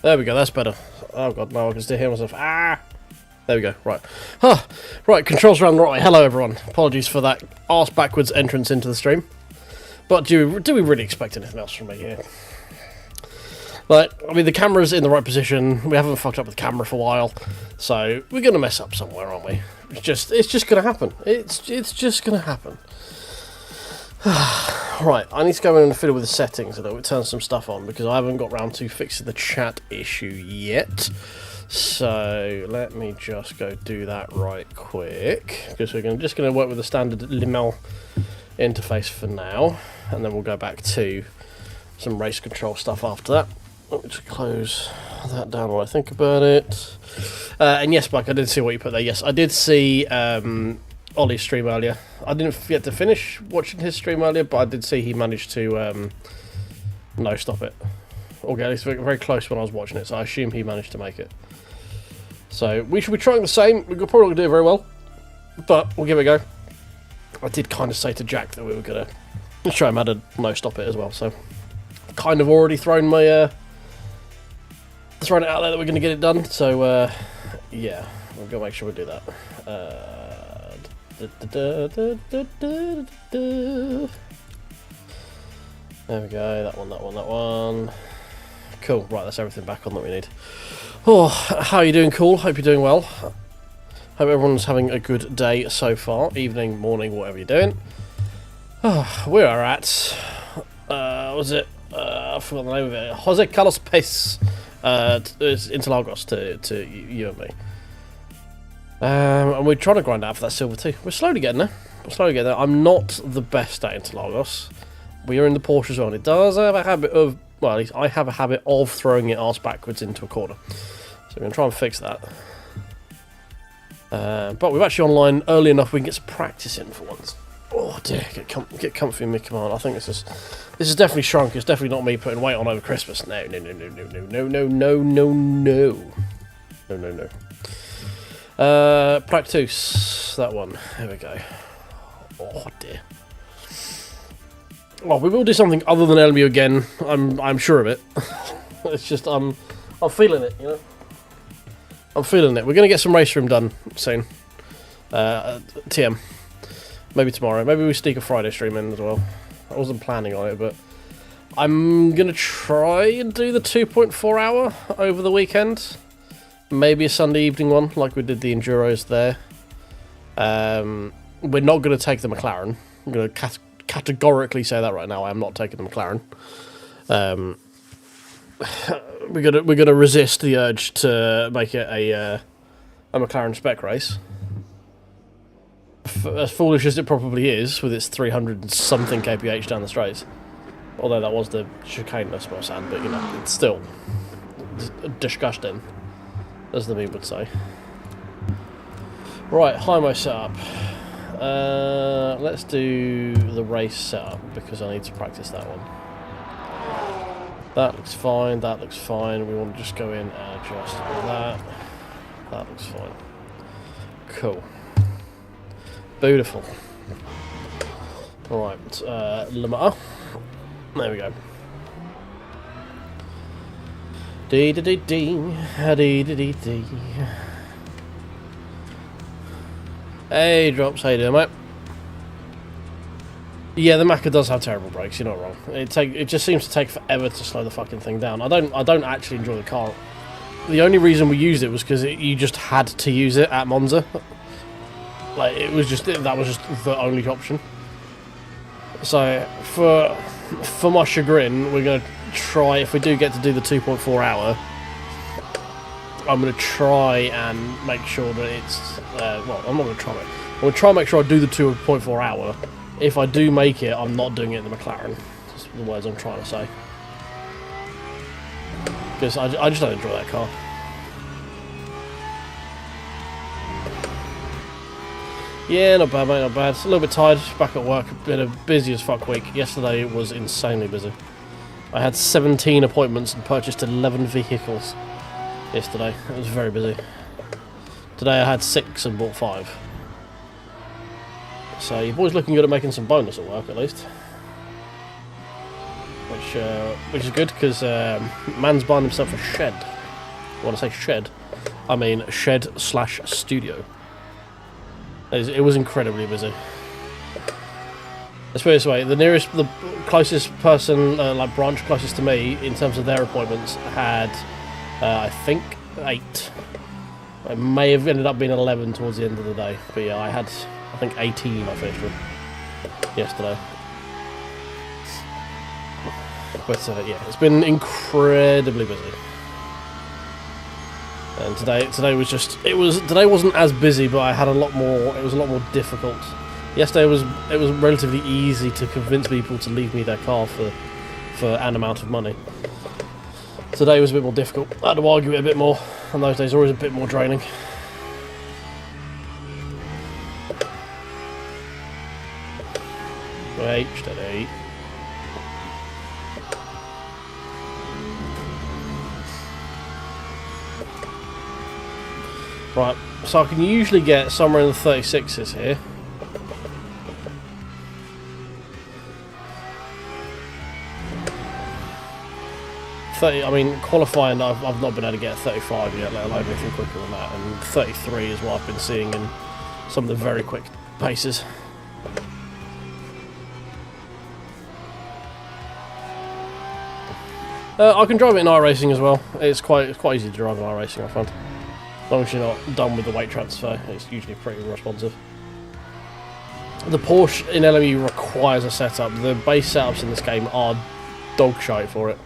There we go, that's better. Oh god, no, I can still hear myself. Ah! There we go, right. Huh. Right, controls around the right way. Hello everyone. Apologies for that arse backwards entrance into the stream. But do we really expect anything else from me here? Like, I mean, the camera's in the right position. We haven't fucked up with the camera for a while. So, we're going to mess up somewhere, aren't we? It's just going to happen. It's just going to happen. Right, I need to go in and fiddle with the settings a little bit, turn some stuff on, because I haven't got round to fixing the chat issue yet. So, let me just go do that right quick. Because we're just going to work with the standard LMU interface for now. And then we'll go back to some race control stuff after that. Let me just close that down while I think about it. And yes, Mike, I did see what you put there. Yes, I did see Ollie's stream earlier. I didn't get to finish watching his stream earlier, but I did see he managed to no stop it. Okay, at least very close when I was watching it, so I assume he managed to make it. So we should be trying the same. We're probably going to do it very well, but we'll give it a go. I did kind of say to Jack that we were going to show him how to no stop it as well, so I've kind of already thrown my thrown it out there that we're going to get it done. So yeah, we're going to make sure we do that. There we go, that one. Cool, right, that's everything back on that we need. Oh, how are you doing, cool? Hope you're doing well. Hope everyone's having a good day so far, evening, morning, whatever you're doing. Oh, we are at, was it, I forgot the name of it, Jose Carlos Pace, it's Interlagos to you and me. And we're trying to grind out for that silver too. We're slowly getting there. I'm not the best at Interlagos. We are in the Porsche as well, and it does have a habit of, well, at least I have a habit of throwing it arse backwards into a corner. So we're going to try and fix that. But we're actually online early enough we can get some practice in for once. Oh dear, get comfy in my command. I think this is definitely shrunk. It's definitely not me putting weight on over Christmas. No. Practice, that one. There we go. Oh dear. Well, we will do something other than LMU again. I'm sure of it. It's just I'm feeling it, you know. I'm feeling it. We're gonna get some race room done soon. TM. Maybe tomorrow. Maybe we sneak a Friday stream in as well. I wasn't planning on it, but I'm gonna try and do the 2.4 hour over the weekend. Maybe a Sunday evening one, like we did the Enduros there. We're not going to take the McLaren. I'm going to categorically say that right now. I am not taking the McLaren. We're gonna resist the urge to make it a McLaren spec race. As foolish as it probably is, with its 300 and something kph down the straight. Although that was the chicane, I suppose, but you know, it's still disgusting, as the meme would say. Right, high-mo setup. Let's do the race setup because I need to practice that one. That looks fine, that looks fine. We want to just go in and adjust that. That looks fine. Cool. Beautiful. Alright, Lamar. There we go. Dee dee dee dee, dee dee dee dee. Hey Drops, how you doing, mate? Yeah, the Macca does have terrible brakes, you're not wrong. It just seems to take forever to slow the fucking thing down. I don't actually enjoy the car. The only reason we used it was because you just had to use it at Monza. Like, that was just the only option. So, for my chagrin, we're going to try, if we do get to do the 2.4 hour, I'm going to try and make sure that it's, well, I'm not going to try it. I'm going to try and make sure I do the 2.4 hour. If I do make it, I'm not doing it in the McLaren. That's the words I'm trying to say. Because I just don't enjoy that car. Yeah, not bad, mate, not bad. A little bit tired, back at work, been a busy as fuck week. Yesterday was insanely busy. I had 17 appointments and purchased 11 vehicles yesterday. It was very busy. Today I had 6 and bought 5. So your boy's looking good at making some bonus at work, at least. Which is good, because man's buying himself a shed. When I say shed, I mean shed/studio. It was incredibly busy. Let's put it this way: the closest person, like branch closest to me in terms of their appointments, had I think 8. It may have ended up being 11 towards the end of the day, but yeah, I had I think 18. I finished with yesterday. But yeah, it's been incredibly busy. And today was just today wasn't as busy, but I had a lot more. It was a lot more difficult. Yesterday it was relatively easy to convince people to leave me their car for an amount of money. Today was a bit more difficult. I had to argue it a bit more, and those days are always a bit more draining. Wait, steady. Right, so I can usually get somewhere in the 36s here. I mean, qualifying, I've not been able to get a 35 yet, let alone anything quicker than that, and 33 is what I've been seeing in some of the very quick paces. I can drive it in iRacing as well. It's quite easy to drive in iRacing, I find. As long as you're not done with the weight transfer, it's usually pretty responsive. The Porsche in LMU requires a setup. The base setups in this game are dog shite for it.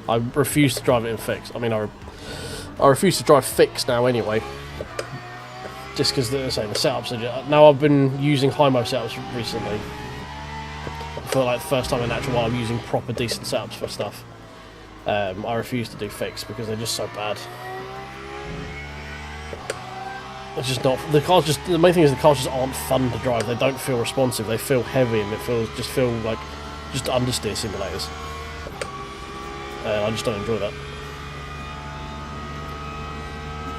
I refuse to drive it in fixed. I mean, I refuse to drive fixed now anyway. Just because the setups are just, now I've been using high-mo setups recently. For like the first time in a actual while, I'm using proper decent setups for stuff. I refuse to do fixed because they're just so bad. It's just not, the main thing is the cars just aren't fun to drive. They don't feel responsive. They feel heavy, and just feel like just understeer simulators. I just don't enjoy that.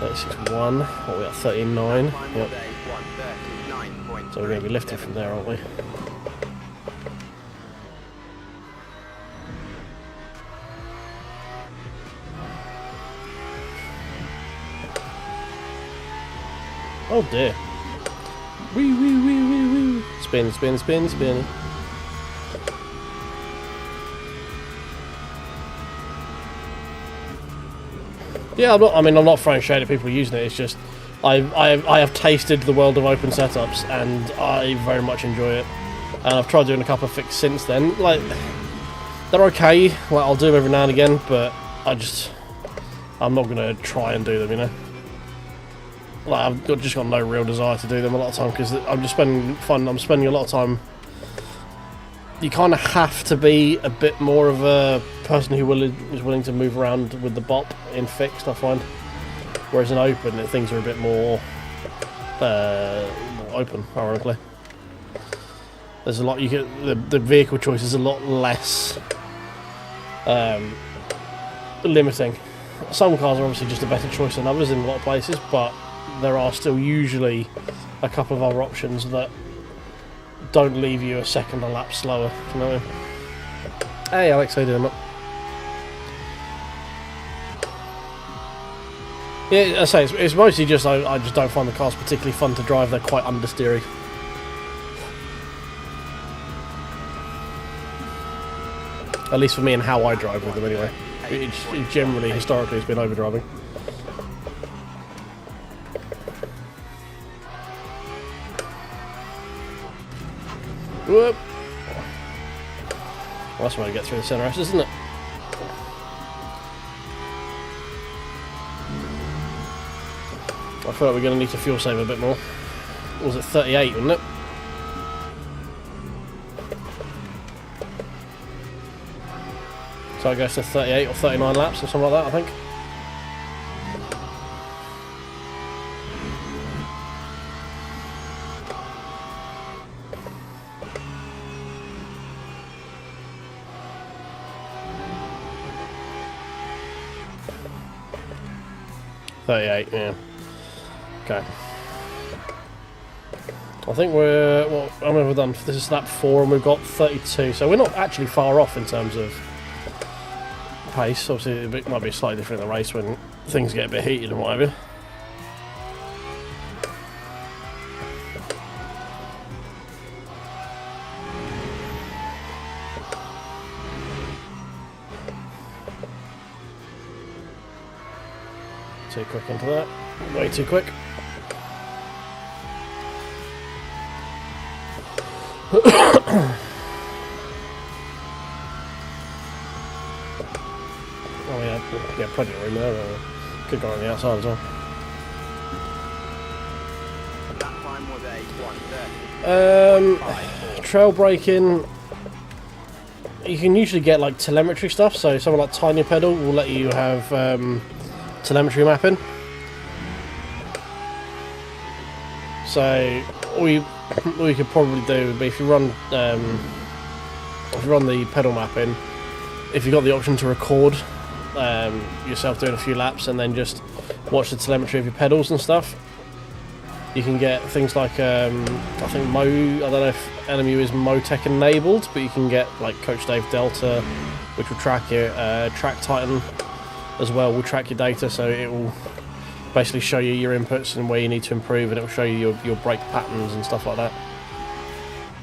36.1. What are we at? 39. Yep. So we're going to be lifting from there, aren't we? Oh dear. Wee wee wee wee wee. Spin, spin, spin, spin. Yeah, I'm not throwing shade at people using it. It's just I have tasted the world of open setups, and I very much enjoy it. And I've tried doing a couple of fixes since then. Like, they're okay. Like, I'll do them every now and again, but I'm not gonna try and do them, you know. Like, I've just got no real desire to do them a lot of time because I'm just spending a lot of time. You kind of have to be a bit more of a person who is willing to move around with the bop in fixed, I find. Whereas in open, things are a bit more open, ironically. There's a lot you get. The vehicle choice is a lot less limiting. Some cars are obviously just a better choice than others in a lot of places, but there are still usually a couple of other options that don't leave you a second a lap slower. You know what I mean? Hey Alex, how you doing, mate? Yeah, I say it's mostly just I just don't find the cars particularly fun to drive. They're quite understeery. At least for me and how I drive with them anyway. It generally, historically, has been overdriving. Whoop. Well, that's the way to get through the centre S, isn't it? I feel like we're going to need to fuel save a bit more. What was it, 38, wasn't it? So it goes to 38 or 39 laps or something like that, I think. Yeah. Okay. I think we're, well, how many have we done? This is lap 4 and we've got 32, so we're not actually far off in terms of pace. Obviously it might be slightly different in the race when things get a bit heated and what have you. Too quick into that. Way too quick. Oh yeah, plenty of room there. Could go on the outside as well. Trail braking. You can usually get like telemetry stuff. So something like Tiny Pedal will let you have telemetry mapping. So all you could probably do would be if you run the pedal mapping, if you've got the option to record yourself doing a few laps and then just watch the telemetry of your pedals and stuff, you can get things like I think I don't know if LMU is mATX enabled, but you can get like Coach Dave Delta, which will track your Track Titan as well, will track your data, so it will basically show you your inputs and where you need to improve, and it will show you your brake patterns and stuff like that.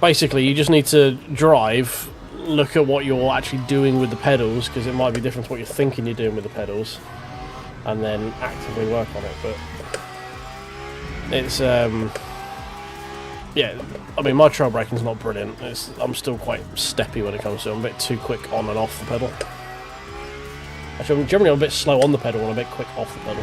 Basically, you just need to drive, look at what you're actually doing with the pedals, because it might be different to what you're thinking you're doing with the pedals, and then actively work on it. But it's yeah, I mean, my trail braking's not brilliant. I'm still quite steppy when it comes to it. I'm a bit too quick on and off the pedal. Actually, I'm generally a bit slow on the pedal and a bit quick off the pedal.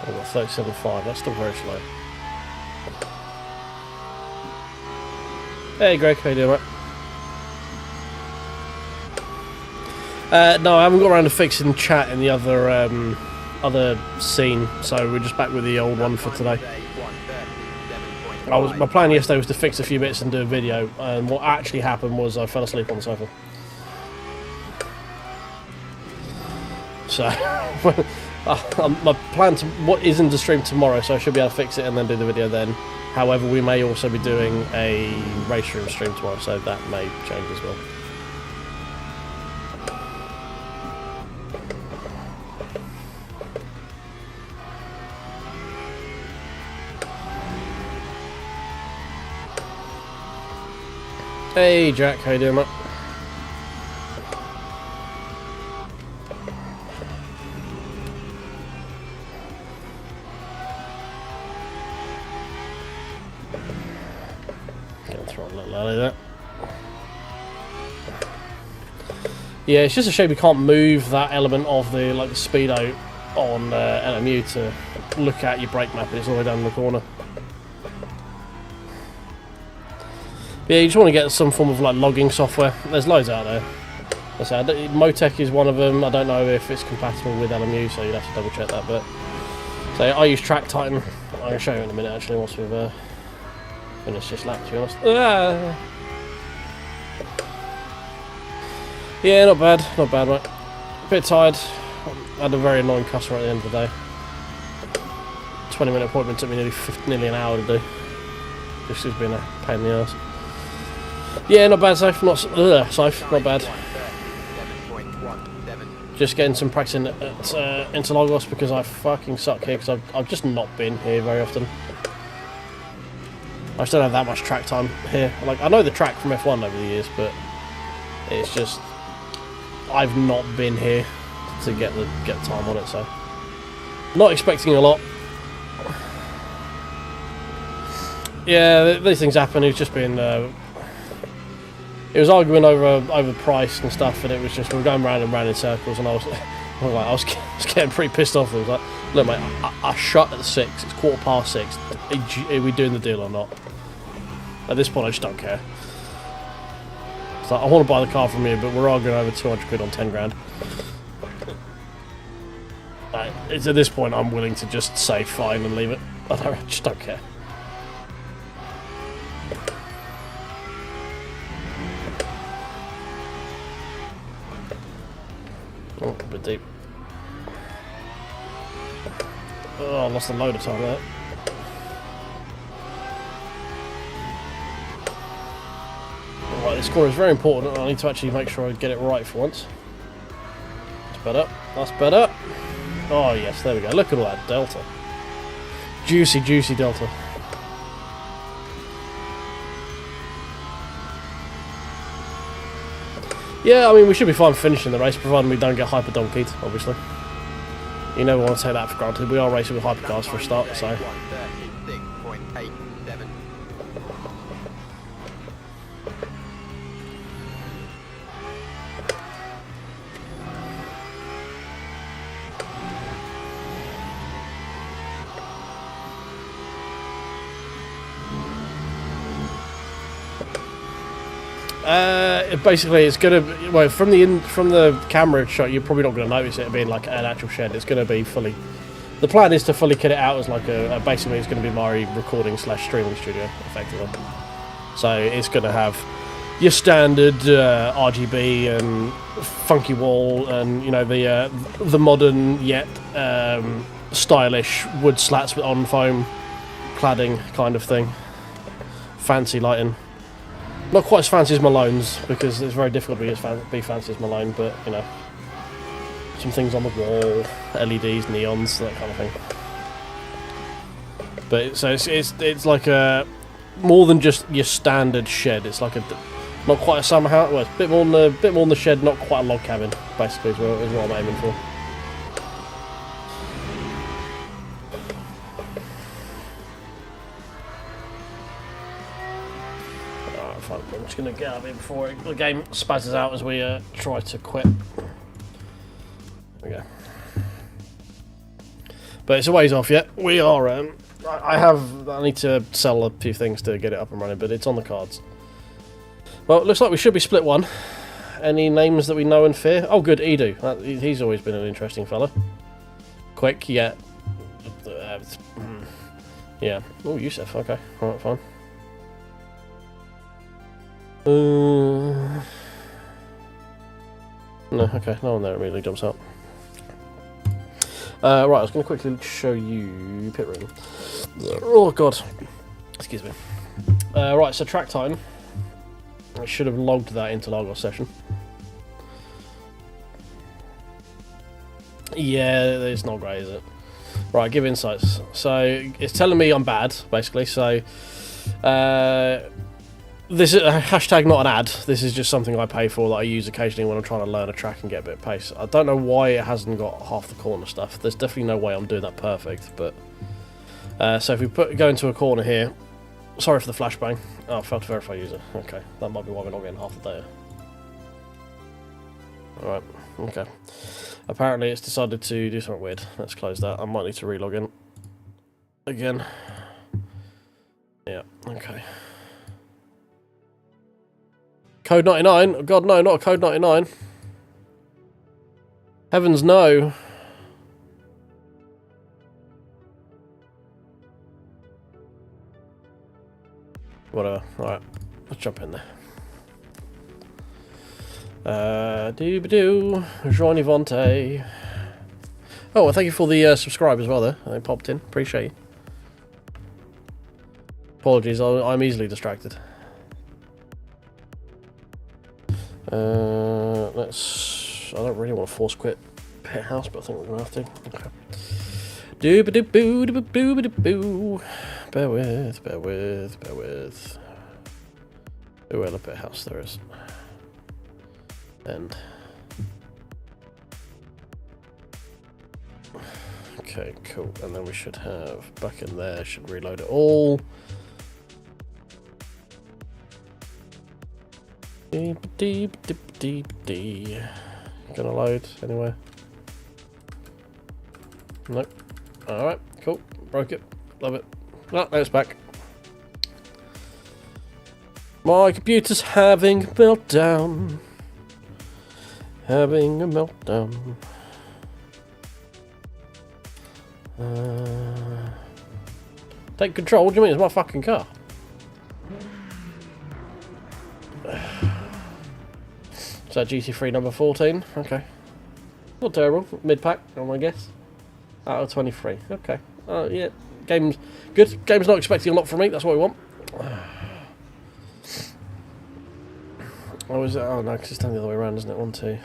I've got 37.5, that's still very slow. Hey Greg, how you doing, mate? No, I haven't got around to fixing chat in the other scene, so we're just back with the old one for today. My plan yesterday was to fix a few bits and do a video, and what actually happened was I fell asleep on the sofa. So, my plan is in the stream tomorrow, so I should be able to fix it and then do the video then. However, we may also be doing a race room stream tomorrow, so that may change as well. Hey Jack, how you doing, mate? Gonna throw a little early there. Yeah, it's just a shame we can't move that element of the the speedo on LMU to look at your brake map. It's all the way down in the corner. Yeah, you just want to get some form of logging software. There's loads out there. I say, mATX is one of them. I don't know if it's compatible with LMU, so you'd have to double check that. But so I use Track Titan. I'll show you in a minute actually once we've finished this lap, to be honest. Yeah, not bad, mate. A bit tired. I had a very annoying customer at the end of the day. 20-minute appointment took me nearly an hour to do. This has been a pain in the ass. Yeah, not bad, Safe. Not bad. Just getting some practice at Interlagos because I fucking suck here because I've just not been here very often. I just don't have that much track time here. I know the track from F1 over the years, but it's just I've not been here to get time on it, so not expecting a lot. Yeah, these things happen. It's just been it was arguing over price and stuff, and it was just we were going round and round in circles, and I was getting pretty pissed off. It was like, look, mate, I shut at 6. It's 6:15. Are we doing the deal or not? At this point, I just don't care. So I want to buy the car from you, but we're arguing over 200 quid on 10 grand. It's at this point I'm willing to just say fine and leave it. I just don't care. Oh, a bit deep. Oh, I lost a load of time there. Right, this corner is very important. I need to actually make sure I get it right for once. That's better. That's better. Oh, yes, there we go. Look at all that delta. Juicy, juicy delta. Yeah, I mean, we should be fine finishing the race, provided we don't get hyper-donkeyed, obviously. You never want to take that for granted. We are racing with hypercars for a start, so... Basically, it's gonna from the camera shot, you're probably not gonna notice it being like an actual shed. It's gonna be fully. The plan is to fully kit it out as like basically it's gonna be my recording / streaming studio, effectively. So it's gonna have your standard RGB and funky wall, and you know the modern yet stylish wood slats on foam cladding kind of thing. Fancy lighting. Not quite as fancy as Malone's, because it's very difficult to be fancy as Malone, but, you know, some things on the wall, LEDs, neons, that kind of thing. But, so it's like a, more than just your standard shed, it's like a, not quite a summer house, well, it's a bit more than the shed, not quite a log cabin, basically, is what I'm aiming for. I'm just going to get out of here before the game spazzes out as we try to quit. There we go. But it's a ways off yet. We are... I need to sell a few things to get it up and running, but it's on the cards. Well, it looks like we should be split one. Any names that we know and fear? Oh, good, Edu. He's always been an interesting fella. Quick, yeah. Yeah. Oh, Yusuf, okay. Alright, fine. No, okay, no one there immediately jumps out. Right, I was going to quickly show you pit room. Oh god, excuse me. Right, so track time. I should have logged that Interlagos session. Yeah, it's not great, is it? Right, give insights. So it's telling me I'm bad, basically. So. This is a hashtag, not an ad. This is just something I pay for that I use occasionally when I'm trying to learn a track and get a bit of pace. I don't know why it hasn't got half the corner stuff. There's definitely no way I'm doing that perfect, but... so if we go into a corner here... Sorry for the flashbang. Oh, I failed to verify user. Okay, that might be why we're not getting half the data. Alright, okay. Apparently it's decided to do something weird. Let's close that. I might need to relog in. Again. Yeah, okay. Code 99? Oh god, no, not a code 99. Heavens, no. Whatever. Alright, let's jump in there. Doo-ba-doo. Jean-Yvonte. Oh, well, thank you for the subscribe as well there. They popped in. Appreciate you. Apologies, I'm easily distracted. I don't really want to force quit pit house, but I think we're gonna have to. Okay. Doo-ba-doo-boo, doo-ba-doo-ba-doo-boo. Bear with. Who other pit house there is? And okay, cool. And then we should have back in there. Should reload it all. Gonna load anywhere? Nope. Alright, cool. Broke it. Love it. No, now it's back. My computer's having a meltdown. Having a meltdown. Take control? What do you mean? It's my fucking car. So GT3 number 14, okay. Not terrible, mid-pack, I guess. Out of 23, okay. Yeah, game's good. Game's not expecting a lot from me, that's what we want. Oh, is it? Oh no, because it's done the other way around, isn't it? 1, 2,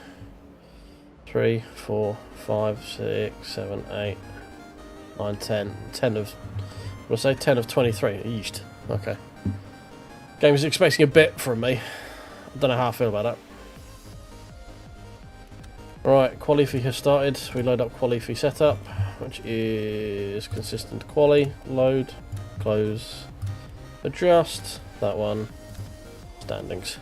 3, 4, 5, 6, 7, 8, 9, 10. 10 of... We'll say 10 of 23. East. Okay. Game is expecting a bit from me. I don't know how I feel about that. Right, qualify has started. We load up qualify setup, which is consistent quali. Load, close, adjust. That one. Standings.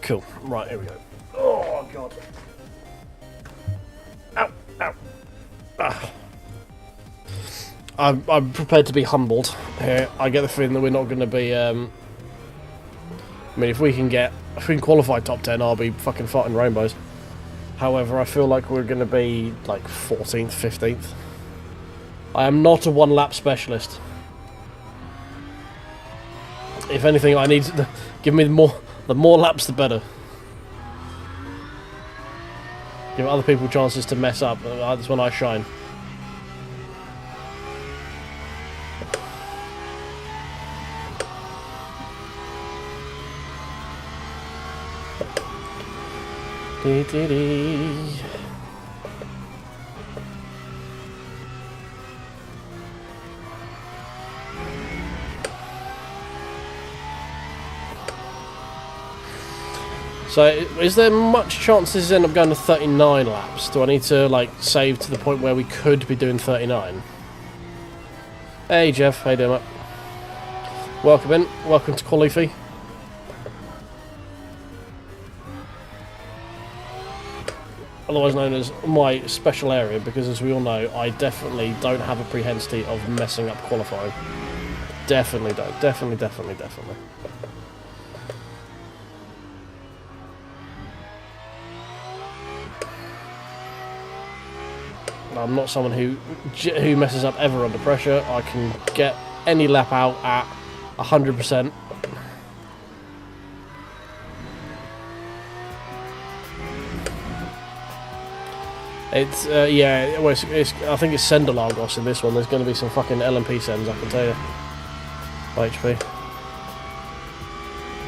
Cool. Right, here we go. Oh god. Ow, ow. Ah. I'm prepared to be humbled here. I get the feeling that we're not going to be. I mean, if we can qualify top 10, I'll be fucking farting rainbows. However, I feel like we're going to be like 14th, 15th. I am not a one-lap specialist. If anything, I need to give me the more laps, the better. Give other people chances to mess up. That's when I shine. Dee dee dee. So, is there much chance this end up going to 39 laps? Do I need to, like, save to the point where we could be doing 39? Hey, Jeff. How you doing, mate? Welcome in. Welcome to Qualify. Otherwise known as my special area, because as we all know, I definitely don't have a propensity of messing up qualifying. Definitely don't. Definitely. I'm not someone who messes up ever under pressure. I can get any lap out at 100%. It's yeah. Well, I think it's Interlagos in this one. There's going to be some fucking LMP sends, I can tell you. HP.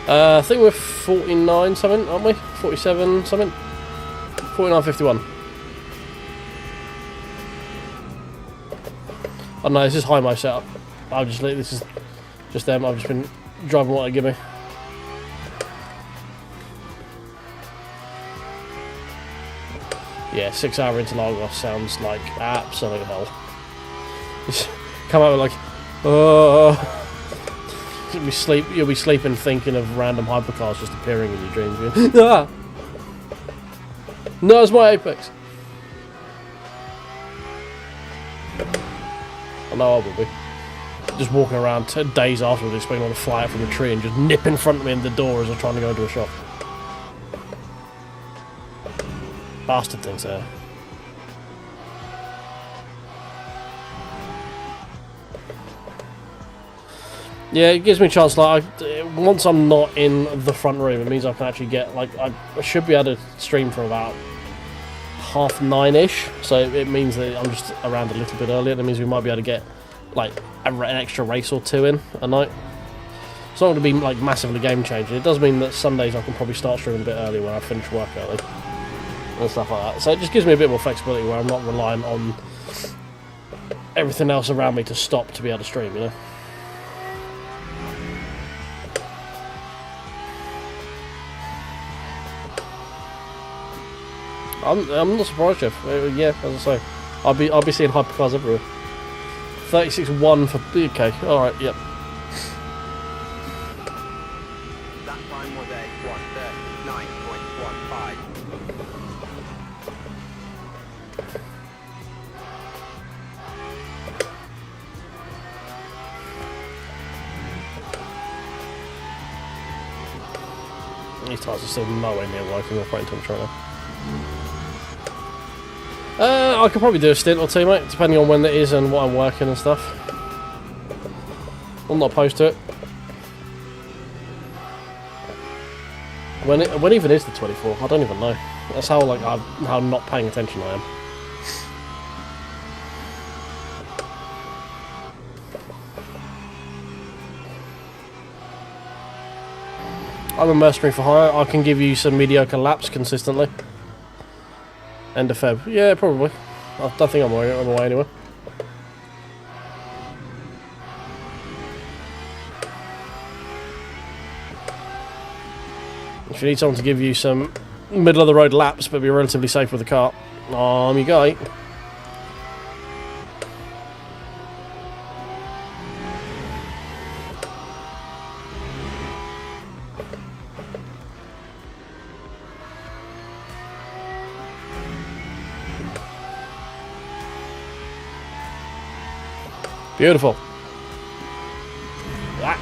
I think we're 49 something, aren't we? 47 something. 49.51. Oh no, this is high mo setup. This is just them. I've just been driving what they give me. Yeah, 6 hour Interlagos sounds like absolute hell. Just come out with like, you'll be sleeping thinking of random hypercars just appearing in your dreams. Ah! No, it's my Apex. I know I will be. Just walking around days afterwards expecting to fly out from a tree and just nip in front of me in the door as I'm trying to go into a shop. Bastard things there. Yeah, it gives me a chance. Like, once I'm not in the front room, it means I can actually get, like, I should be able to stream from about 9:30ish. So it means that I'm just around a little bit earlier. That means we might be able to get like an extra race or two in a night. It's not going to be like massively game changing. It does mean that Sundays I can probably start streaming a bit earlier when I finish work early and stuff like that. So it just gives me a bit more flexibility where I'm not relying on everything else around me to stop to be able to stream, you know. I'm not surprised, Jeff. Yeah, as I say, I'll be seeing hypercars everywhere. 36.1 for okay. All right, yep. That time was a 1:39.15. These tires are still nowhere near working operating temperature right now. I could probably do a stint or two, mate, depending on when it is and what I'm working and stuff. I'm not opposed to it. When even is the 24? I don't even know. That's how how not paying attention I am. I'm a mercenary for hire. I can give you some mediocre laps consistently. End of Feb. Yeah, probably. I don't think I'm away anyway. If you need someone to give you some middle of the road laps but be relatively safe with the car, I'm your guy. Beautiful. Ah.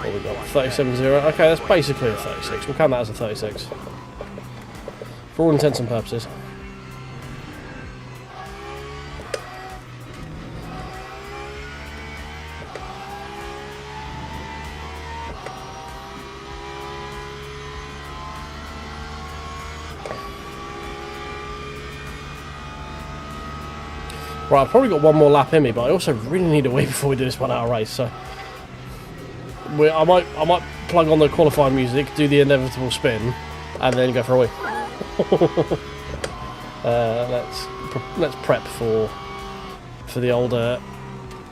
What we got? 37.0. Okay, that's basically a 36. We'll count that as a 36. For all intents and purposes. Right, I've probably got one more lap in me, but I also really need a wee before we do this 1 hour race, so I might plug on the qualifying music, do the inevitable spin, and then go for a wee. Let's prep for the older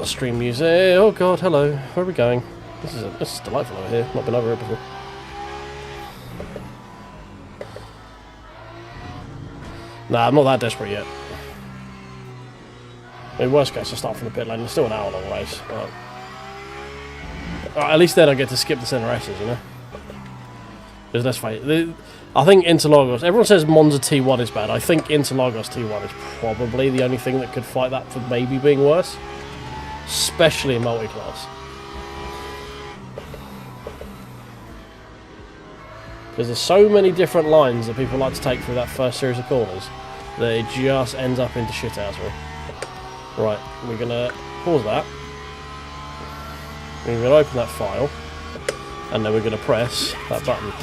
stream music. Oh god, hello. Where are we going? This is delightful over here. Not been over here before. Nah, I'm not that desperate yet. I mean, worst case, I start from the pit lane. It's still an hour long race. At least then I get to skip the centre S's, you know? Because let's face it, I think Interlagos, everyone says Monza T1 is bad. I think Interlagos T1 is probably the only thing that could fight that for maybe being worse. Especially in multi-class. Because there's so many different lines that people like to take through that first series of corners that it just ends up into shithousery. Right, we're going to pause that. We're going to open that file. And then we're going to press that button.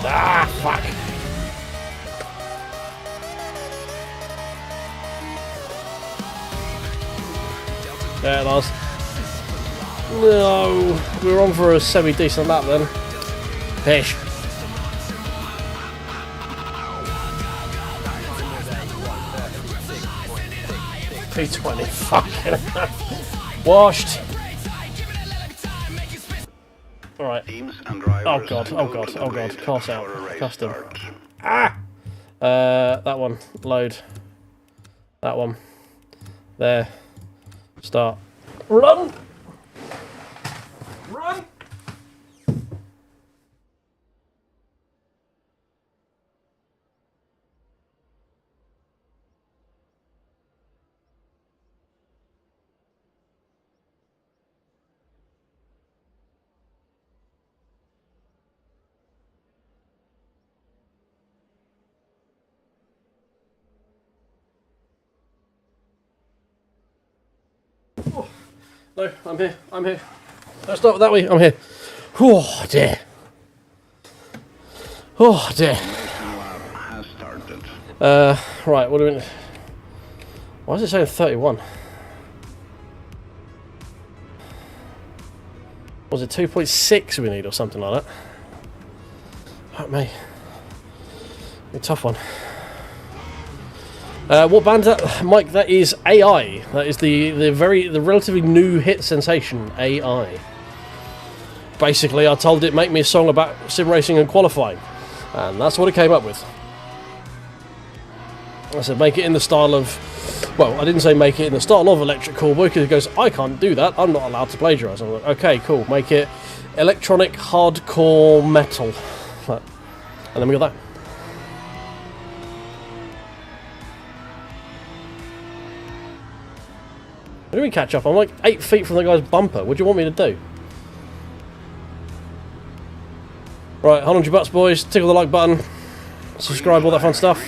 Ah, fuck. There it was. No, we were on for a semi-decent lap then. Pish. P20, fucking washed. Alright. Oh god, oh god, oh god. Pass out. Custom. Ah! That one. Load. That one. There. Start. Run! Run! No, I'm here. I'm here. Let's start with that way. I'm here. Oh dear. Oh dear. Right, what do we... Why is it saying 31? Was it 2.6 we need or something like that? Fuck me. A tough one. What band is that, Mike? That is AI. That is the relatively new hit sensation, AI. Basically, I told it make me a song about sim racing and qualifying, and that's what it came up with. I said make it in the style of, well, I didn't say make it in the style of Electric Callboy, because it goes, I can't do that, I'm not allowed to plagiarise. I'm like, okay, cool, make it electronic hardcore metal. And then we got that. What do we catch up? I'm like 8 feet from the guy's bumper. What do you want me to do? Right, hold on to your butts, boys. Tickle the like button. Subscribe, all that fun stuff.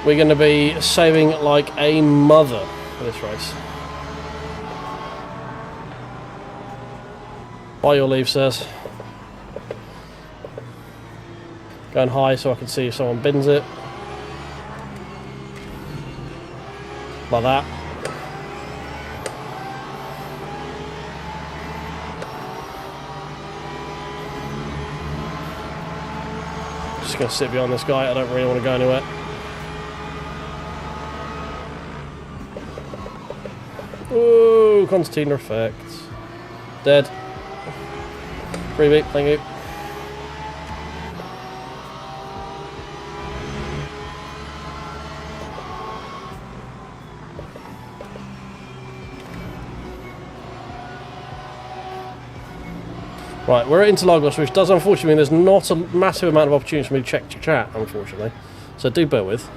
We're going to be saving like a mother for this race. By your leave, sirs. Going high so I can see if someone bins it. Like that. Just going to sit behind this guy. I don't really want to go anywhere. Ooh, concertina effect. Dead. Freebie, thank you. Right, we're at Interlagos, which does unfortunately mean there's not a massive amount of opportunity for me to check your chat, unfortunately. So do bear with.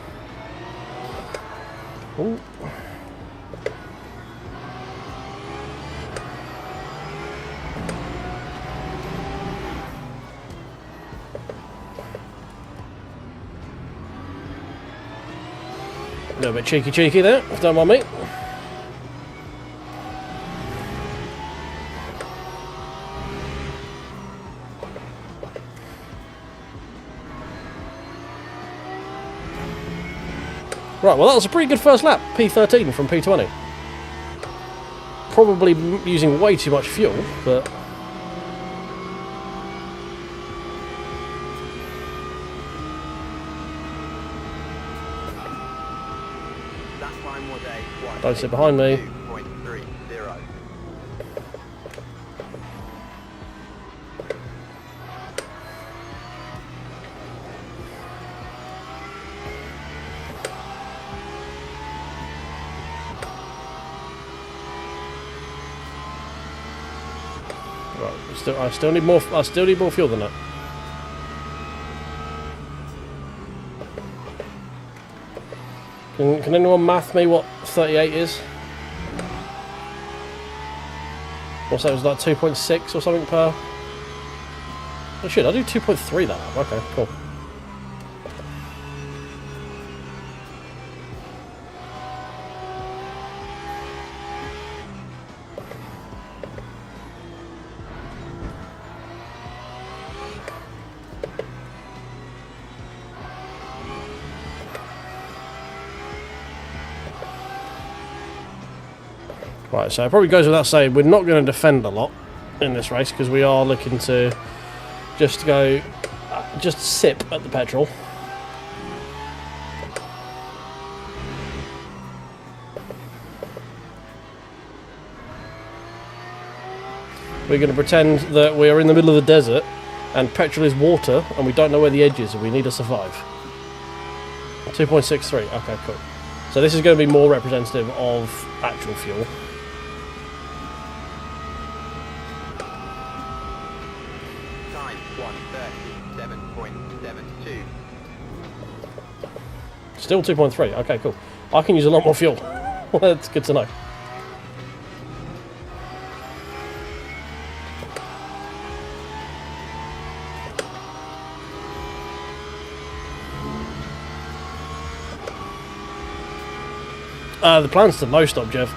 Ooh. A little bit cheeky there, if you don't mind me. Right, well that was a pretty good first lap, P13 from P20. Probably using way too much fuel, but... That time was a Don't sit behind me. 2.30. Right, I still need more fuel than that. Can anyone math me what 38 is? What's that? Was like 2.6 or something per? Oh shit, I do 2.3 that up. Okay, cool. Right, so it probably goes without saying we're not going to defend a lot in this race because we are looking to just go, just sip at the petrol. We're going to pretend that we are in the middle of the desert and petrol is water and we don't know where the edge is and we need to survive. 2.63, okay, cool. So this is going to be more representative of actual fuel. Time 1:37.72. Still 2.3, okay, cool. I can use a lot more fuel. That's good to know. The plan's to low stop, Jeff.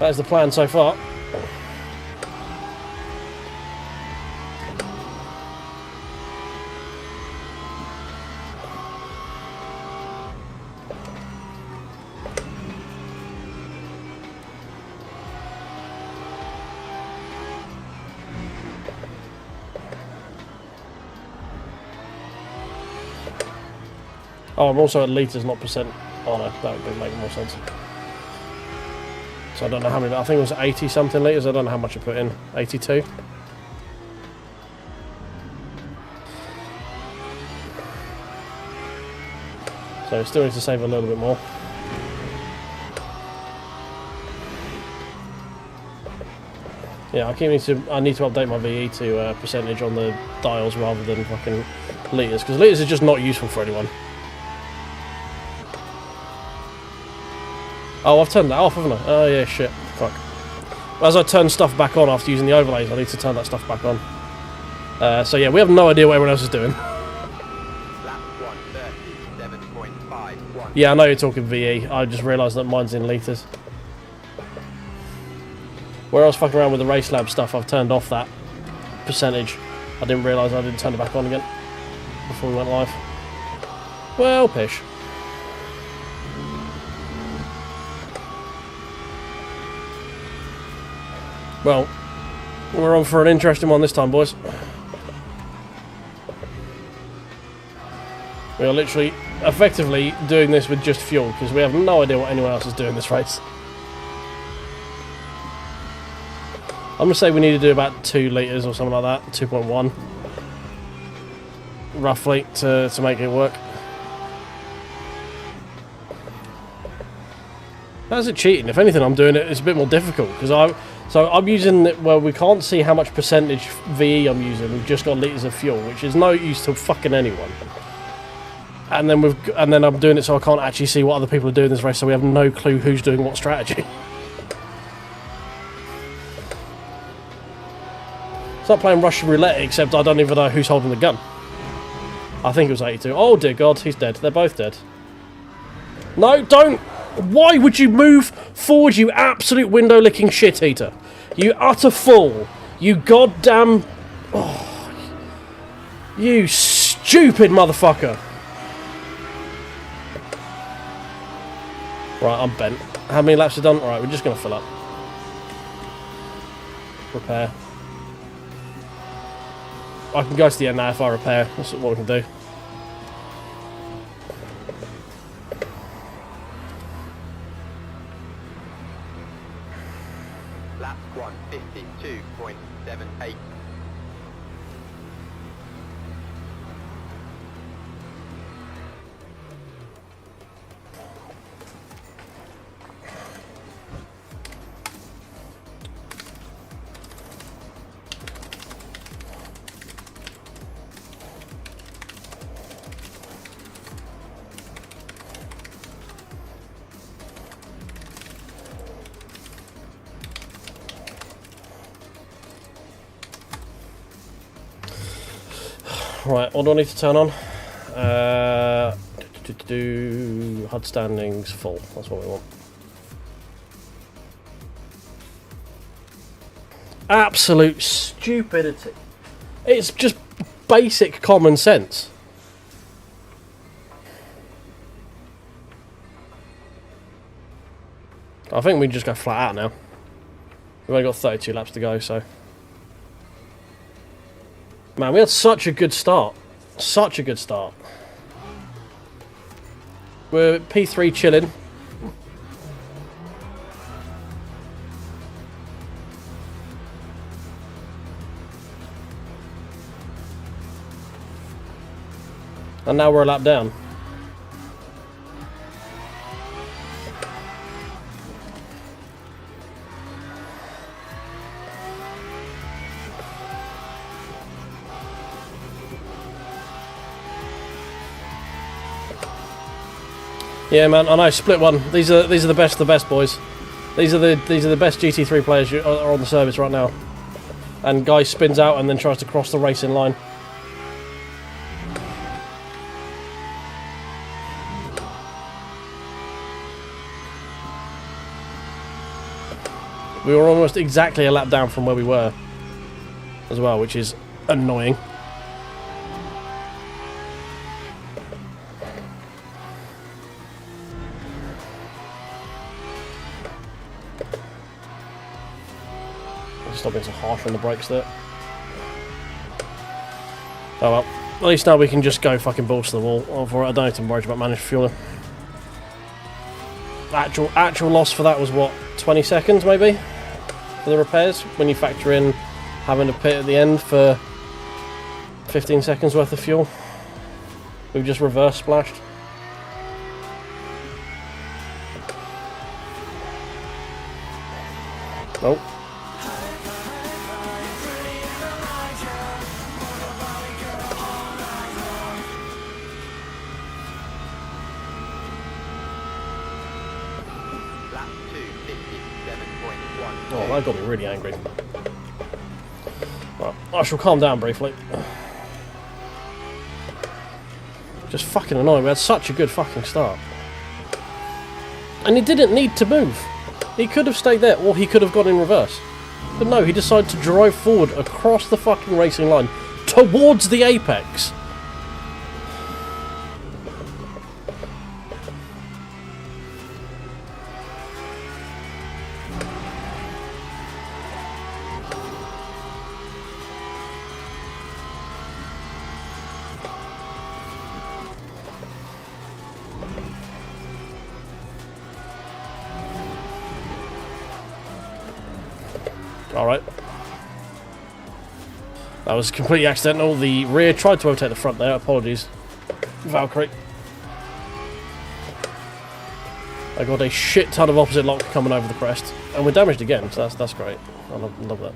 That is the plan so far. Oh, I'm also at litres, not percent. Oh no, that would make more sense. So I don't know how many. I think it was 80 something litres. I don't know how much I put in. 82. So still need to save a little bit more. Yeah, I need to update my VE to percentage on the dials rather than fucking litres, because litres is just not useful for anyone. Oh, I've turned that off, haven't I? Oh yeah, shit. Fuck. As I turn stuff back on after using the overlays, I need to turn that stuff back on. So yeah, we have no idea what everyone else is doing. Yeah, I know you're talking VE. I just realised that mine's in litres. Where I was fucking around with the Race Lab stuff, I've turned off that percentage. I didn't realise I didn't turn it back on again before we went live. Well, pish. Well, we're on for an interesting one this time, boys. We are literally, effectively doing this with just fuel, because we have no idea what anyone else is doing this race. I'm going to say we need to do about 2 litres or something like that, 2.1. Roughly, to make it work. How's it cheating? If anything, I'm doing it, it's a bit more difficult, because I'm using it where we can't see how much percentage VE I'm using. We've just got litres of fuel, which is no use to fucking anyone. And then I'm doing it so I can't actually see what other people are doing in this race, so we have no clue who's doing what strategy. It's like playing Russian roulette, except I don't even know who's holding the gun. I think it was 82. Oh dear God, he's dead. They're both dead. No, don't! Why would you move forward, you absolute window-licking shit-eater? You utter fool! You goddamn... Oh, you stupid motherfucker! Right, I'm bent. How many laps are done? Alright, we're just going to fill up. Repair. I can go to the end now if I repair. That's what we can do. Lap 152.78. Right, what do I need to turn on? HUD standings full. That's what we want. Absolute stupidity. It's just basic common sense. I think we can just go flat out now. We've only got 32 laps to go, so... Man, we had such a good start. Such a good start. We're at P3 chilling. And now we're a lap down. Yeah, man, I know. Split one. These are the best of the best, boys. These are the best GT3 players are on the service right now. And guy spins out and then tries to cross the racing line. We were almost exactly a lap down from where we were as well, which is annoying. Stop being so harsh on the brakes there. Oh well. At least now we can just go fucking balls to the wall. I don't need to worry about managed fueling. Actual loss for that was what, 20 seconds maybe? For the repairs? When you factor in having to pit at the end for 15 seconds worth of fuel. We've just reverse splashed. Nope. Oh, that got me really angry. Well, I shall calm down briefly. Just fucking annoying. We had such a good fucking start. And he didn't need to move. He could have stayed there, or he could have gone in reverse. But no, he decided to drive forward across the fucking racing line towards the apex. Alright. That was completely accidental. The rear tried to overtake the front there. Apologies, Valkyrie. I got a shit ton of opposite lock coming over the crest. And we're damaged again, so that's great. I love that.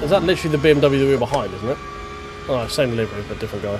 Is that literally the BMW that we were behind, isn't it? Oh, same livery, but different guy.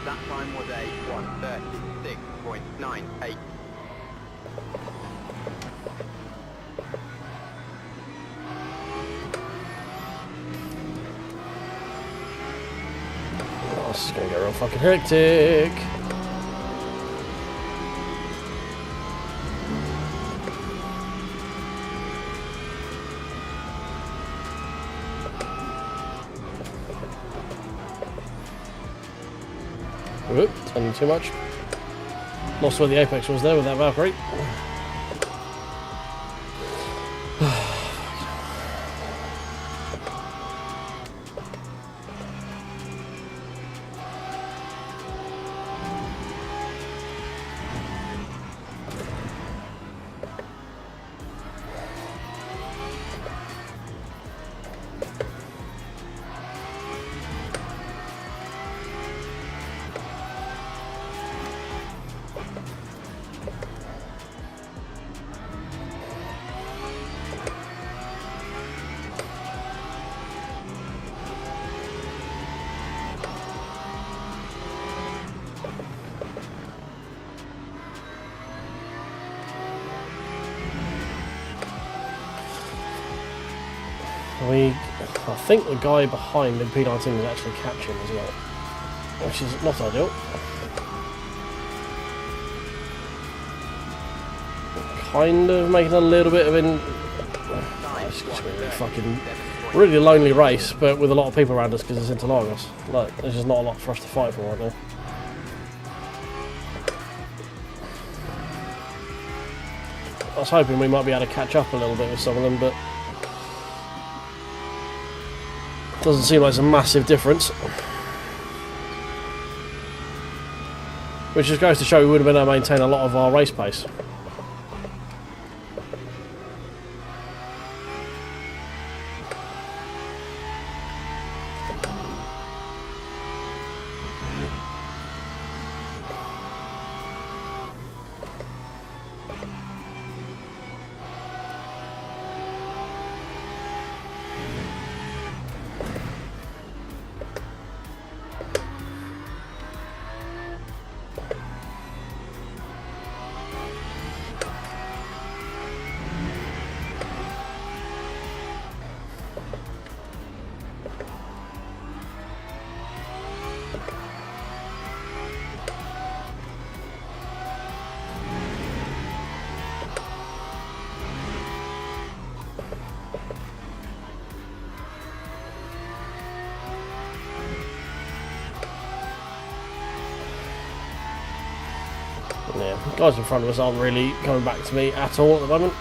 That time was a 1:36.98. Oh, this is gonna get real fucking hectic. Whoop, turning too much. Lost where the apex was there with that Valkyrie. I think the guy behind the P19 is actually catching as well, which is not ideal. Kind of making a little bit of it's just going to be a really lonely race, but with a lot of people around us because it's Interlagos. Like, there's just not a lot for us to fight for right now. I was hoping we might be able to catch up a little bit with some of them, but doesn't seem like it's a massive difference. Which just goes to show we would have been able to maintain a lot of our race pace. Yeah, the guys in front of us aren't really coming back to me at all at the moment.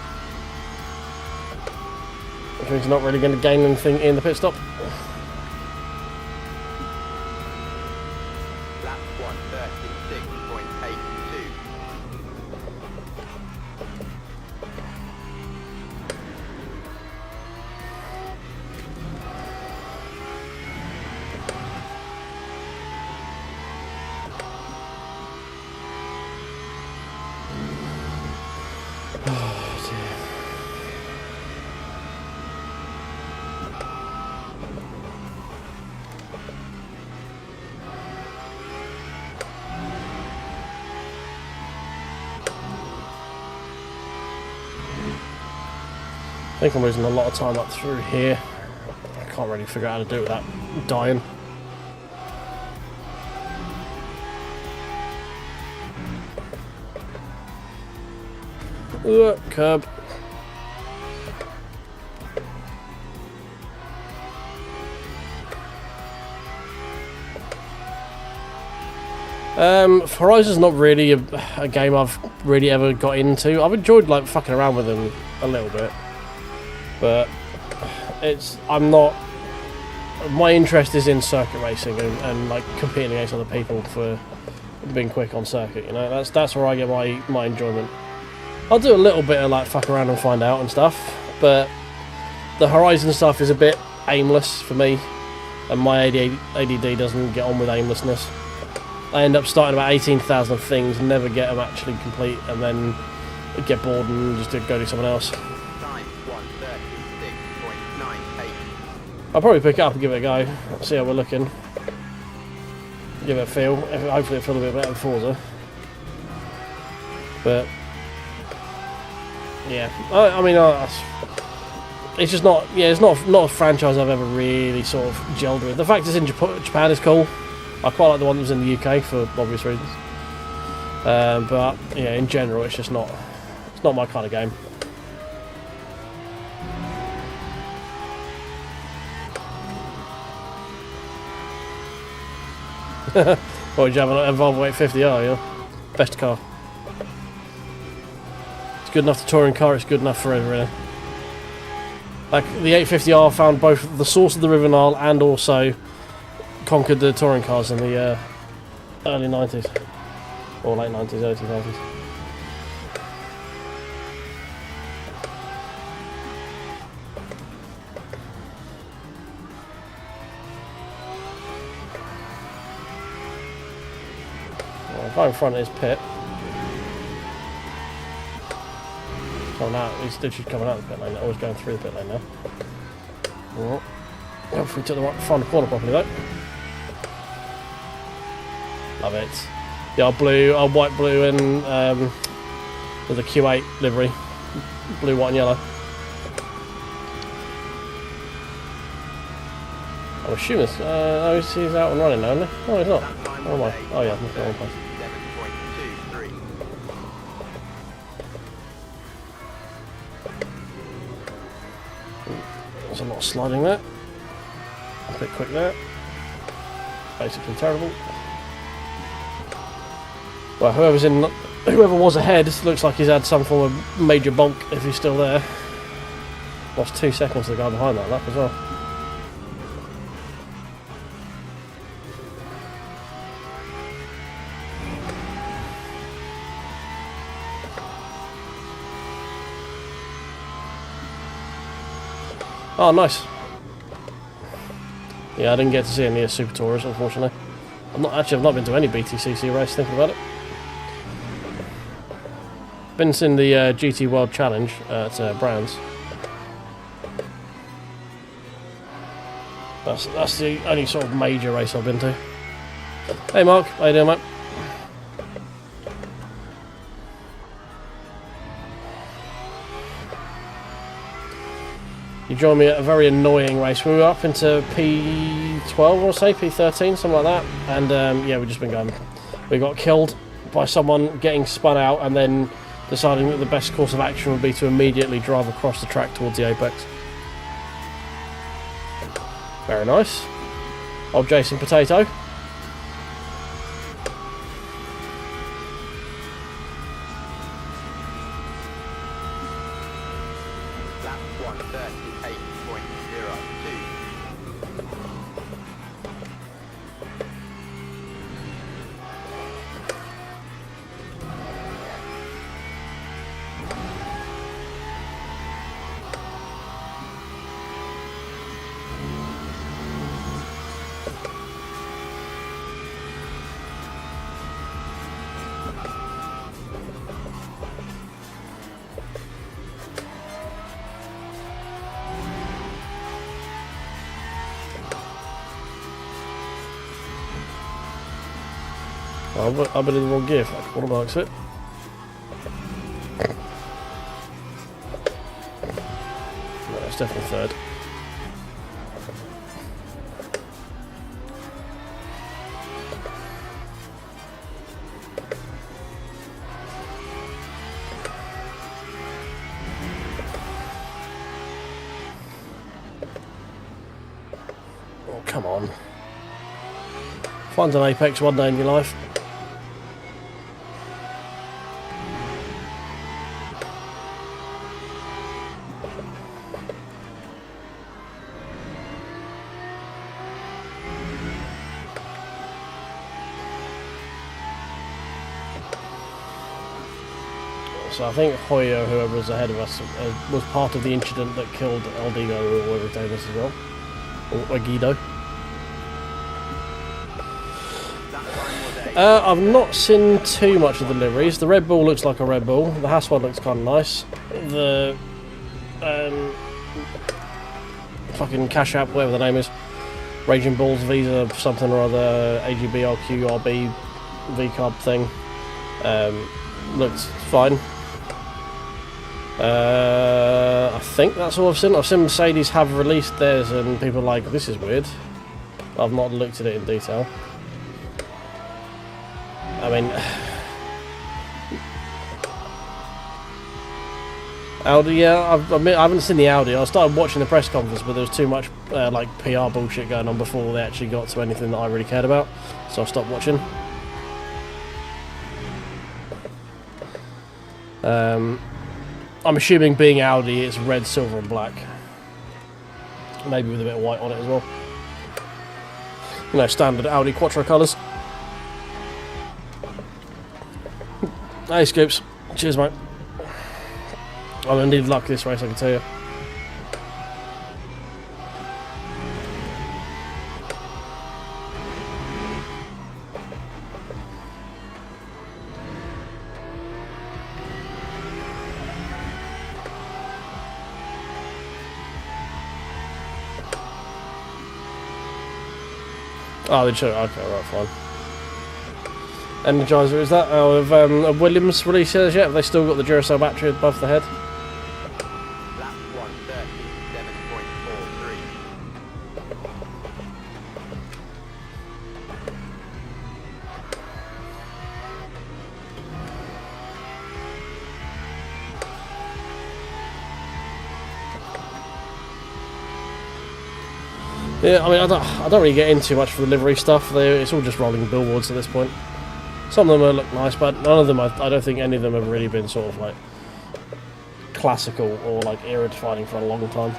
Which means not really going to gain anything in the pit stop. Lap 136.82. I think I'm losing a lot of time up through here. I can't really figure out how to do it without dying. Curb. Horizon's not really a game I've really ever got into. I've enjoyed like fucking around with them a little bit, but I'm not. My interest is in circuit racing and like competing against other people for being quick on circuit. You know, that's where I get my enjoyment. I'll do a little bit of like fuck around and find out and stuff, but the Horizon stuff is a bit aimless for me, and my ADD doesn't get on with aimlessness. I end up starting about 18,000 things, never get them actually complete, and then get bored and just go do something else. Time 136.98. I'll probably pick it up and give it a go, see how we're looking. Give it a feel. Hopefully it'll feel a bit better than Forza. But yeah, I mean, it's just not. Yeah, it's not a franchise I've ever really sort of gelled with. The fact it's in Japan is cool. I quite like the one that was in the UK for obvious reasons. But yeah, in general, it's just not. It's not my kind of game. What, did you have an Volvo 850R? Yeah, best car. It's good enough for touring car. It's good enough for everything. Like the 850R found both the source of the River Nile and also conquered the touring cars in the early 90s. Or late 90s, early 2000s. Well, the guy in front is Pit. Coming out, he's literally coming out of the pit lane, always going through the pit lane now. Well, hopefully we took the right final corner properly though. Love it. Yeah, our white, blue, and with the Q8 livery, blue, white, and yellow. I'm assuming he's out and running now, isn't he? Oh, he's not. That time Oh, was my. a Oh, yeah, I'm in the wrong place. 7.23. There's a lot of sliding there. A bit quick there. Basically terrible. Well, whoever was ahead looks like he's had some form of major bulk if he's still there. Lost 2 seconds to the guy behind that lap as well. Oh, nice. Yeah, I didn't get to see any Super Tourers, unfortunately. I've not been to any BTCC race, thinking about it. Been in the GT World Challenge at Brands. That's the only sort of major race I've been to. Hey Mark, how you doing, mate? You joined me at a very annoying race. We were up into P12, I want to say, P13, something like that. And yeah, we've just been going. We got killed by someone getting spun out and then deciding that the best course of action would be to immediately drive across the track towards the apex. Very nice. Old Jason Potato. Lap 138.02. I've been in the wrong gear, fuck, what about it? No, it's definitely third. Oh, come on. Find an apex one day in your life. So I think Hoyer, whoever was ahead of us, was part of the incident that killed Eldigo or whatever his name is as well. Or Guido. I've not seen too much of the liveries. The Red Bull looks like a Red Bull. The Haas one looks kind of nice. The fucking Cash App, whatever the name is, Raging Bulls Visa something or other, AGBRQ RB V-Carb thing, looks fine. I think that's all I've seen. I've seen Mercedes have released theirs and people are like, this is weird. I've not looked at it in detail. I mean, Audi, yeah, I haven't seen the Audi. I started watching the press conference, but there was too much like PR bullshit going on before they actually got to anything that I really cared about, so I stopped watching. I'm assuming being Audi, it's red, silver and black. Maybe with a bit of white on it as well. You know, standard Audi Quattro colours. Hey Scoops, cheers mate. I'm going to need luck this race, I can tell you. Oh, they should. Okay, right, fine. Energizer, is that? Oh, have Williams released theirs yet? Have they still got the Duracell battery above the head? Lap 137.43. Yeah, I mean, I don't really get into too much for the livery stuff. It's all just rolling billboards at this point. Some of them look nice, but none of them, I don't think any of them have really been sort of like classical or like era defining for a long time.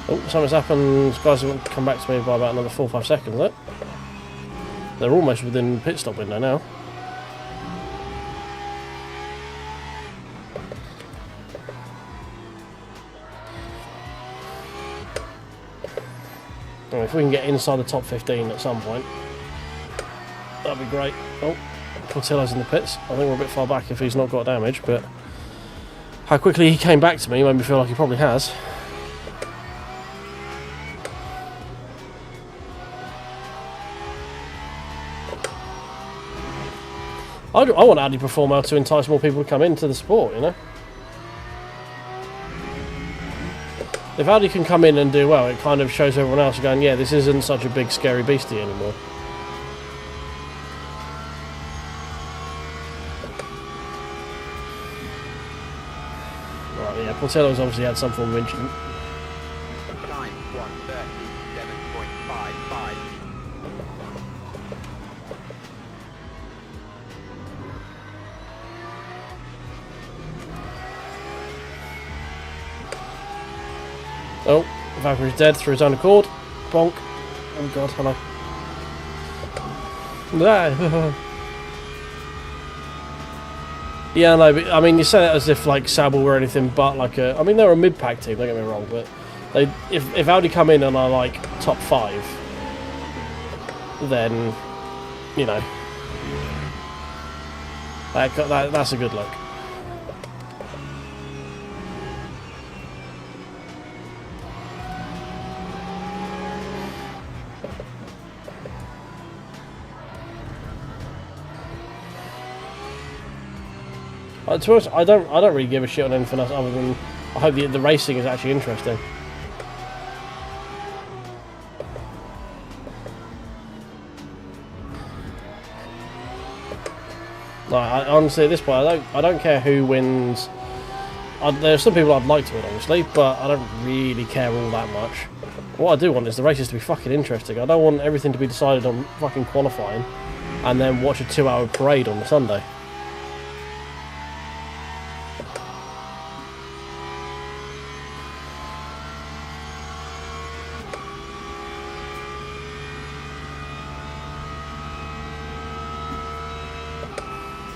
Oh, something's happened. Guys haven't come back to me by about another 4 or 5 seconds, look. They're almost within pit stop window now. And if we can get inside the top 15 at some point, that'd be great. Oh, Portillo's in the pits. I think we're a bit far back if he's not got damage, but how quickly he came back to me made me feel like he probably has. I want Audi Performer to entice more people to come into the sport, you know? If Audi can come in and do well, it kind of shows everyone else going, yeah, this isn't such a big scary beastie anymore. Right, yeah, Portillo's obviously had some form of incident. Time 1:37.55. Oh, Valkyrie's dead through his own accord. Bonk. Oh god, hello. Yeah, no, but I mean, you say that as if like Sauber were anything but like a. I mean, they're a mid-pack team. Don't get me wrong, but if Audi come in and are like top 5, then you know that's a good look. To be honest, I don't really give a shit on anything else other than I hope the racing is actually interesting. Like, honestly, at this point, I don't care who wins. There are some people I'd like to win, obviously, but I don't really care all that much. What I do want is the races to be fucking interesting. I don't want everything to be decided on fucking qualifying and then watch a 2-hour parade on the Sunday.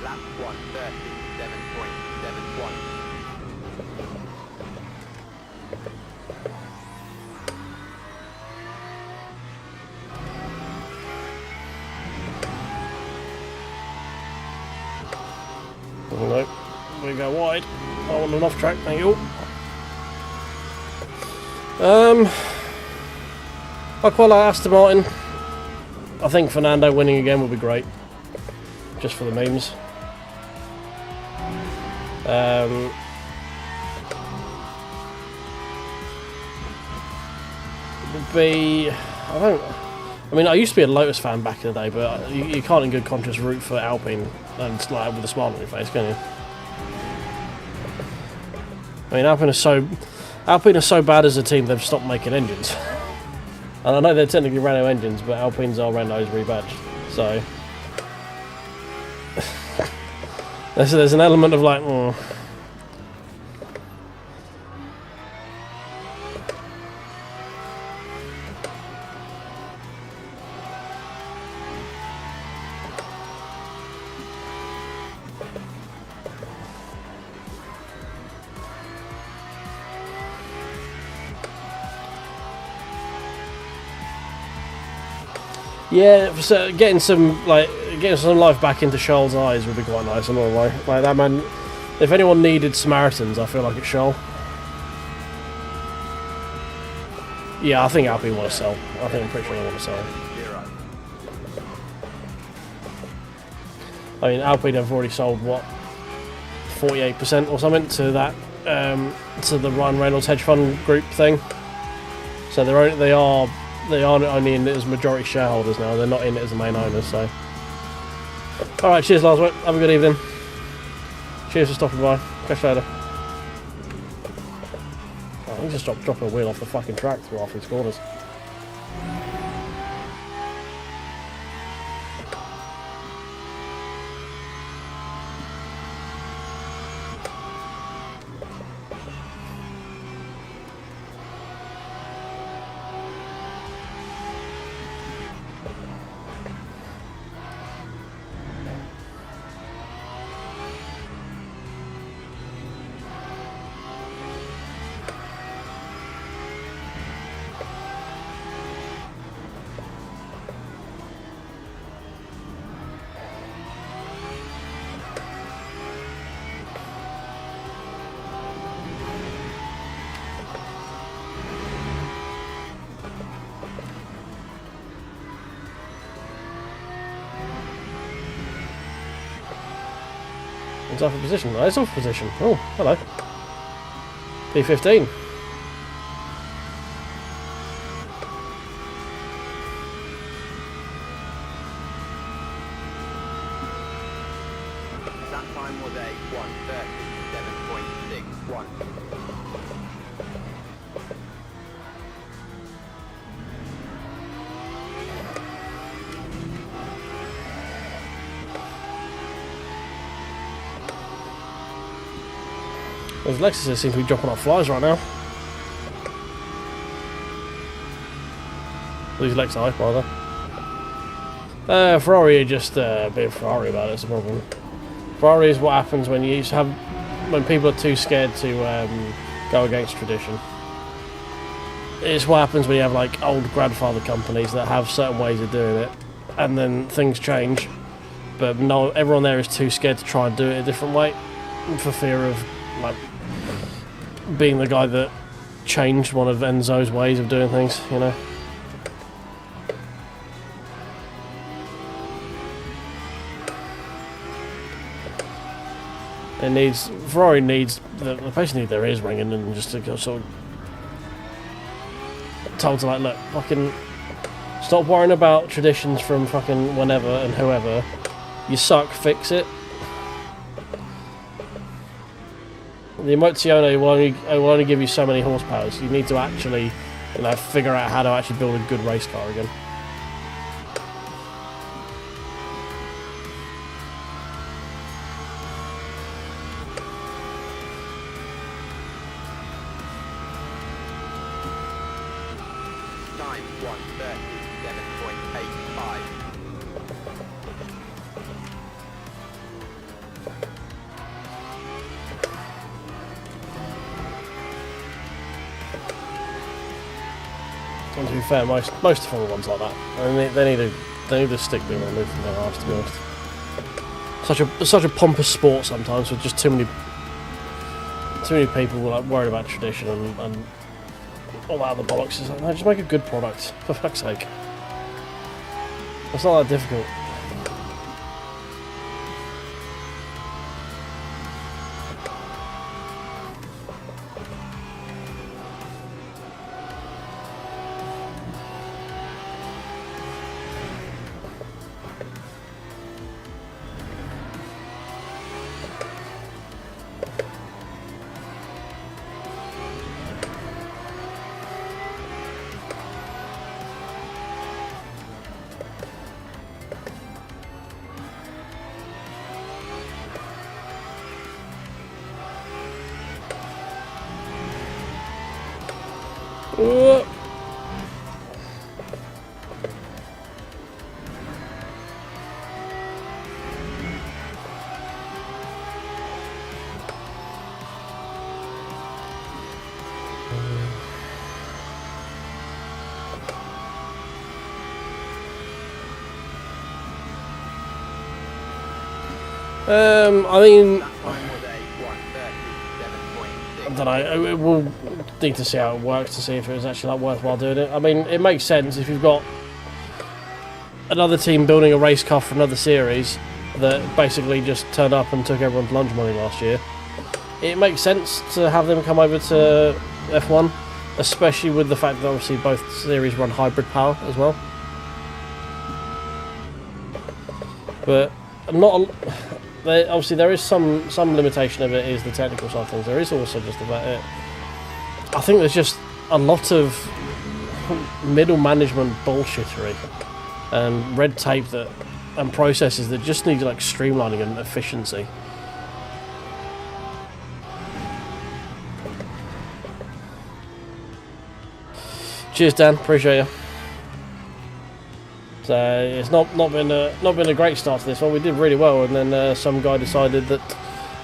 Lap 1:37.71. Oh, no, we go wide. I want an off track, thank you. I quite like Aston Martin. I think Fernando winning again would be great, just for the memes. Would be, I mean, I used to be a Lotus fan back in the day, but you can't in good conscience root for Alpine and like with a smile on your face, can you? I mean, Alpine are so bad as a team they've stopped making engines. And I know they're technically Renault engines, but Alpines are Renault's rebadged. So there's an element of like, yeah, so getting some life back into Charles' eyes would be quite nice. I'm not gonna lie. Like that man, if anyone needed Samaritans, I feel like it's Charles. Yeah, I think Alpine want to sell. I'm pretty sure they want to sell. I mean, Alpine have already sold what, 48% or something to that to the Ryan Reynolds hedge fund group thing. So they are only in it as majority shareholders now. They're not in it as the main owners. So, all right, cheers, Lars. Have a good evening. Cheers for stopping by. Catch you later. I just dropping a wheel off the fucking track through half these corners. It's off a position. Oh, it's off position. Oh, hello. P15. That time was a 1:37.61. Those Lexuses seem to be dropping off flies right now. These Lexi, rather. Ferrari are just a bit Ferrari about it, it's a problem. Ferrari is what happens when when people are too scared to go against tradition. It's what happens when you have like old grandfather companies that have certain ways of doing it, and then things change, but no, everyone there is too scared to try and do it a different way, for fear of like being the guy that changed one of Enzo's ways of doing things, you know. Ferrari needs basically their ears ringing and just to go sort of told to like, look, fucking stop worrying about traditions from fucking whenever and whoever. You suck, fix it. The Emozione will only give you so many horsepower. You need to actually, you know, figure out how to actually build a good race car again. Time 1:37.85. And to be fair, most of the ones like that. I mean, they need to stick being removed from their arse, to be honest. Such a pompous sport sometimes, with just too many people like worried about tradition and all that other bollocks. It's like, no, just make a good product, for fuck's sake. It's not that difficult. I mean, I don't know, we'll need to see how it works to see if it was actually like worthwhile doing it. I mean, it makes sense if you've got another team building a race car for another series that basically just turned up and took everyone's lunch money last year. It makes sense to have them come over to F1, especially with the fact that obviously both series run hybrid power as well. But not obviously there is some limitation of it is the technical side of things. There is also just about it. I think there's just a lot of middle management bullshittery and red tape and processes that just need like streamlining and efficiency. Cheers, Dan. Appreciate you. So it's not been a great start to this one. We did really well, and then some guy decided that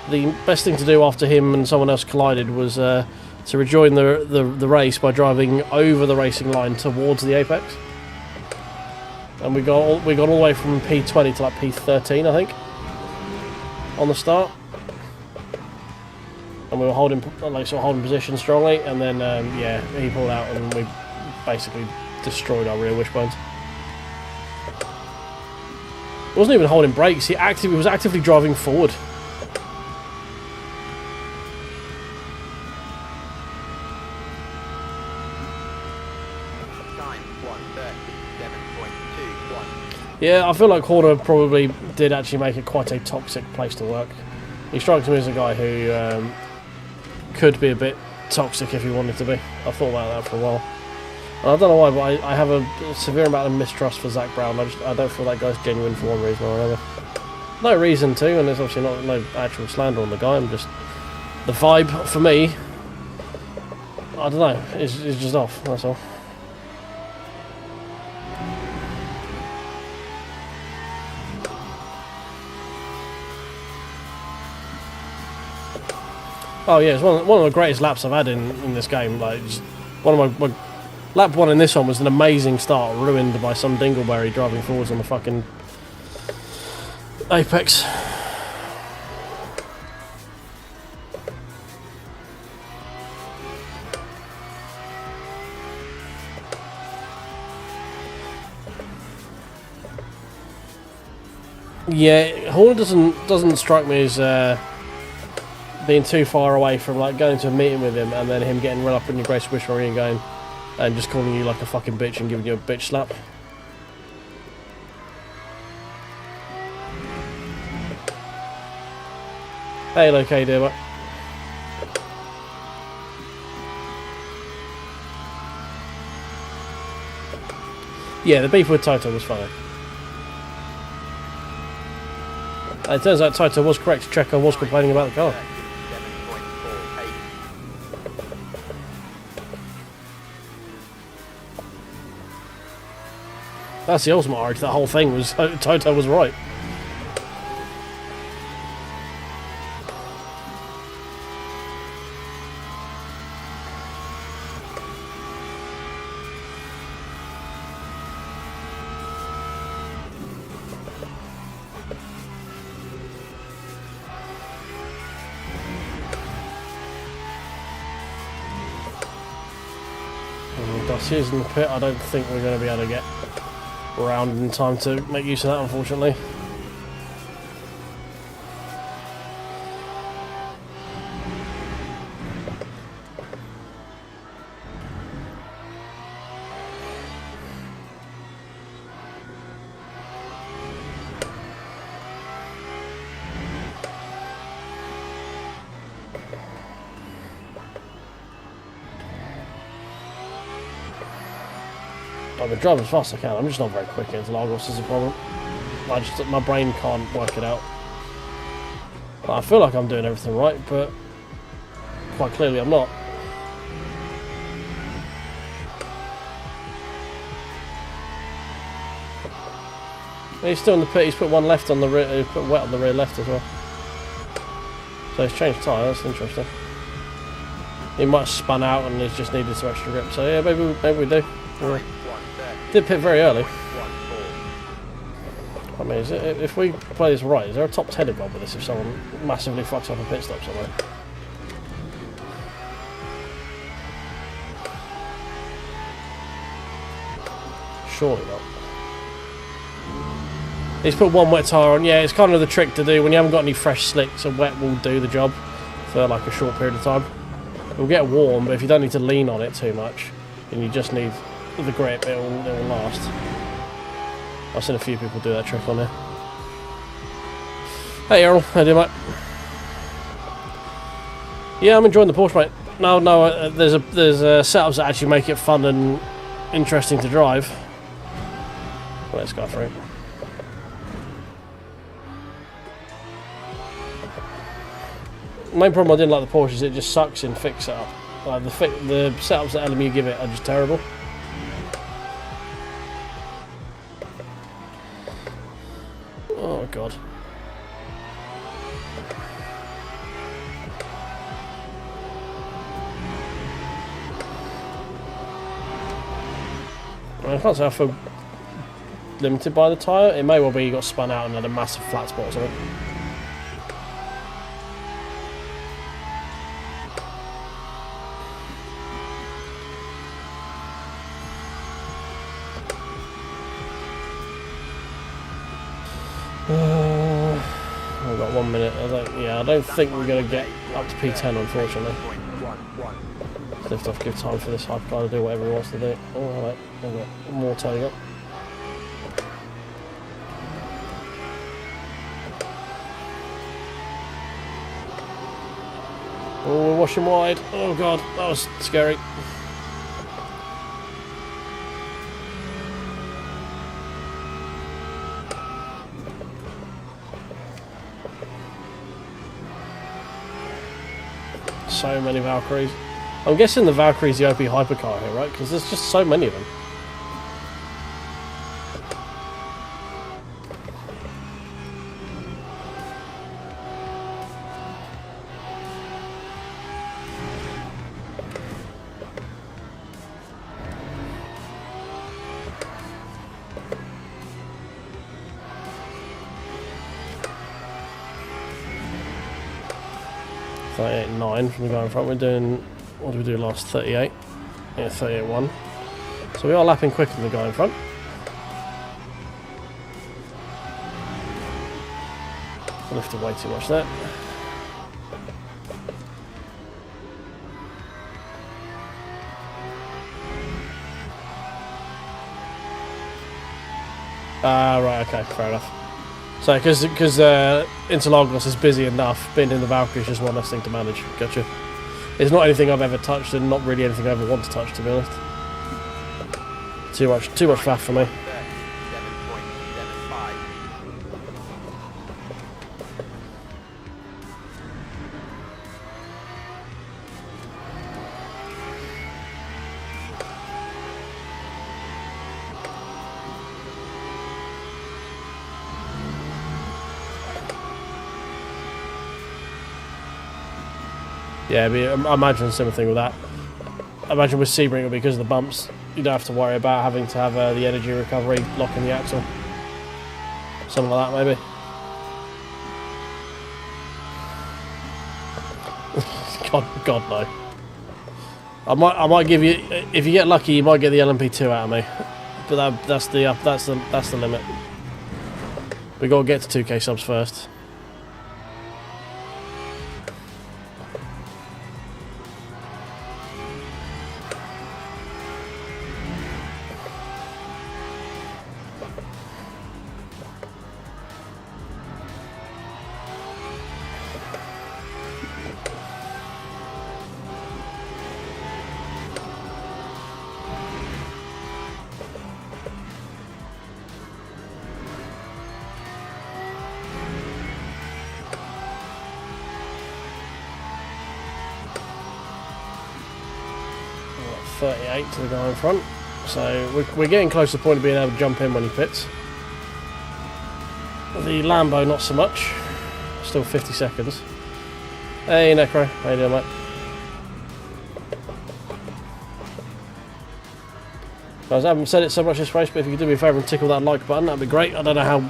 the best thing to do after him and someone else collided was to rejoin the race by driving over the racing line towards the apex. And we got all the way from P20 to like P13, I think, on the start. And we were holding position strongly, and then yeah, he pulled out, and we basically destroyed our rear wishbones. He wasn't even holding brakes. He was actively driving forward. Time 1:37.21. Yeah, I feel like Horner probably did actually make it quite a toxic place to work. He strikes me as a guy who could be a bit toxic if he wanted to be. I thought about that for a while. And I don't know why, but I have a severe amount of mistrust for Zach Brown. I don't feel that guy's genuine for one reason or another. No reason to, and there's obviously no actual slander on the guy. I'm just, the vibe for me, I don't know, is just off. That's all. Oh yeah, it's one of the greatest laps I've had in this game. Like, just one of my lap one in this one was an amazing start, ruined by some dingleberry driving forwards on the fucking apex. Yeah, Horner doesn't strike me as being too far away from like going to a meeting with him and then him getting run up in your Grace Wishmarie and going and just calling you like a fucking bitch and giving you a bitch slap. Hey, okay, dear mate. Yeah, the beef with Toto was funny. It turns out Toto was correct. Checo was complaining about the car. That's the ultimate argument. That whole thing was Toto was right. Dossier's in the pit. I don't think we're going to be able to get around in time to make use of that, unfortunately. I can drive as fast as I can. I'm just not very quick into Lagos is a problem. My brain can't work it out. I feel like I'm doing everything right, but quite clearly I'm not. He's still in the pit. He's put one left on the rear. He's put wet on the rear left as well. So he's changed tyre. That's interesting. He might have spun out and he's just needed some extra grip. So yeah, maybe we do. Yeah. Did pit very early. I mean, if we play this right, is there a top 10 involved with this if someone massively fucks up a pit stop somewhere? Surely not. He's put one wet tyre on. Yeah, it's kind of the trick to do when you haven't got any fresh slicks. A wet will do the job for like a short period of time. It will get warm, but if you don't need to lean on it too much, and you just need the grip, it will last. I've seen a few people do that trick on there. Hey Errol, how you doing, mate? Yeah, I'm enjoying the Porsche, mate. No. There's setups that actually make it fun and interesting to drive. Let's go for it. Main problem I didn't like the Porsche is it just sucks in fixed setup. Like the setups that LMU give it are just terrible. Oh god. I can't say I feel limited by the tyre. It may well be you got spun out and had a massive flat spot or something. We've got 1 minute. I don't think we're going to get up to P10, unfortunately. Lift off, give time for this hypercar to do whatever he wants to do. Oh, alright. We've got more turning up. Oh, we're washing wide. Oh god, that was scary. So many Valkyries. I'm guessing the Valkyrie's the OP hypercar here, right? Because there's just so many of them. .9 from the guy in front. We're doing, what did we do last? 38. Yeah, 38.1. So we are lapping quicker than the guy in front. I lifted way too much there. Right, okay, fair enough. So, because Interlagos is busy enough, being in the Valkyrie is just one less thing to manage. Gotcha. It's not anything I've ever touched, and not really anything I ever want to touch, to be honest. Too much faff for me. Yeah, I imagine a similar thing with that. I imagine with Sebring, because of the bumps, you don't have to worry about having to have the energy recovery locking the axle. Something like that, maybe. God no. I might give you, if you get lucky, you might get the LMP2 out of me, but that's the limit. We got to get to 2K subs first. To the guy in front, so we're getting close to the point of being able to jump in when he pits. The Lambo not so much, still 50 seconds. Hey Necro, how you doing, mate? Guys, I haven't said it so much this race, but if you could do me a favour and tickle that like button, that'd be great. I don't know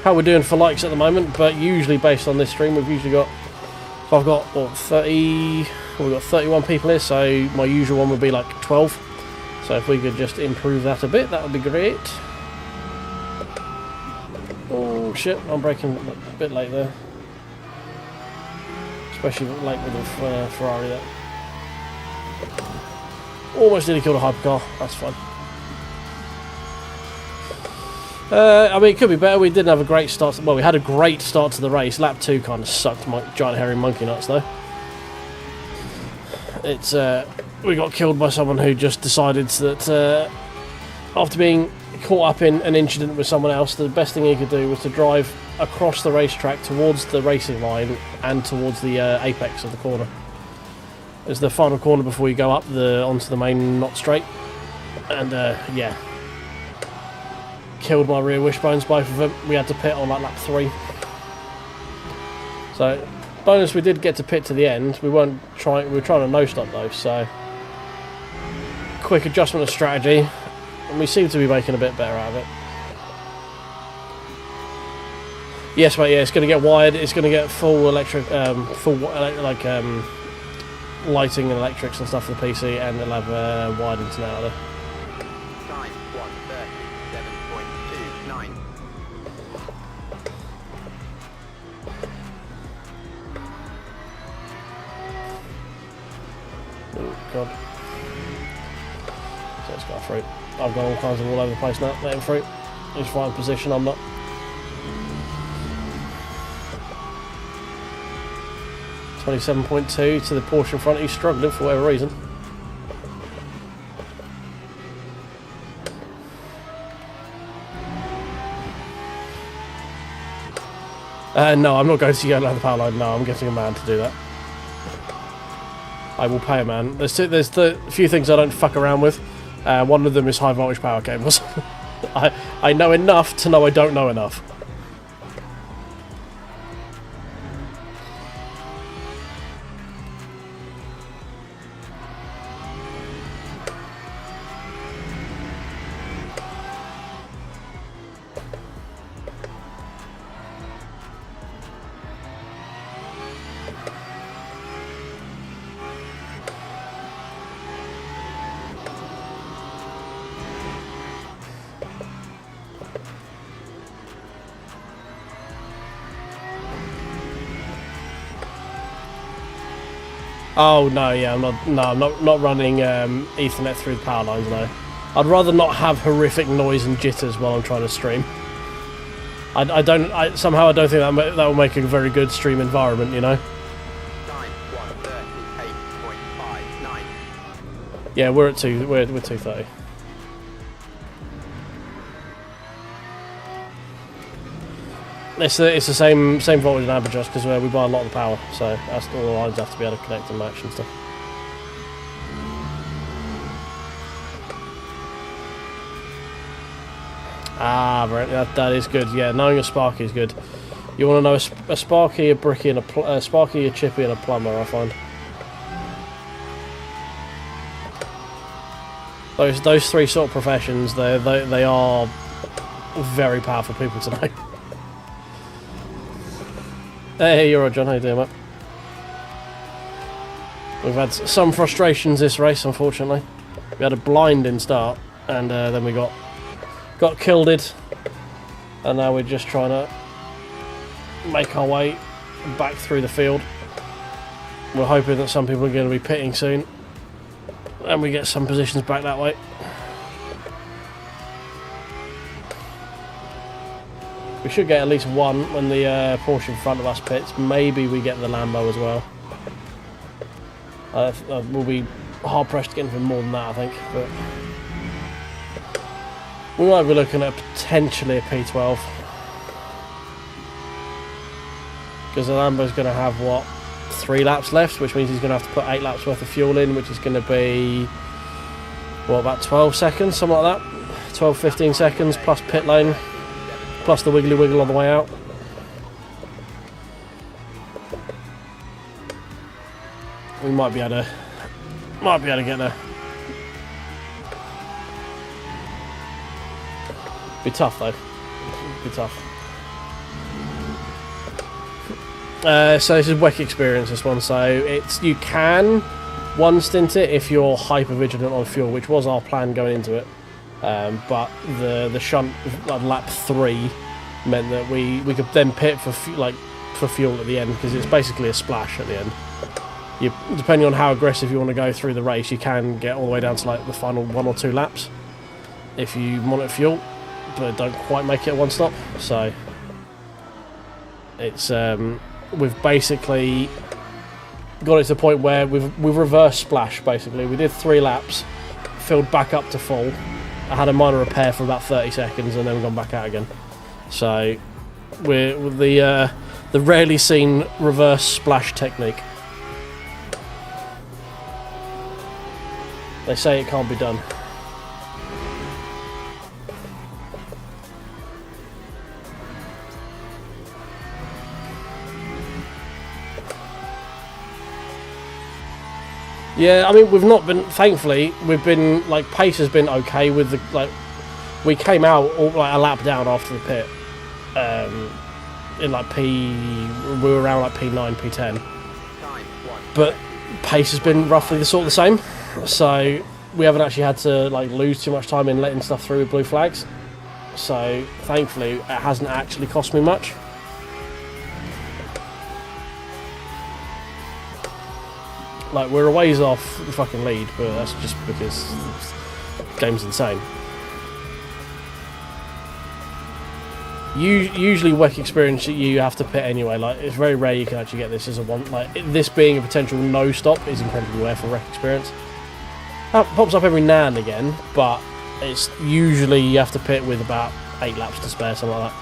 how we're doing for likes at the moment, but usually based on this stream we've usually got, so I've got what, 30, well, we've got 31 people here, so my usual one would be like 12. So if we could just improve that a bit, that would be great. Oh shit, I'm braking a bit late there. Especially late with the Ferrari there. Almost nearly killed a hypercar, that's fine. I mean, it could be better. We didn't have a great start. Well, we had a great start to the race. Lap 2 kind of sucked my giant hairy monkey nuts though. It's we got killed by someone who just decided that after being caught up in an incident with someone else, the best thing he could do was to drive across the racetrack towards the racing line and towards the apex of the corner. It's the final corner before you go up onto the main not straight, and yeah, killed my rear wishbones, both of them. We had to pit on like lap 3. So bonus, we did get to pit to the end. We were trying to no stop though, so quick adjustment of strategy, and we seem to be making a bit better out of it. Yes, mate. Yeah, it's going to get wired. It's going to get full electric, lighting and electrics and stuff for the PC, and it'll have wired internet out there. Time 1:37.29. Oh god. So it's got through. I've got all kinds of all over the place now. Let him through. He's right in position. I'm not. .2 to the Porsche in front. He's struggling for whatever reason. No, I'm not going to go down the power line. No, I'm getting a man to do that. I will pay a man. There's the few things I don't fuck around with. One of them is high voltage power cables. I know enough to know I don't know enough. Oh no, yeah, I'm not running Ethernet through the power lines. No, I'd rather not have horrific noise and jitters while I'm trying to stream. Somehow I don't think that will make a very good stream environment, you know. Time 1:38.59. Yeah, we're at 2:30. It's the same voltage and amperage just because we buy a lot of the power, so that's all the lines have to be able to connect and match and stuff. Ah, right, that is good. Yeah, knowing a Sparky is good. You want to know a Sparky, a Bricky, and a Sparky, a Chippy, and a Plumber. I find those three sort of professions, they are very powerful people to know. Hey, you're right, John. How you doing, mate? We've had some frustrations this race, unfortunately. We had a blinding start, and then we got killed, and now we're just trying to make our way back through the field. We're hoping that some people are going to be pitting soon, and we get some positions back that way. We should get at least one when the Porsche in front of us pits. Maybe we get the Lambo as well. We'll be hard pressed to get anything more than that, I think. But we might be looking at potentially a P12. Because the Lambo's going to have, what, 3 laps left, which means he's going to have to put 8 laps worth of fuel in, which is going to be, what, about 12 seconds, something like that? 12, 15 seconds plus pit lane. Plus the wiggly wiggle on the way out. We might be able to get there. Be tough though. Be tough. So this is WEC Xperience, this one. So you can one stint it if you're hyper vigilant on fuel, which was our plan going into it. But the shunt on lap 3 meant that we could then pit for fuel at the end, because it's basically a splash at the end. Depending on how aggressive you want to go through the race, you can get all the way down to like the final 1 or 2 laps if you monitor fuel, but don't quite make it a 1 stop. So it's we've basically got it to the point where we've reverse splash basically. We did 3 laps, filled back up to full. I had a minor repair for about 30 seconds and then we've gone back out again. So we're with the rarely seen reverse splash technique. They say it can't be done. Yeah, I mean, we've not been, thankfully, we've been, like, pace has been okay with the, like, we came out all, like, a lap down after the pit, in, like, we were around, like, P9, P10, but pace has been roughly the sort of the same, so we haven't actually had to, like, lose too much time in letting stuff through with blue flags, so, thankfully, it hasn't actually cost me much. Like, we're a ways off the fucking lead, but that's just because the game's insane. Usually WEC Xperience you have to pit anyway. Like, it's very rare you can actually get this as a one. Like, this being a potential no stop is incredibly rare for WEC Xperience. That pops up every now and again, but it's usually you have to pit with about 8 laps to spare, something like that.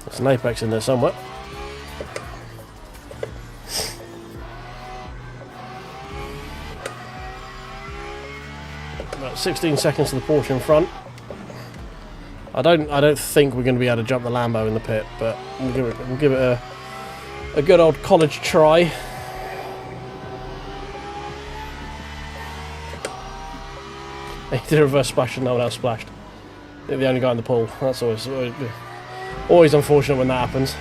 There's an apex in there somewhere. About 16 seconds to the Porsche in front. I don't think we're going to be able to jump the Lambo in the pit, but we'll give it a good old college try. He did a reverse splash and no one else splashed. They're the only guy in the pool. That's always unfortunate when that happens.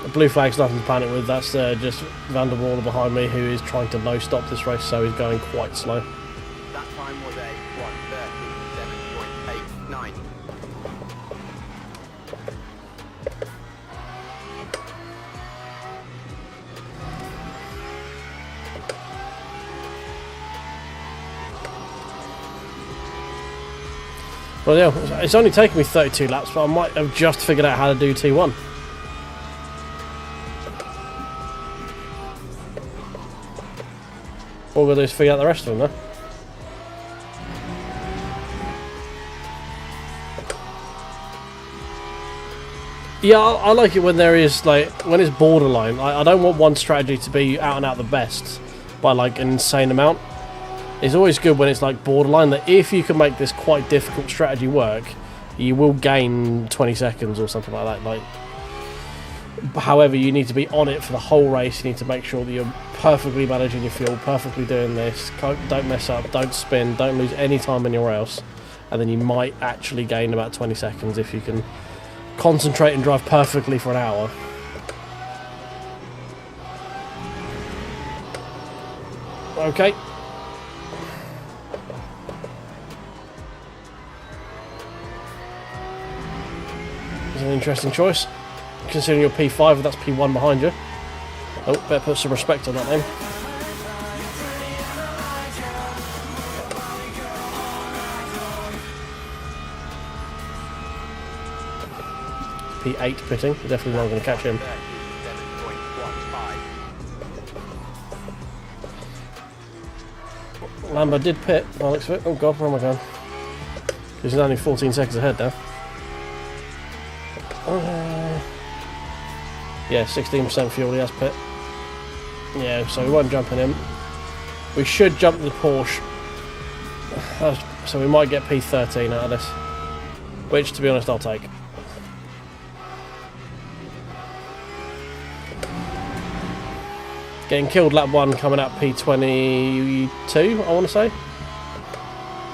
The blue flag's nothing to panic with. That's just Van der Walle behind me, who is trying to no stop this race, so he's going quite slow. That time was a 1:37.89. Well, yeah, it's only taken me 32 laps, but I might have just figured out how to do T1. All we'll do is figure out the rest of them, though. Yeah, I like it when there is, like, when it's borderline. I don't want one strategy to be out and out the best by, like, an insane amount. It's always good when it's like borderline, that if you can make this quite difficult strategy work, you will gain 20 seconds or something like that. Like, however, you need to be on it for the whole race. You need to make sure that you're perfectly managing your fuel, perfectly doing this. Don't mess up, don't spin, don't lose any time anywhere else. And then you might actually gain about 20 seconds if you can concentrate and drive perfectly for an hour. Okay. It's an interesting choice, considering you're P5, that's P1 behind you. Oh, better put some respect on that name. P8 pitting, definitely not going to catch him. 37.15. Lambo did pit, by the looks of it. Oh god, where am I going? He's only 14 seconds ahead now. Yeah, 16% fuel, he has pit. Yeah, so we won't jump in him. We should jump the Porsche. So we might get P13 out of this. Which, to be honest, I'll take. Getting killed lap 1, coming up P22, I want to say.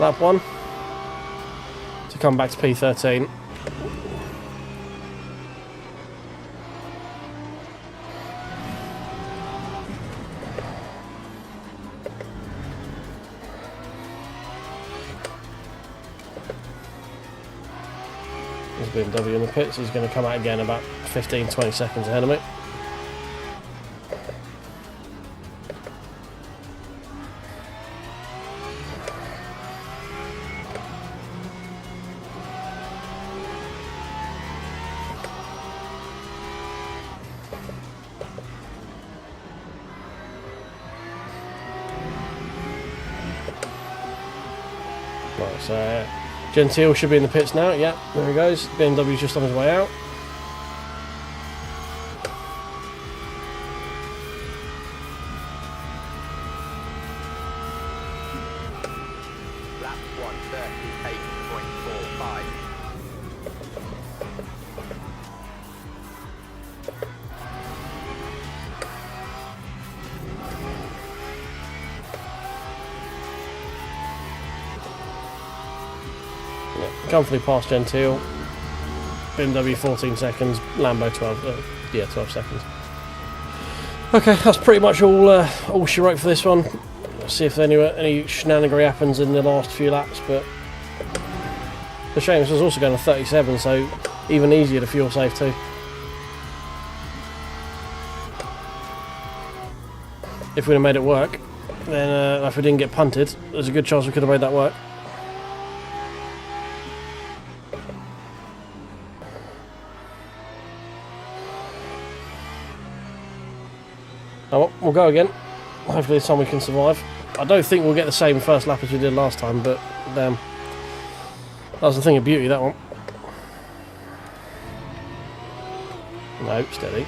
Lap 1. To come back to P13. BMW in the pits. He's going to come out again about 15-20 seconds ahead of me. Right, so Gentile should be in the pits now. Yep, there he goes. BMW's just on his way out. Lap 1:38.45. Comfortably past Gentile. BMW 14 seconds, Lambo 12. 12 seconds. Okay, that's pretty much all she wrote for this one. Let's see if any shenanigery happens in the last few laps, but the shame this was also going to 37, so even easier to fuel save too. If we'd have made it work, then if we didn't get punted, there's a good chance we could have made that work. Oh, well, we'll go again. Hopefully this time we can survive. I don't think we'll get the same first lap as we did last time, but damn. That was the thing of beauty, that one. No, steady.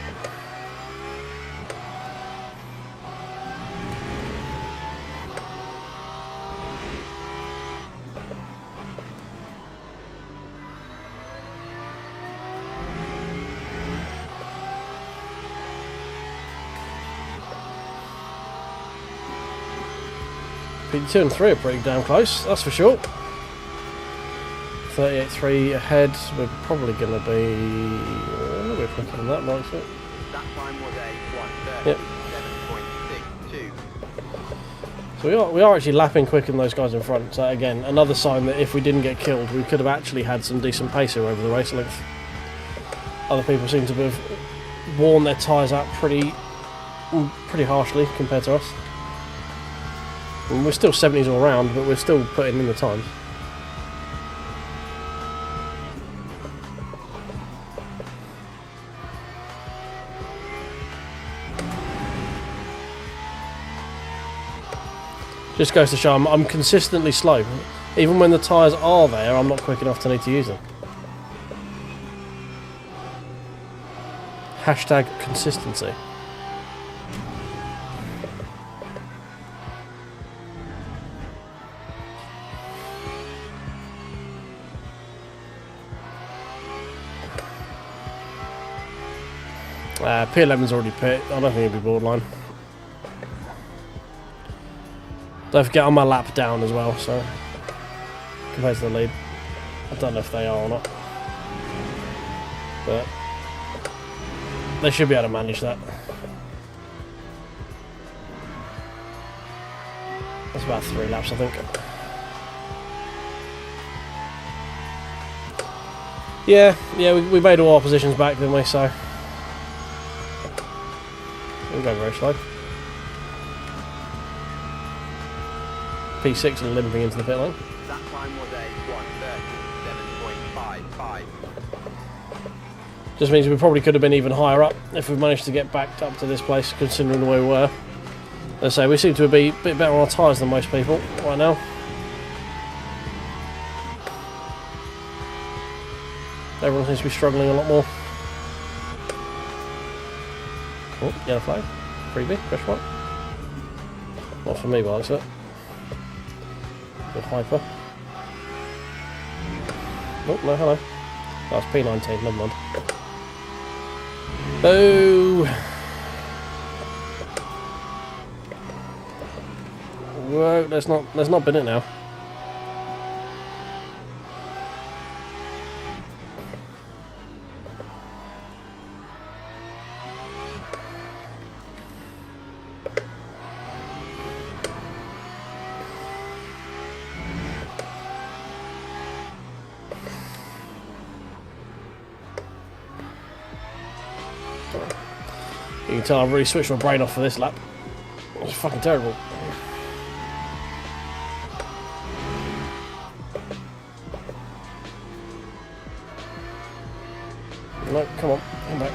P2 and 3 are pretty damn close, that's for sure. 38.3 ahead, we're probably going to be a little bit quicker than that, Mike's it. That time was a Yep. 1:37.62. So we are actually lapping quicker than those guys in front. So again, another sign that if we didn't get killed, we could have actually had some decent pace here over the race length. Other people seem to have worn their tyres out pretty harshly compared to us. And we're still 70s all round, but we're still putting in the times. Just goes to show I'm consistently slow. Even when the tyres are there, I'm not quick enough to need to use them. Hashtag consistency. P11's already pit. I don't think he'll be borderline. Don't forget I'm a lap down as well, so compared to the lead. I don't know if they are or not, but they should be able to manage that. That's about 3 laps, I think. Yeah, we made all our positions back, didn't we? So we'll go very slow. P6 and limping into the pit lane. That time was a 1:37.55. Just means we probably could have been even higher up if we managed to get back up to this place, considering the way we were. As I say, we seem to be a bit better on our tyres than most people right now. Everyone seems to be struggling a lot more. Oh, yellow flag. Freebie, question mark. Not for me, but I like it. Bit hyper. Oh, no, hello. That's P19, never mind. Boo! Whoa, let's not bin it now. can tell I've really switched my brain off for this lap. It's fucking terrible. No, come on, come back.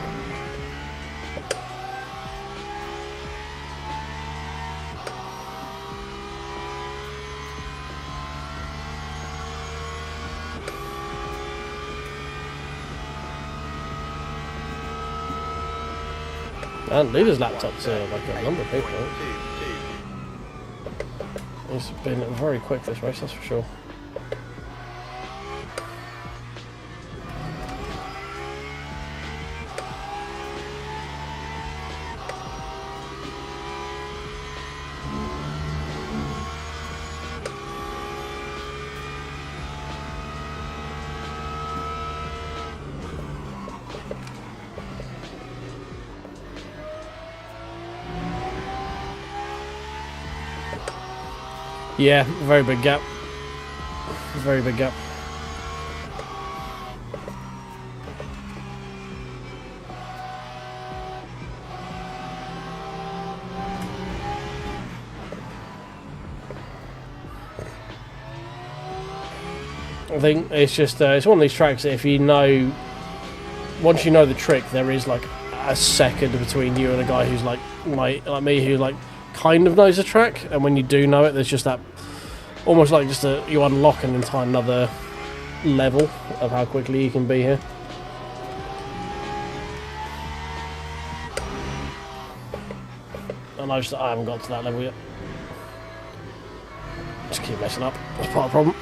And leader's lapped up to like a number of people. It's been very quick this race, that's for sure. Yeah, very big gap. Very big gap. I think it's just it's one of these tracks that if you know, once you know the trick, there is like a second between you and a guy who's like me, who like kind of knows the track, and when you do know it, there's just that almost like just you unlock an entire another level of how quickly you can be here. And I haven't got to that level yet. Just keep messing up. That's part of the problem.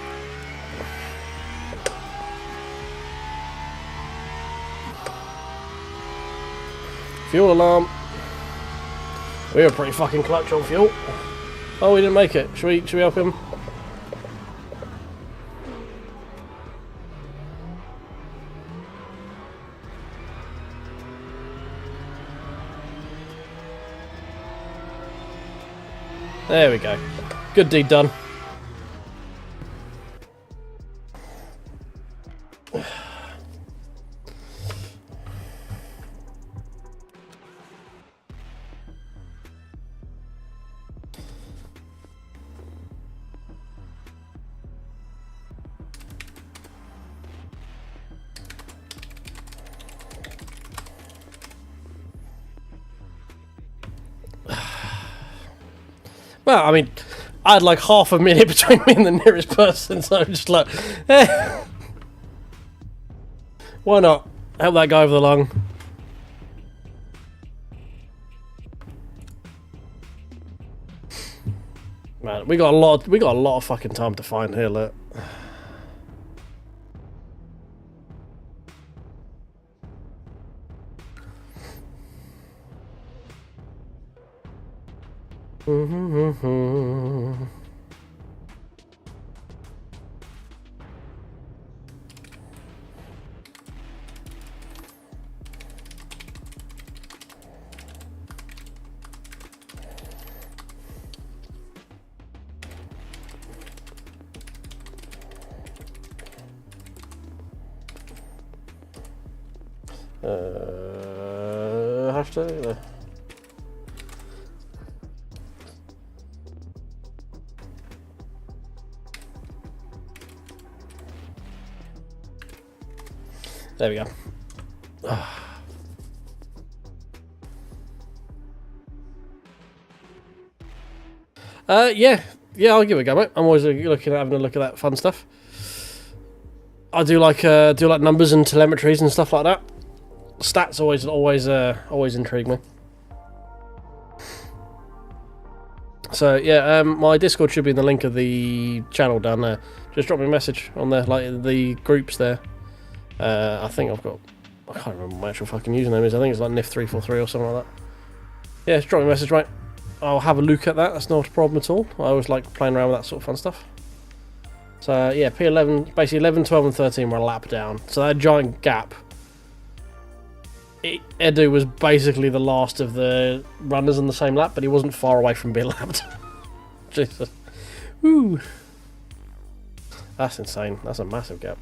Fuel alarm. We were pretty fucking clutch on fuel. Oh, we didn't make it. Should we help him? There we go. Good deed done. Well, I mean, I had like half a minute between me and the nearest person, so I'm just like, eh. Why not? Help that guy over the lung. Man, we got a lot of fucking time to find here, look. Hashtag. There we go. Yeah, I'll give it a go, mate. I'm always having a look at that fun stuff. I do like numbers and telemetries and stuff like that. Stats always intrigue me. So yeah, my Discord should be in the link of the channel down there. Just drop me a message on there, like the groups there. I think I can't remember what my actual fucking username is. I think it's like NIF343 or something like that. Yeah, just drop me a message, right? I'll have a look at that. That's not a problem at all. I always like playing around with that sort of fun stuff. So yeah, P11, basically 11, 12 and 13 were a lap down. So that giant gap. Edu was basically the last of the runners on the same lap, but he wasn't far away from being lapped. Jesus. Woo. That's insane. That's a massive gap.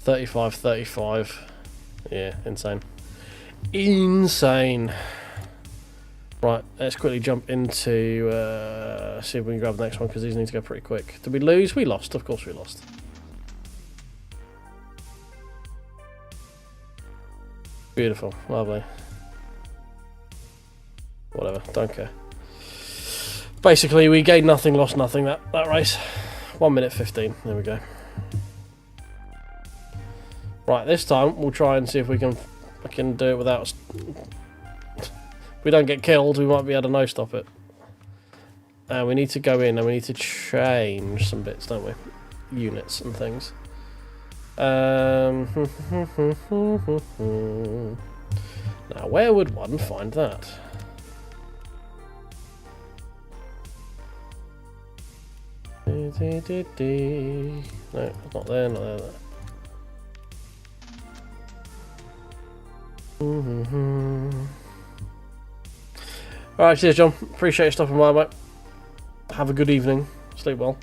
35, 35. Yeah, insane. insane. Right, let's quickly jump into see if we can grab the next one, because these need to go pretty quick. Did we lose? We lost. Of course we lost. Beautiful, lovely. Whatever, don't care. Basically, we gained nothing, lost nothing that race. 1 minute 15. There we go. Right, this time we'll try and see if we can do it without. If we don't get killed, we might be able to no stop it. We need to go in and we need to change some bits, don't we? Units and things. Now, where would one find that? No, not there, not there. Alright, cheers, John. Appreciate you stopping by, mate. Have a good evening. Sleep well.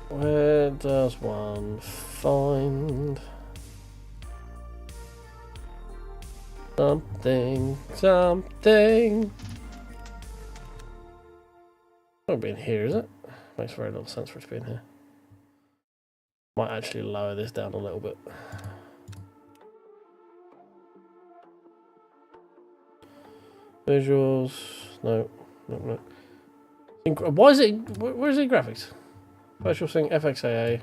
Where does one find something? Not being here, is it? Makes very little sense for it to be in here. Might actually lower this down a little bit. Visuals, no. Why is it? Where is it? Graphics. Virtual Sync, FXAA,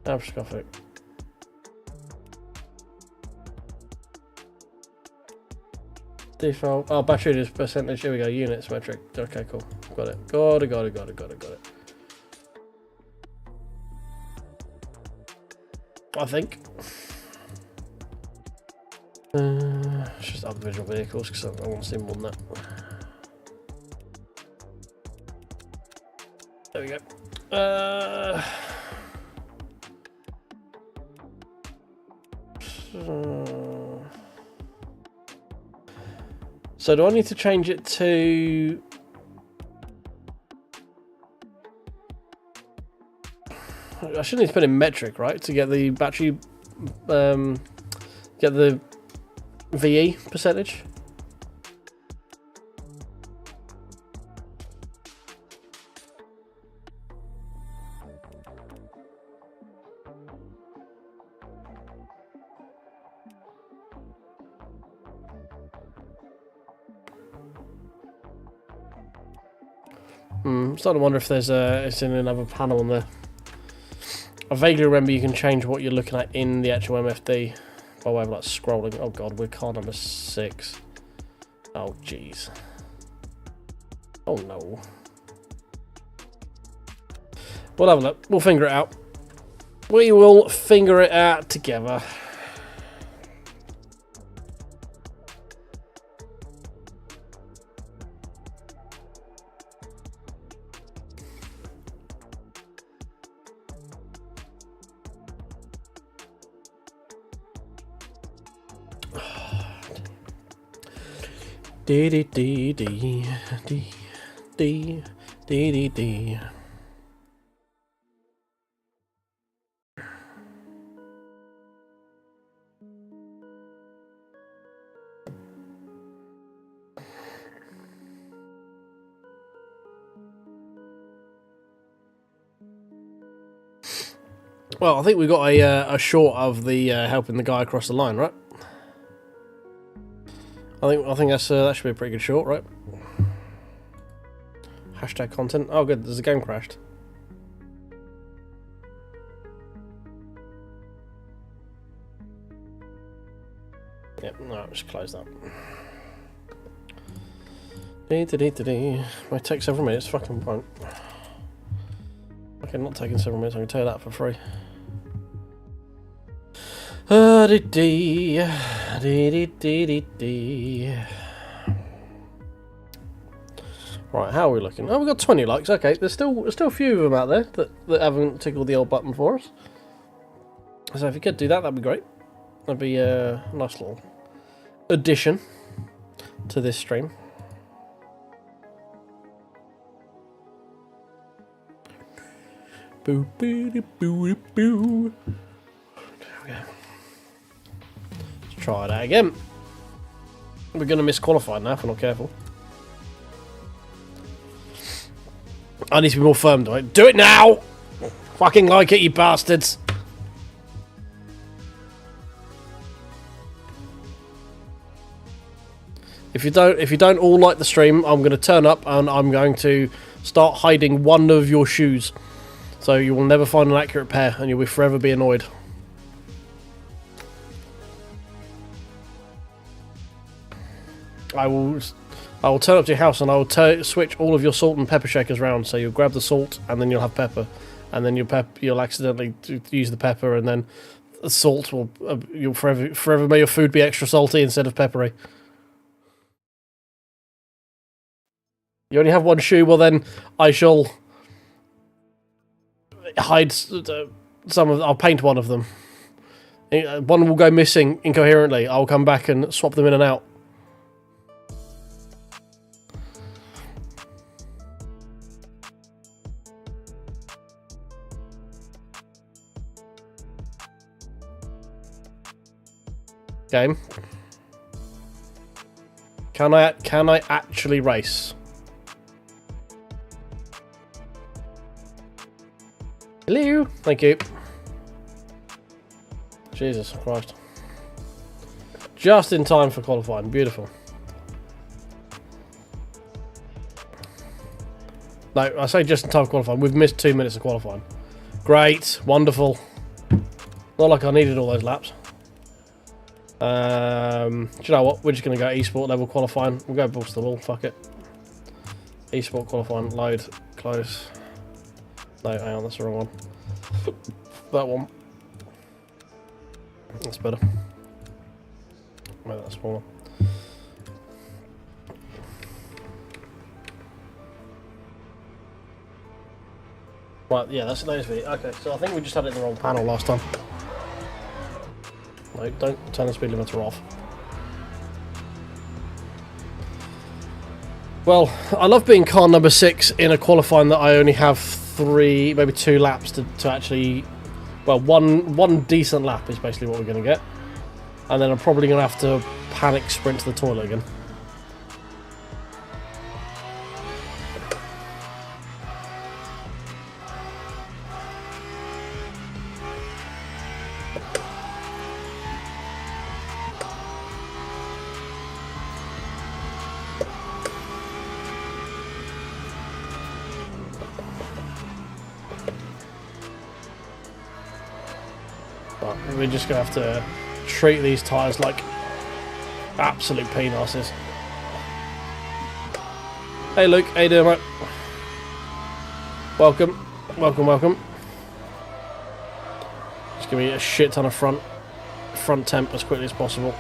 Abroscopic. Default. Oh, battery is percentage. Here we go. Units metric. Okay, cool. Got it. Got it. I think. It's just other visual vehicles because I want to see more than that. There we go. So do I need to change it to? I should need to put in metric, right, to get the battery, get the VE percentage. I'm starting to wonder if there's it's in another panel on there. I vaguely remember you can change what you're looking at in the actual MFD by way of like scrolling. Oh god, we're car number 6. Oh jeez. Oh no. We'll have a look. We'll figure it out. We will figure it out together. Dee dee dee dee dee dee dee dee. Well, I think we got a short of the helping the guy across the line, right? I think that's that should be a pretty good short, right? Hashtag content. Oh, good. There's a game crashed. Yep. No, just close that. Might take several minutes. Fucking won't. Okay, not taking several minutes. I can tell you that for free. Right, how are we looking? Oh, we've got 20 likes. Okay, there's still a few of them out there that haven't tickled the old button for us. So if you could do that, that'd be great. That'd be a nice little addition to this stream. Boo boo boo boo. Okay. try that again. We're going to miss qualifying now if we're not careful. I need to be more firm, do I? Do it now! Fucking like it, you bastards! If you don't all like the stream, I'm going to turn up and I'm going to start hiding one of your shoes. So you will never find an accurate pair and you'll be forever be annoyed. I will turn up to your house and I will switch all of your salt and pepper shakers round. So you'll grab the salt and then you'll have pepper, and then you'll accidentally use the pepper, and then the salt will you'll forever may your food be extra salty instead of peppery. You only have one shoe. Well then, I shall hide some of. I'll paint one of them. One will go missing incoherently. I'll come back and swap them in and out. Game. Can I actually race? Hello. Thank you. Jesus Christ. Just in time for qualifying. Beautiful. No, I say just in time for qualifying. We've missed 2 minutes of qualifying. Great. Wonderful. Not like I needed all those laps. Do you know what? We're just going to go esport level qualifying. We'll go balls to the wall. Fuck it. Esport qualifying. Load. Close. No, hang on. That's the wrong one. That one. That's better. No, that's one. Right, yeah, that's the latest video. Okay, so I think we just had it in the wrong panel last time. No, don't turn the speed limiter off. Well, I love being car number 6 in a qualifying that I only have 3, maybe 2 laps to actually... Well, one decent lap is basically what we're going to get. And then I'm probably going to have to panic sprint to the toilet again. We're just going to have to treat these tyres like absolute penises. Hey Luke, how you doing, mate? Welcome, welcome, welcome. Just give me a shit ton of front temp as quickly as possible.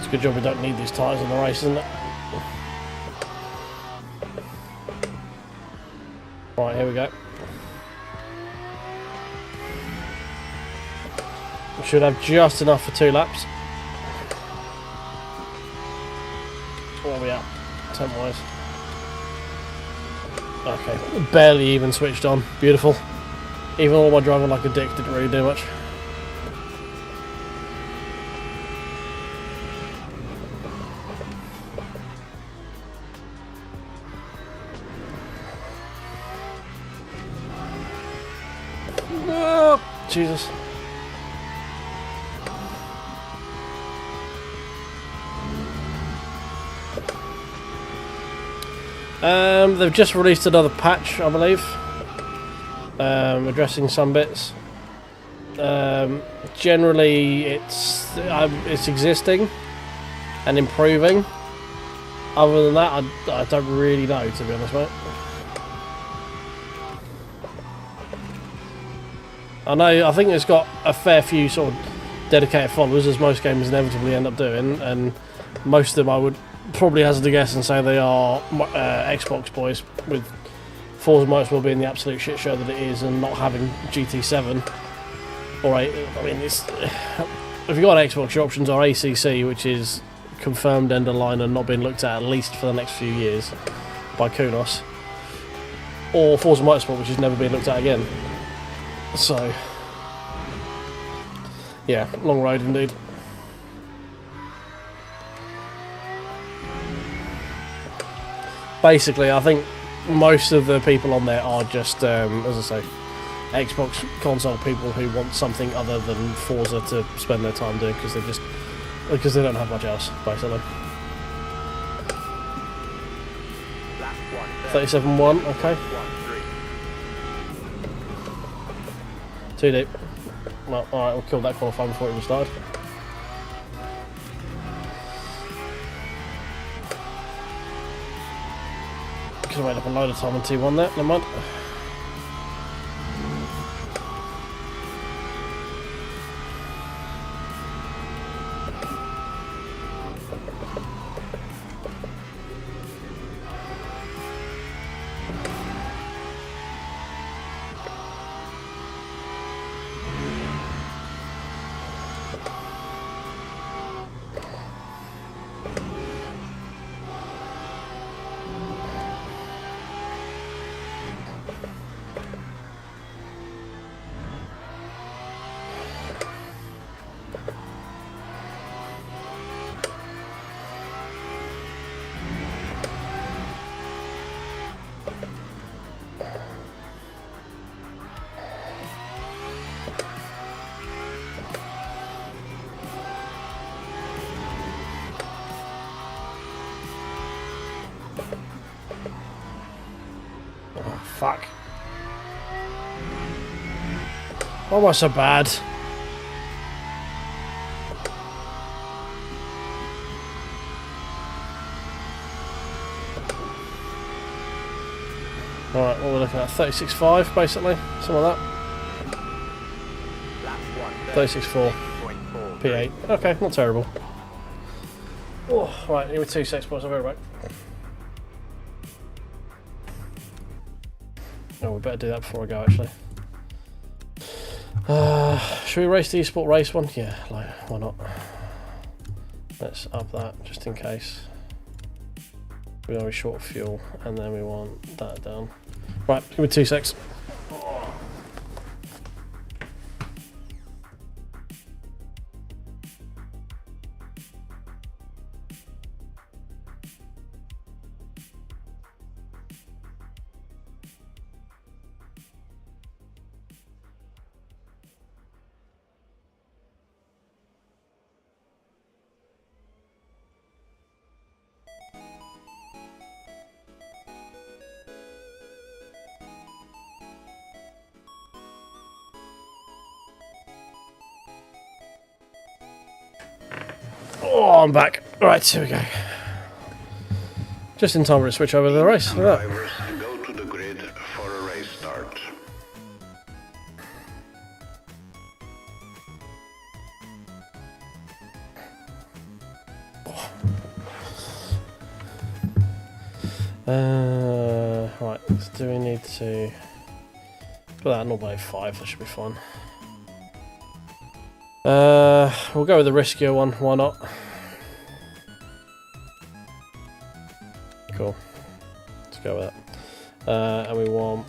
Good job we don't need these tyres in the race, isn't it? Right, here we go. We should have just enough for 2 laps. Where are we at? Temp-wise. Okay, barely even switched on. Beautiful. Even all my driving like a dick didn't really do much. Jesus. They've just released another patch, I believe, addressing some bits. Generally, it's existing and improving. Other than that, I don't really know, to be honest, mate. I think it's got a fair few sort of dedicated followers, as most games inevitably end up doing, and most of them I would probably hazard a guess and say they are Xbox boys, with Forza Motorsport being the absolute shit show that it is, and not having GT7 or 8. I mean, it's, if you've got an Xbox, your options are ACC, which is confirmed end of line and not being looked at least for the next few years by Kunos, or Forza Motorsport, which has never been looked at again. So, yeah, long road indeed. Basically, I think most of the people on there are just, as I say, Xbox console people who want something other than Forza to spend their time doing, because they don't have much else, basically. 37-1, okay. 2 deep. Well, alright, we'll kill that qualifying before it even started. Could have made up a load of time on T1 there, never mind. Fuck. Why am I so bad? Alright, what we're looking at, 36.5 basically, something like that. 36.4 P8. Okay, not terrible. Oh, right, here with 2 seconds, boys, I'll be right back. Oh, we better do that before I go, actually. Should we race the eSport race one? Yeah, like, why not? Let's up that, just in case. We want to be short of fuel, and then we want that down. Right, give me 2 secs. Oh, I'm back. Right, here we go. Just in time to switch over to the race. Look at Drivers go to the grid for a race start. right, so do we need to put that 0.5? That should be fine. We'll go with the riskier one, why not? Cool. Let's go with that. And we want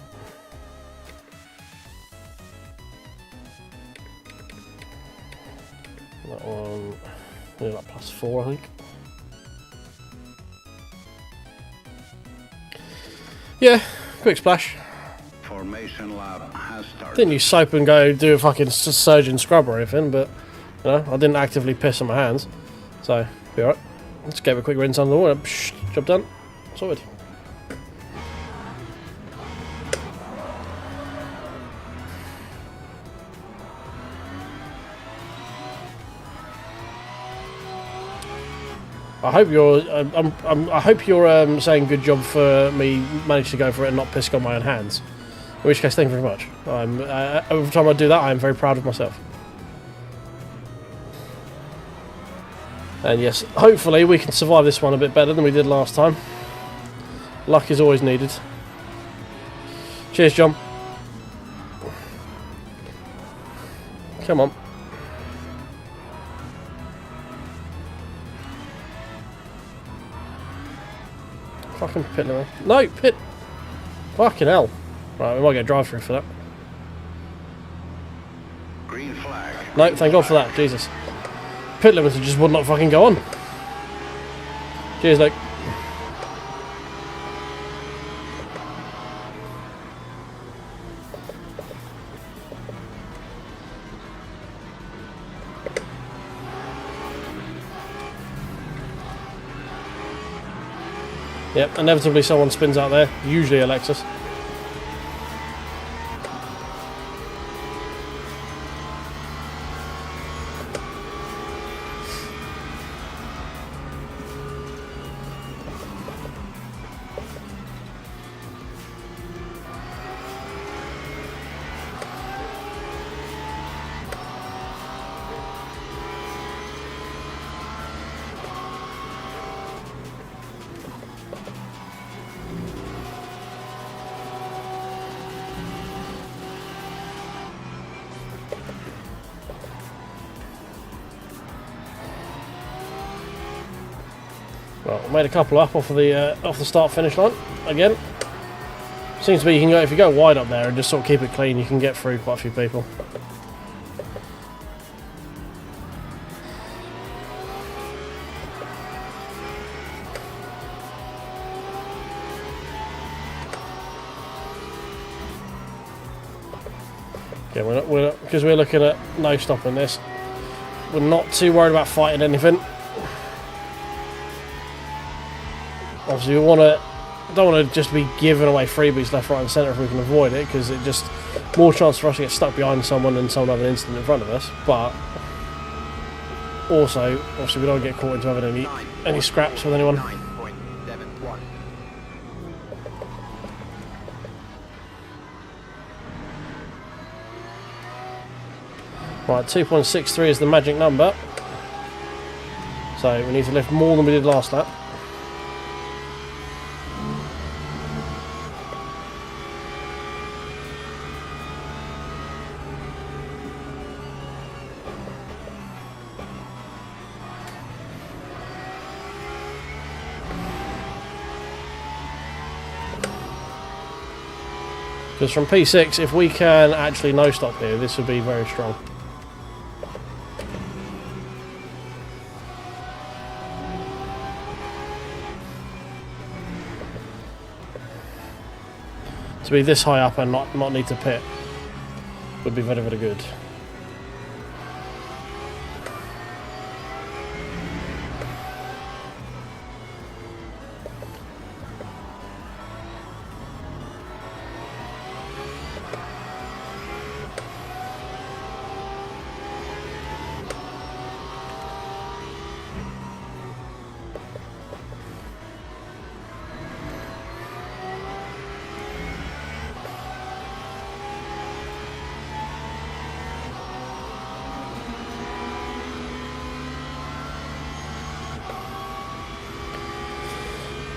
that one, maybe like +4, I think. Yeah, quick splash. Formation lap has started. Didn't use soap and go do a fucking surgeon scrub or anything, but you know, I didn't actively piss on my hands, so be alright. Just gave a quick rinse under the water. Psh, job done. Sorted. I hope you're. I hope you're saying good job for me managed to go for it and not piss on my own hands. In which case, thank you very much. Every time I do that, I am very proud of myself. And yes, hopefully we can survive this one a bit better than we did last time. Luck is always needed. Cheers, John. Come on. Fucking pit limit. No, pit. Fucking hell. Right, we might get a drive-through for that. Green flag. No, thank God for that. Jesus. Pit limiter just would not fucking go on. Cheers, Luke. Yep, inevitably someone spins out there, usually Alexis. Well, made a couple up off the start-finish line again. Seems to be you can go if you go wide up there and just sort of keep it clean, you can get through quite a few people. Okay, because we're looking at no stopping this. We're not too worried about fighting anything. Obviously, don't want to just be giving away freebies left, right, and centre if we can avoid it, because it just more chance for us to get stuck behind someone and someone have an incident in front of us. But also, obviously, we don't get caught into having any scraps with anyone. 9.71. Right, 2.63 is the magic number. So we need to lift more than we did last lap. Because from P6, if we can actually no-stop here, this would be very strong. To be this high up and not need to pit would be very, very good.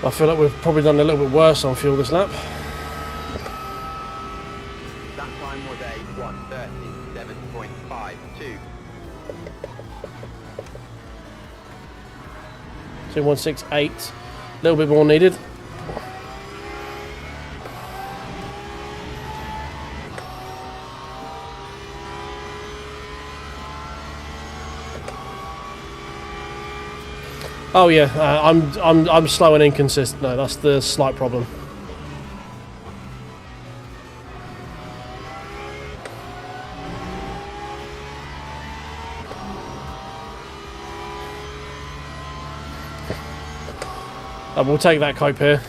I feel like we've probably done a little bit worse on fuel this lap. That time was a 1:37.52. 2.168, a little bit more needed. Oh yeah, I'm slow and inconsistent. No, that's the slight problem. We'll take that cope here.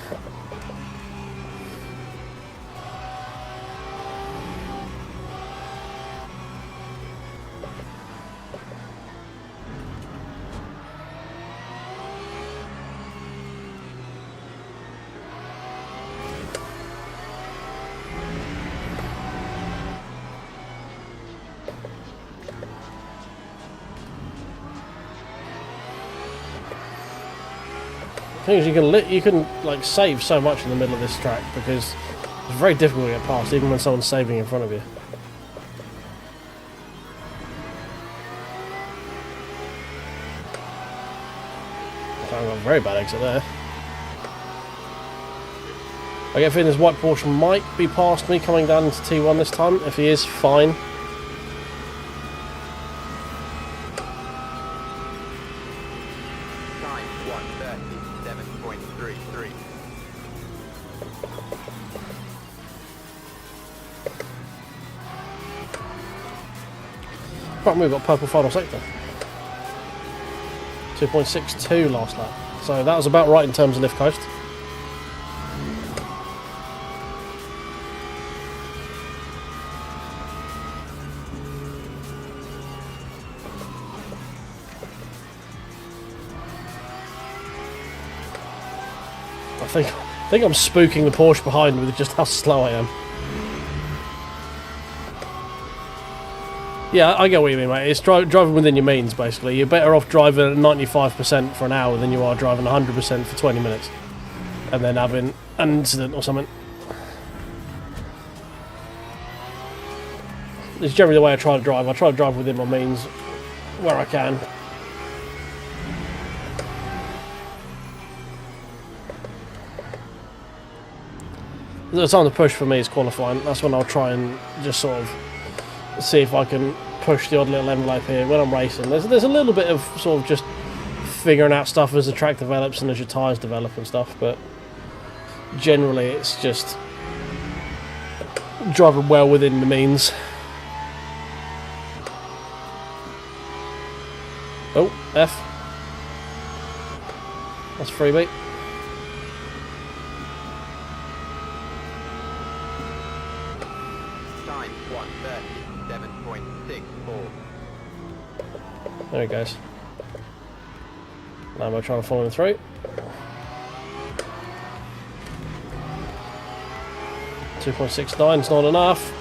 thing is, you can like save so much in the middle of this track because it's very difficult to get past, even when someone's saving in front of you. I've got a very bad exit there. I get a feeling this white Porsche might be past me coming down into T1 this time. If he is, fine. Time 1:37.33. Right, we've got purple final sector. 2.62 last lap. So that was about right in terms of lift coast. I think I'm spooking the Porsche behind with just how slow I am. Yeah, I get what you mean, mate. It's driving within your means, basically. You're better off driving at 95% for an hour than you are driving 100% for 20 minutes. And then having an incident or something. It's generally the way I try to drive. I try to drive within my means where I can. The time to push for me is qualifying. That's when I'll try and just sort of see if I can push the odd little envelope here when I'm racing. There's a little bit of sort of just figuring out stuff as the track develops and as your tyres develop and stuff, but generally it's just driving well within the means. Oh, F. That's freebie. Time 1:37.64. There he goes. Now we're trying to follow him through. .69 is not enough.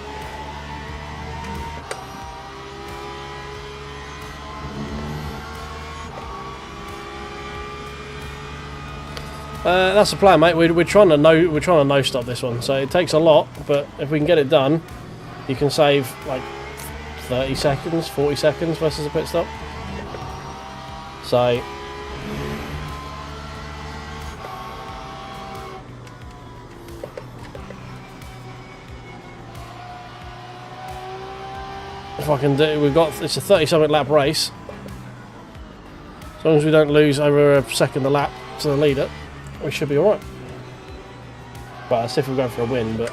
That's the plan, mate. We're trying to no stop this one, so it takes a lot. But if we can get it done, you can save like 30 seconds, 40 seconds versus a pit stop. So if I can do, it's a 30-something lap race. As long as we don't lose over a second a lap to the leader, we should be alright. But that's if we're going for a win, but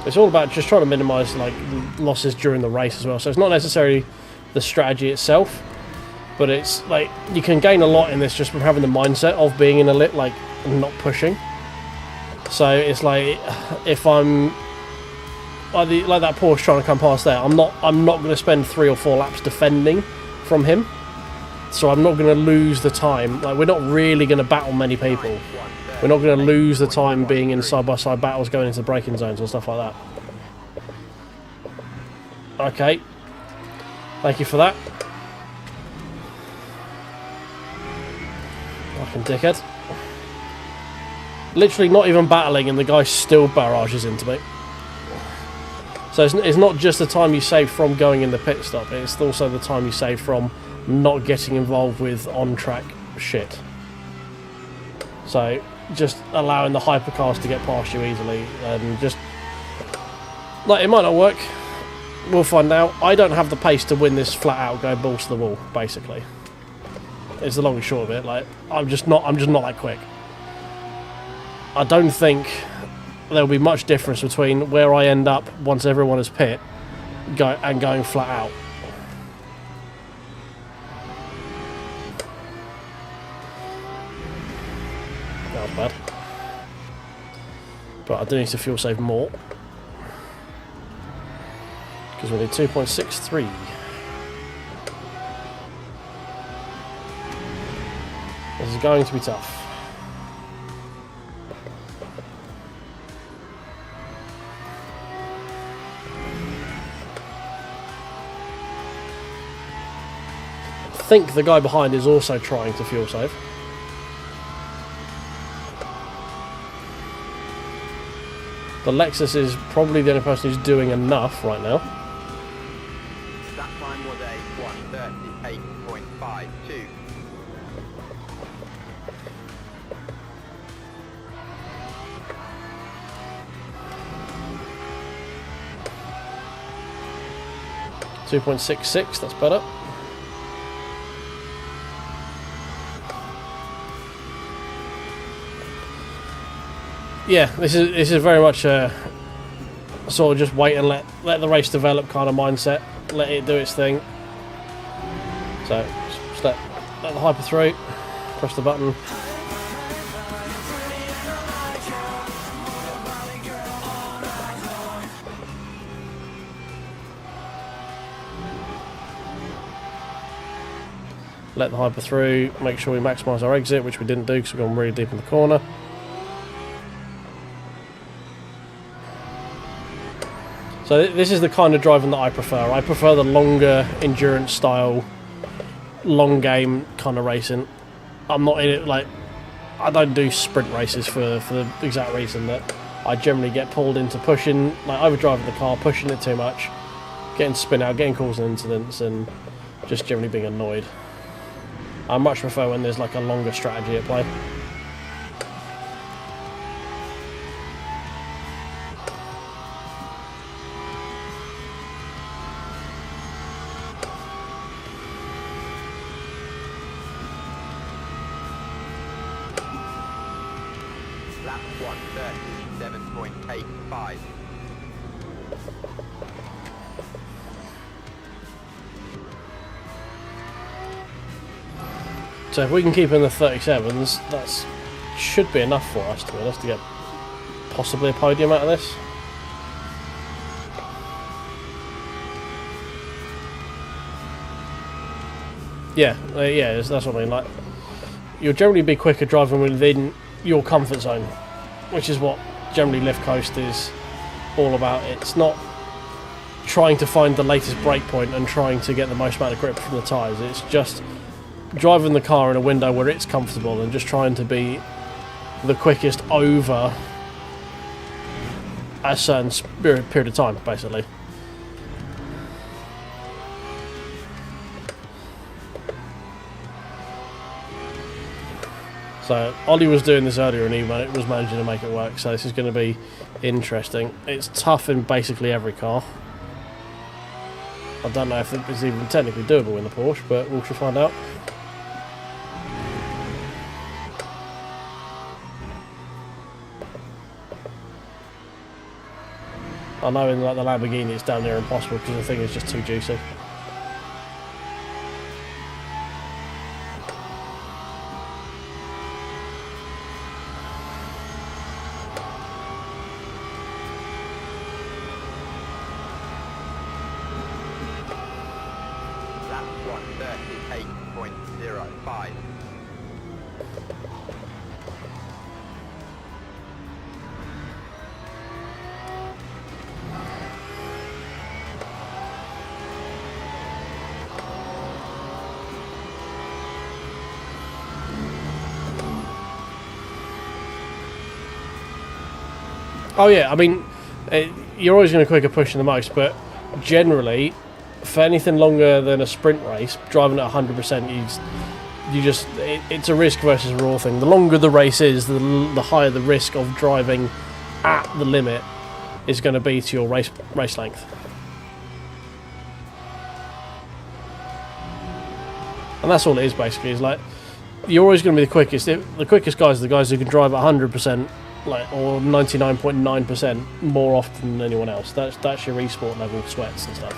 it's all about just trying to minimise like losses during the race as well. So it's not necessarily the strategy itself, but it's like you can gain a lot in this just from having the mindset of being in a lit, like not pushing. So it's like if I'm like that Porsche trying to come past there, I'm not going to spend 3 or 4 laps defending from him. So I'm not going to lose the time. Like we're not really going to battle many people. We're not going to lose the time being in side-by-side battles going into braking zones and stuff like that. Okay. Thank you for that. Fucking dickhead. Literally not even battling and the guy still barrages into me. So it's not just the time you save from going in the pit stop, it's also the time you save from not getting involved with on-track shit. So just allowing the hypercars to get past you easily and just like it might not work, we'll find out. I don't have the pace to win this flat out, go balls to the wall, basically. It's the long and short of it. Like I'm just not that quick. I don't think there'll be much difference between where I end up once everyone is pit and going flat out. That was bad. But I do need to fuel save more. Because we need 2.63. This is going to be tough. think the guy behind is also trying to fuel save. The Lexus is probably the only person who's doing enough right now. That time was a 1:38.52. .66, that's better. Yeah, this is very much a sort of just wait and let the race develop kind of mindset. Let it do its thing. So just let the hyper through. Press the button. Let the hyper through. Make sure we maximise our exit, which we didn't do because we've gone really deep in the corner. So this is the kind of driving that I prefer. I prefer the longer endurance style, long game kind of racing. I'm not in it like, I don't do sprint races for the exact reason that I generally get pulled into pushing, like overdriving the car, pushing it too much, getting spin out, getting causing incidents, and just generally being annoyed. I much prefer when there's like a longer strategy at play. Lap 1:37.85. So if we can keep in the 37s, that should be enough for us, to be honest, to get possibly a podium out of this. Yeah, that's what I mean. Like, you'll generally be quicker driving within your comfort zone, which is what generally Lift Coast is all about. It's not trying to find the latest brake point and trying to get the most amount of grip from the tyres. It's just driving the car in a window where it's comfortable and just trying to be the quickest over a certain period of time, basically. So Ollie was doing this earlier and he was managing to make it work, so this is going to be interesting. It's tough in basically every car. I don't know if it's even technically doable in the Porsche, but we'll find out. I know in like the Lamborghini it's down there impossible because the thing is just too juicy. Lap 1:38.05. Oh yeah, I mean, you're always going to quicker push than the most, but generally, for anything longer than a sprint race, driving at 100%, it's a risk versus raw thing. The longer the race is, the higher the risk of driving at the limit is going to be to your race length. And that's all it is basically. Is like, you're always going to be the quickest. The quickest guys are the guys who can drive at 100%. Like, or 99.9% more often than anyone else. That's your esport level sweats and stuff.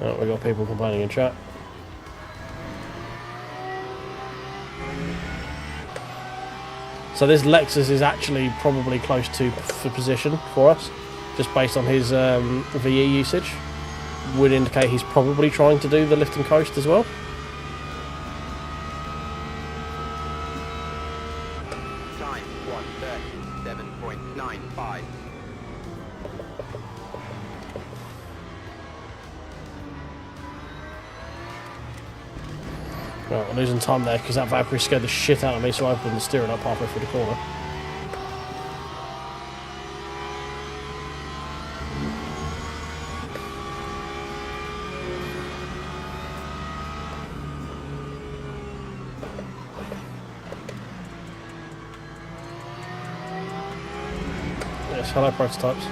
Oh, we got people complaining in chat. So this Lexus is actually probably close to for position for us, just based on his VE usage. would indicate he's probably trying to do the lift and coast as well. Time 1:37.95. Right, we're losing time there because that Valkyrie scared the shit out of me, so I opened the steering up halfway through the corner. Yes, hello prototypes.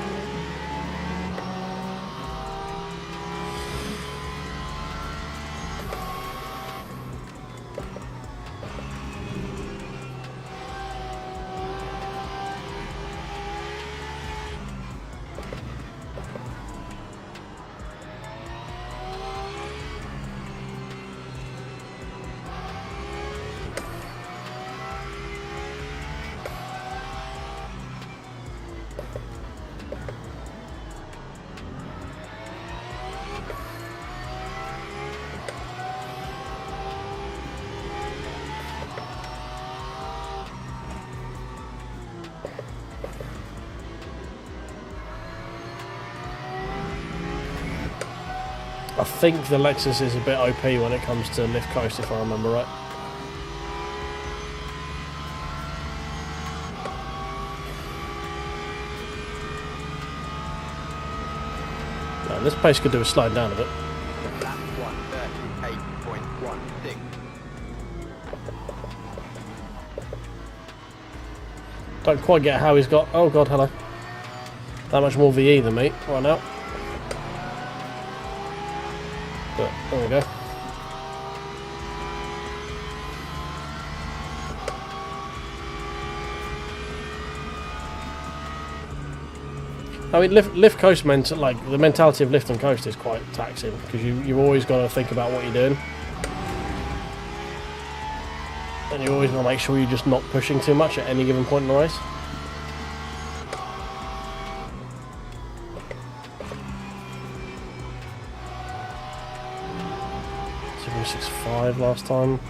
I think the Lexus is a bit OP when it comes to lift coast, if I remember right. Now, this pace could do with slowing down a bit. Lap 1:38.16. Don't quite get how he's got... Oh god, hello. That much more VE than me right now. But there we go. I mean, lift coast like the mentality of lift and coast is quite taxing because you've always got to think about what you're doing, and you always got to make sure you're just not pushing too much at any given point in the race. .6.5 last time.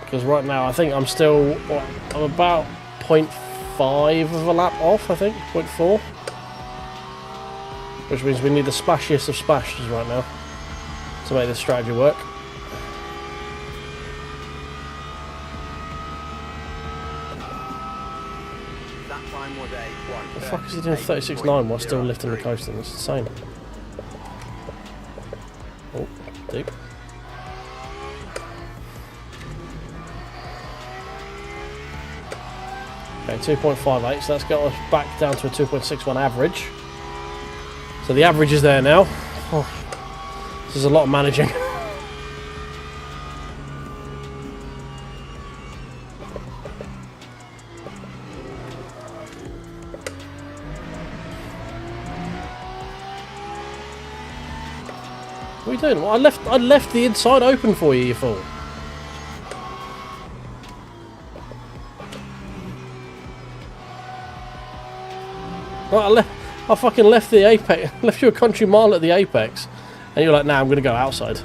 Because right now I think I'm still, I'm about 0.5 of a lap off, I think, 0.4. Which means we need the splashiest of splashes right now to make this strategy work. That time was a The fuck is he doing 36.9 while still lifting the coasting? It's insane. Oh, deep. Okay, 2.58, so that's got us back down to a 2.61 average. So the average is there now. Oh, this is a lot of managing. What are you doing? Well, I left the inside open for you, you fool. Well, I fucking left the apex, left you a country mile at the apex, and you're like, nah, I'm gonna go outside.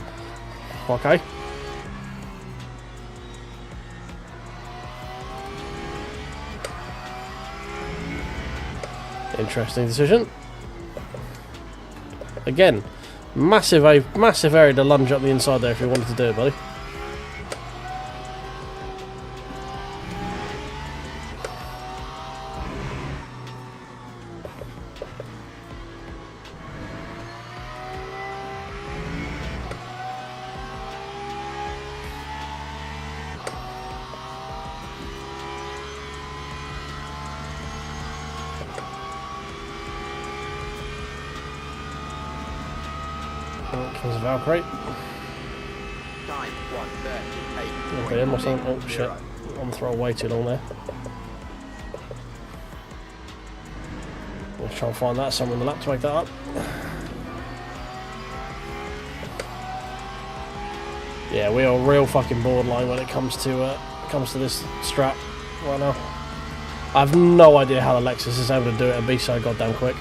Okay. Interesting decision. Again, massive area to lunge up the inside there if you wanted to do it, buddy. Comes a Valkyrie. Time 1:38. Okay, what's on? Oh shit. I'm throwing way too long there. Let's try and find that somewhere in the lap to make that up. Yeah, we are real fucking borderline when it comes to this strap right now. I have no idea how the Lexus is able to do it and be so goddamn quick.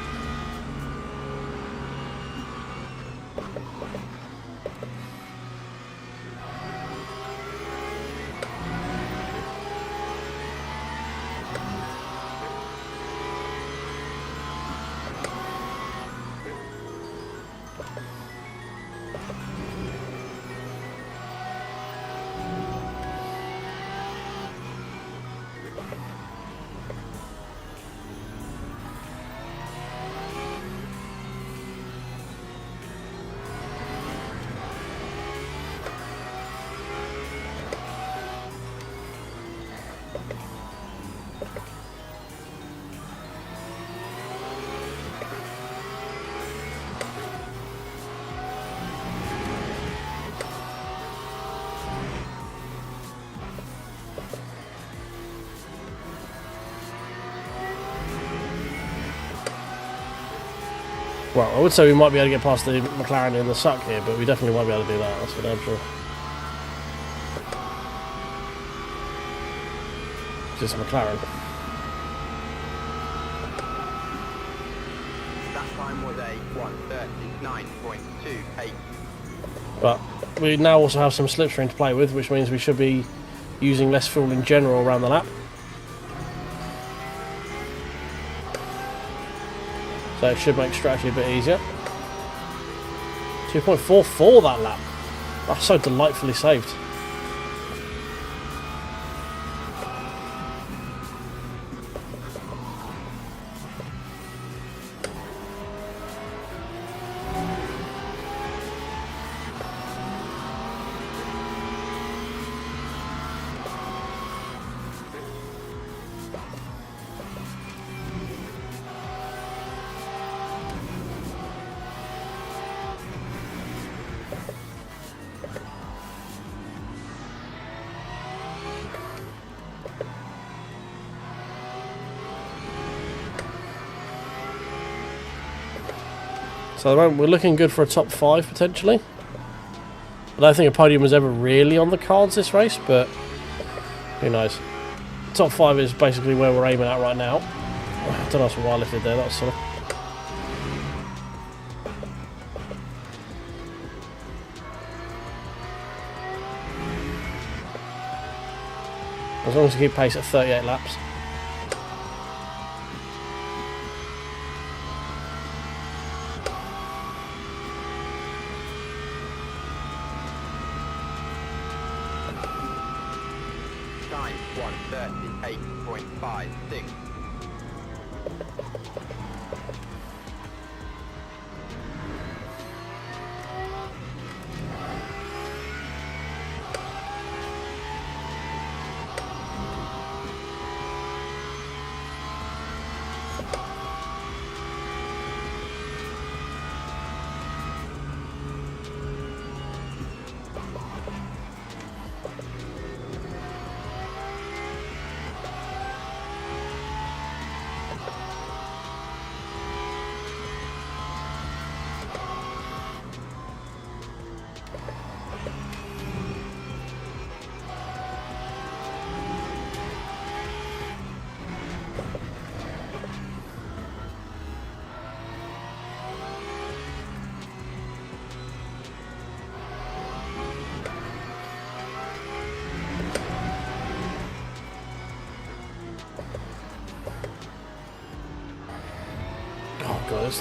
Well, I would say we might be able to get past the McLaren in the suck here, but we definitely won't be able to do that, that's for damn sure. Just McLaren. That time was a 1:39.28. But we now also have some slipstream to play with, which means we should be using less fuel in general around the lap. So it should make strategy a bit easier. 2.44 that lap. That's so delightfully saved. So at the moment we're looking good for a top 5 potentially. I don't think a podium was ever really on the cards this race, but who knows. Top 5 is basically where we're aiming at right now. I don't know why I lifted there, that was silly. As long as we keep pace at 38 laps. Time 1:38.56.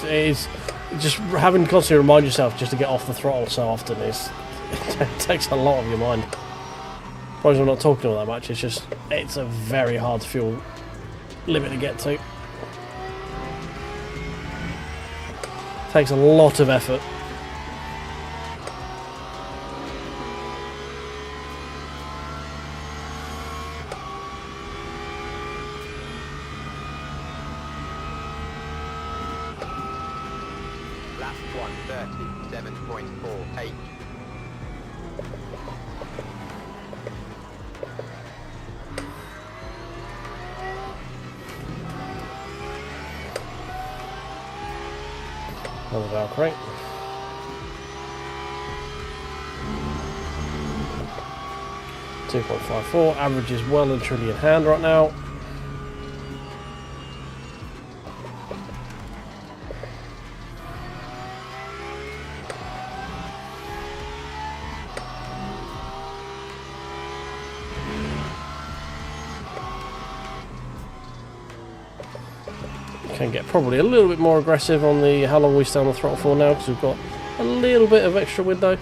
It is just having to constantly remind yourself just to get off the throttle so often is it takes a lot of your mind. Probably I'm not talking all that much. It's a very hard fuel limit to get to. Takes a lot of effort. Lap 37.48. Another Valkyrie. .54, average is well and truly in hand right now. Can get probably a little bit more aggressive on the how long we stay on the throttle for now, because we've got a little bit of extra window.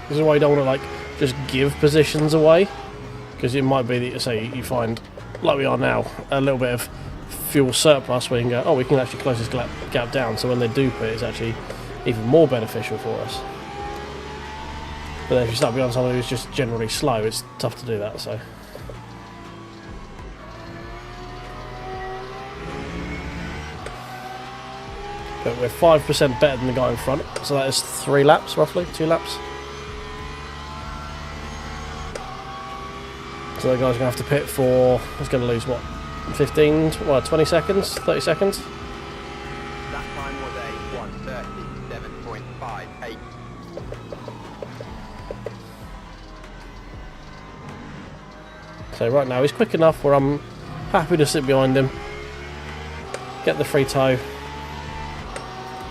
This is why you don't want to like just give positions away, because it might be that say you find, like we are now, a little bit of fuel surplus where you can go, oh, we can actually close this gap down, so when they do put it, it's actually even more beneficial for us. But then if you start behind someone who's just generally slow, it's tough to do that, so. But we're 5% better than the guy in front, so that is 3 laps roughly, 2 laps. So the guy's going to have to pit for, he's going to lose what, 15, well, 20 seconds, 30 seconds? That time was a 1:37.58. So right now he's quick enough where I'm happy to sit behind him, get the free toe.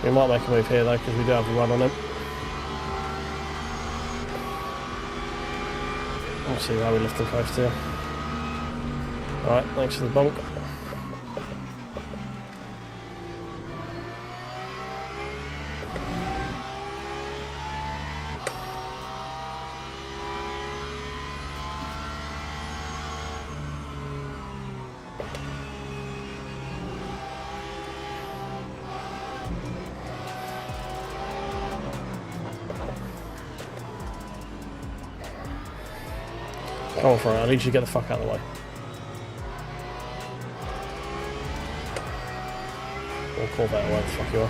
We might make a move here though, because we do have a run on him. We'll see how we lift and coast here. Alright, thanks for the bonk. Come on, Frank, I need you to get the fuck out of the way. Or Corvette, or where the fuck you are.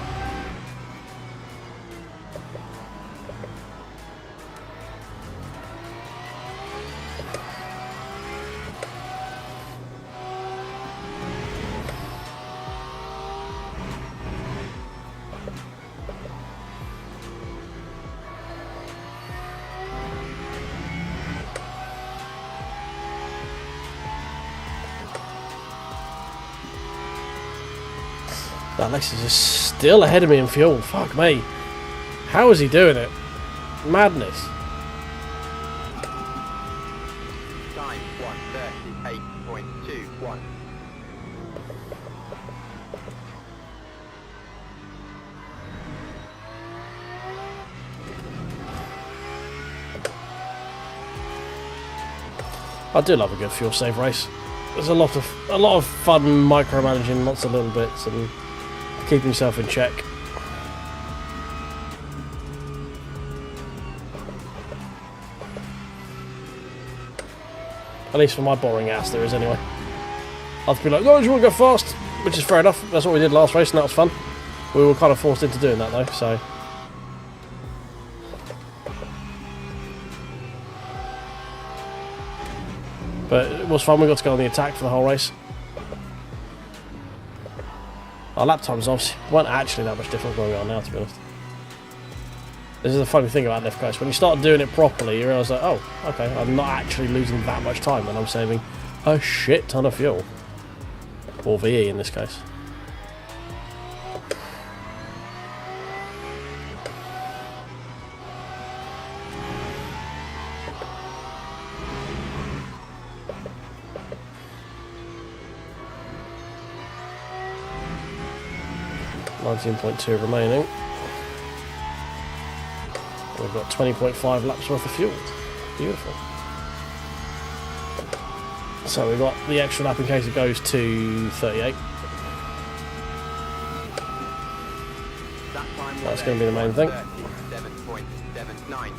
That Lexus is still ahead of me in fuel. Fuck me. How is he doing it? Madness. Time 1:38.21. I do love a good fuel save race. There's a lot of fun micromanaging lots of little bits and keeping yourself in check. At least for my boring ass there is anyway. I have to be like, no, you want to go fast? Which is fair enough. That's what we did last race and that was fun. We were kind of forced into doing that though, so. But it was fun, we got to go on the attack for the whole race. Our lap times obviously weren't actually that much different from where we are now, to be honest. This is the funny thing about Lift Coast. When you start doing it properly, you realise that, oh, okay, I'm not actually losing that much time and I'm saving a shit ton of fuel. Or VE in this case. .2 remaining. We've got 20.5 laps worth of fuel. Beautiful. So we've got the extra lap in case it goes to 38. That's going to be the main thing. 37.79.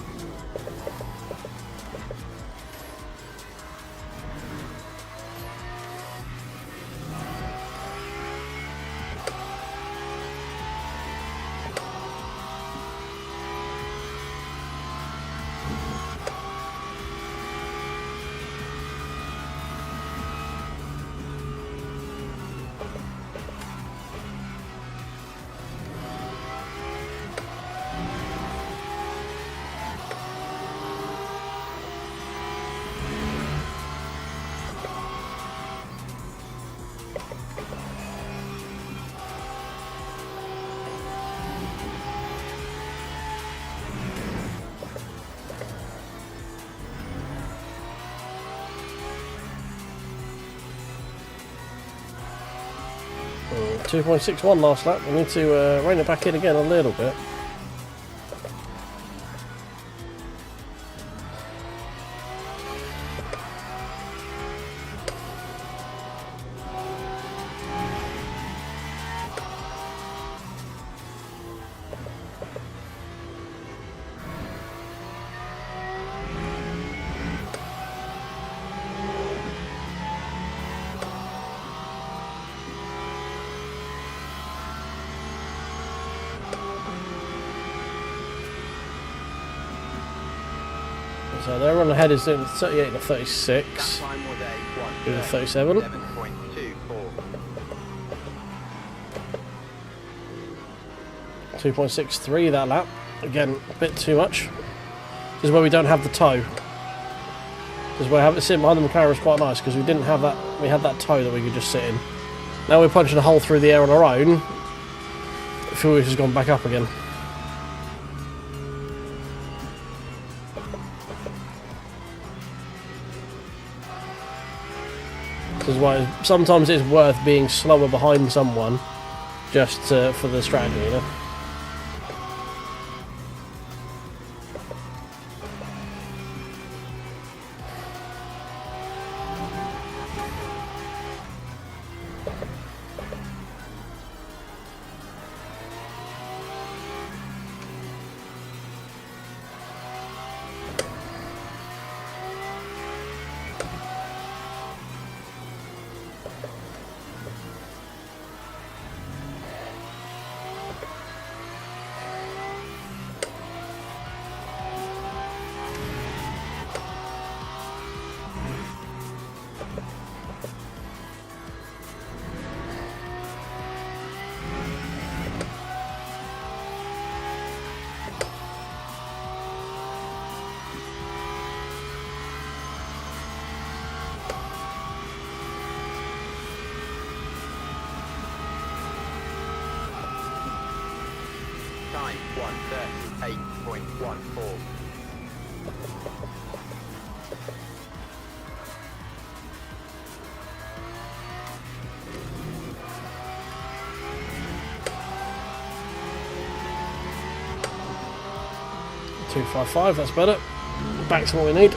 2.61 last lap. We need to rein it back in again a little bit. So their run ahead is doing 38 to 36. That time was a Doing 37. 7.24. 2.63 that lap. Again, a bit too much. This is where we don't have the toe. This is where having it sitting behind the McLaren is quite nice because we didn't have that. We had that toe that we could just sit in. Now we're punching a hole through the air on our own. Fuel has gone back up again. This is why sometimes it's worth being slower behind someone just for the strategy, you know. Time 1:38.14. .255, that's better. Back to what we need.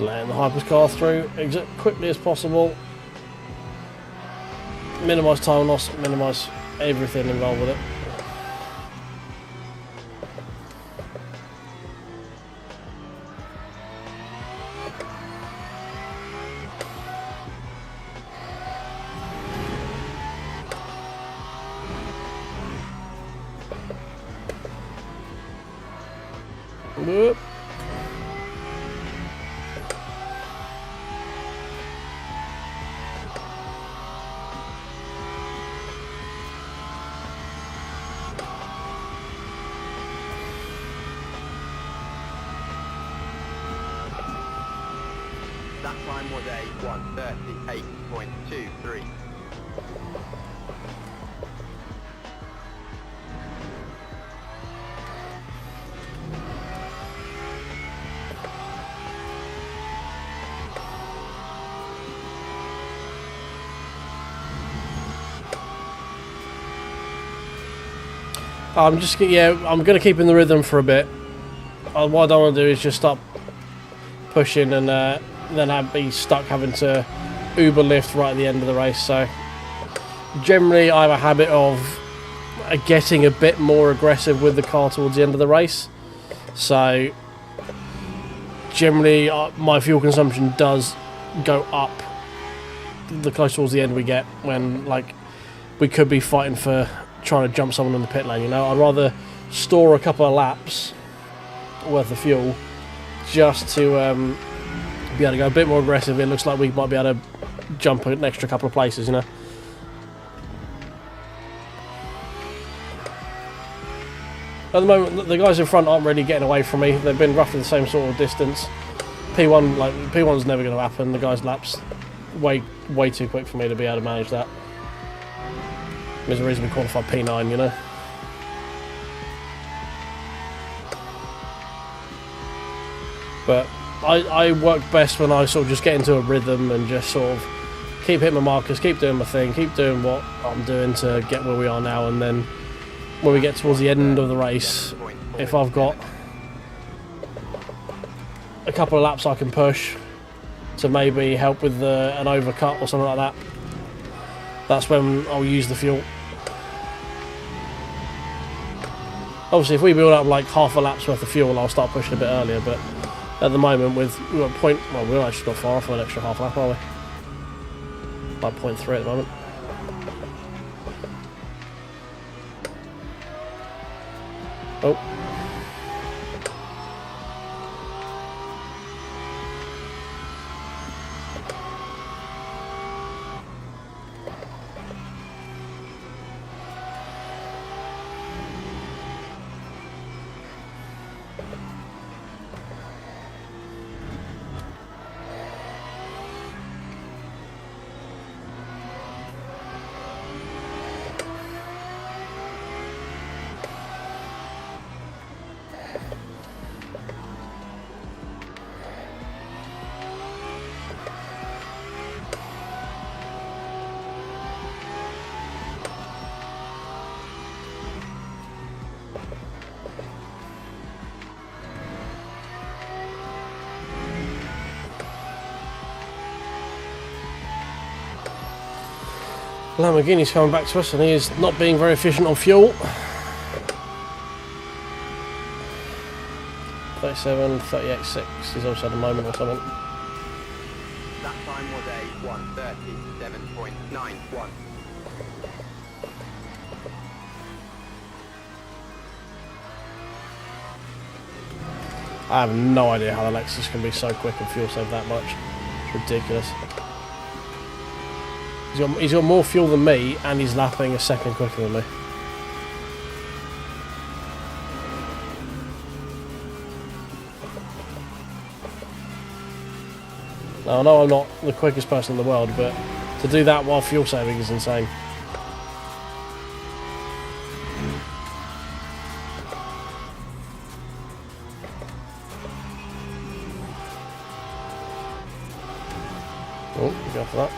Letting the hypercar through as quickly as possible. Minimise time loss, minimise everything involved with it. Whoop. That time was a 1:38.23. I'm going to keep in the rhythm for a bit. What I don't want to do is just stop pushing and then I'd be stuck having to Uber lift right at the end of the race. So generally I have a habit of getting a bit more aggressive with the car towards the end of the race. So generally my fuel consumption does go up the closer towards the end we get, when like we could be fighting for trying to jump someone in the pit lane, you know. I'd rather store a couple of laps worth of fuel just to be able to go a bit more aggressive. It looks like we might be able to jump an extra couple of places, you know. At the moment, the guys in front aren't really getting away from me. They've been roughly the same sort of distance. P1's never going to happen. The guy's laps way too quick for me to be able to manage that. There's a reason we qualified P9, you know. But I work best when I sort of just get into a rhythm and just sort of keep hitting my markers, keep doing my thing, keep doing what I'm doing to get where we are now, and then when we get towards the end of the race, if I've got a couple of laps I can push to maybe help with an overcut or something like that, that's when I'll use the fuel. Obviously, if we build up like half a lap's worth of fuel, I'll start pushing a bit earlier, but at the moment, we're actually not far off an extra half lap, are we? About 0.3 at the moment. Oh. Lamborghini's coming back to us, and he is not being very efficient on fuel. 37, 38.6 is also at the moment or something. That time was a 1:37.91. I have no idea how the Lexus can be so quick and fuel save that much. It's ridiculous. He's got more fuel than me, and he's lapping a second quicker than me. Now, I know I'm not the quickest person in the world, but to do that while fuel saving is insane. Oh, go for that.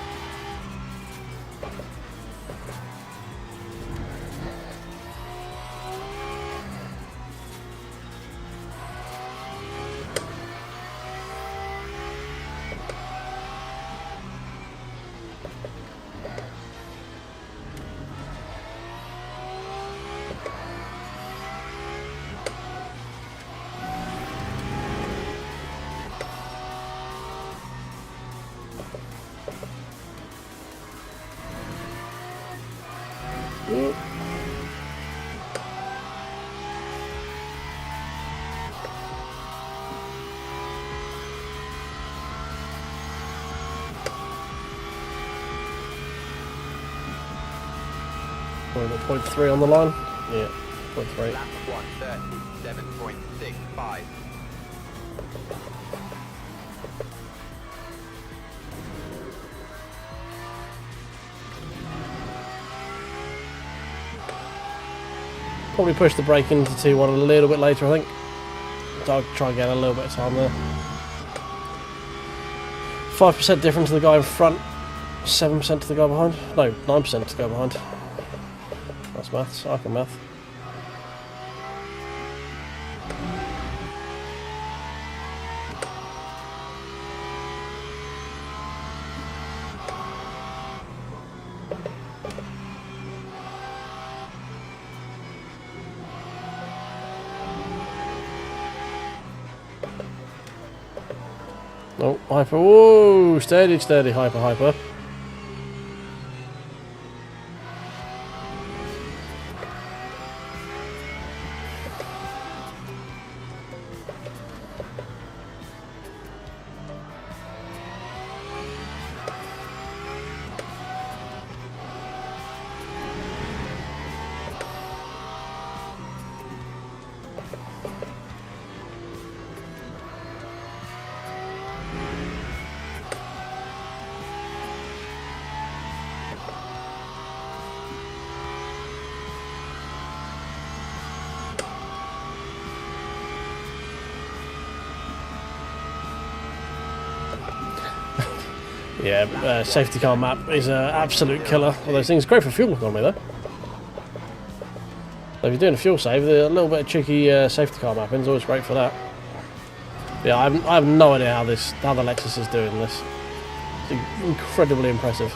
We're at 0.3 on the line? Yeah, 0.3. Lap 1:37.65. Probably push the brake into T1 a little bit later, I think. I'll try and get a little bit of time there. 5% difference to the guy in front, 7% to the guy behind. No, 9% to the guy behind. That's maths. I can math. Oh, hyper. Whoa! Steady, steady, hyper, hyper. Yeah, safety car map is an absolute killer. All those things, great for fuel economy though. So if you're doing a fuel save, a little bit of cheeky safety car mapping is always great for that. Yeah, I have no idea how the Lexus is doing this. It's incredibly impressive.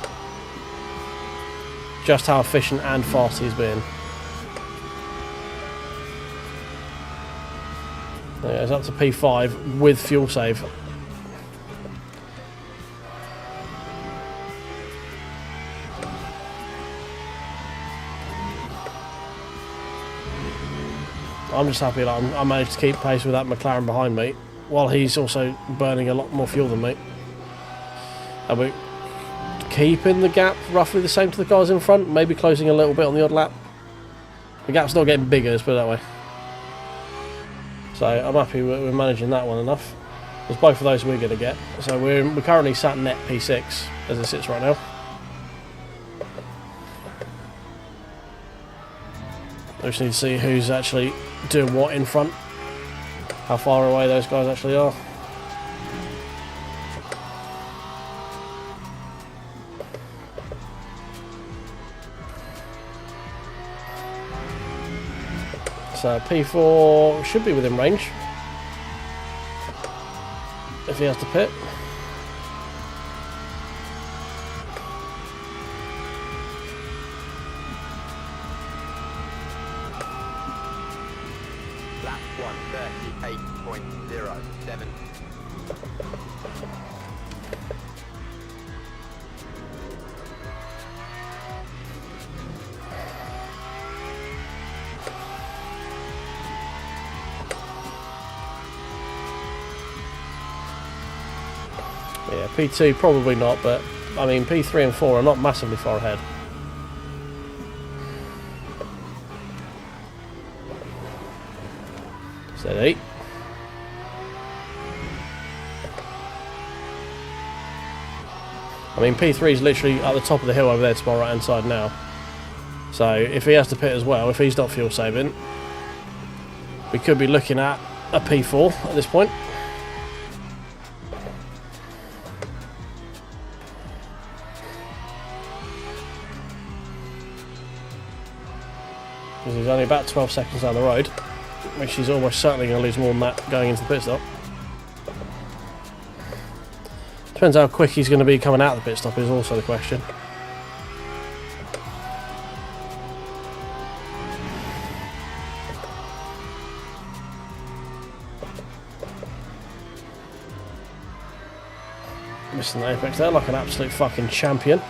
Just how efficient and fast he's been. Yeah, it's up to P5 with fuel save. I'm just happy that I managed to keep pace with that McLaren behind me, while he's also burning a lot more fuel than me. And we're keeping the gap roughly the same to the cars in front, maybe closing a little bit on the odd lap. The gap's not getting bigger, let's put it that way. So I'm happy we're managing that one enough. Because both of those we're going to get. So we're currently sat net P6 as it sits right now. I just need to see who's actually doing what in front. How far away those guys actually are. So P4 should be within range. If he has to pit. Lap 1:38.07. Yeah, P2 probably not, but I mean P3 and 4 are not massively far ahead. Steady. I mean P3 is literally at the top of the hill over there to my right hand side now. So if he has to pit as well, if he's not fuel saving, we could be looking at a P4 at this point. Because he's only about 12 seconds down the road, which he's almost certainly going to lose more than that going into the pit stop. Depends how quick he's going to be coming out of the pit stop is also the question. Missing the apex there like an absolute fucking champion.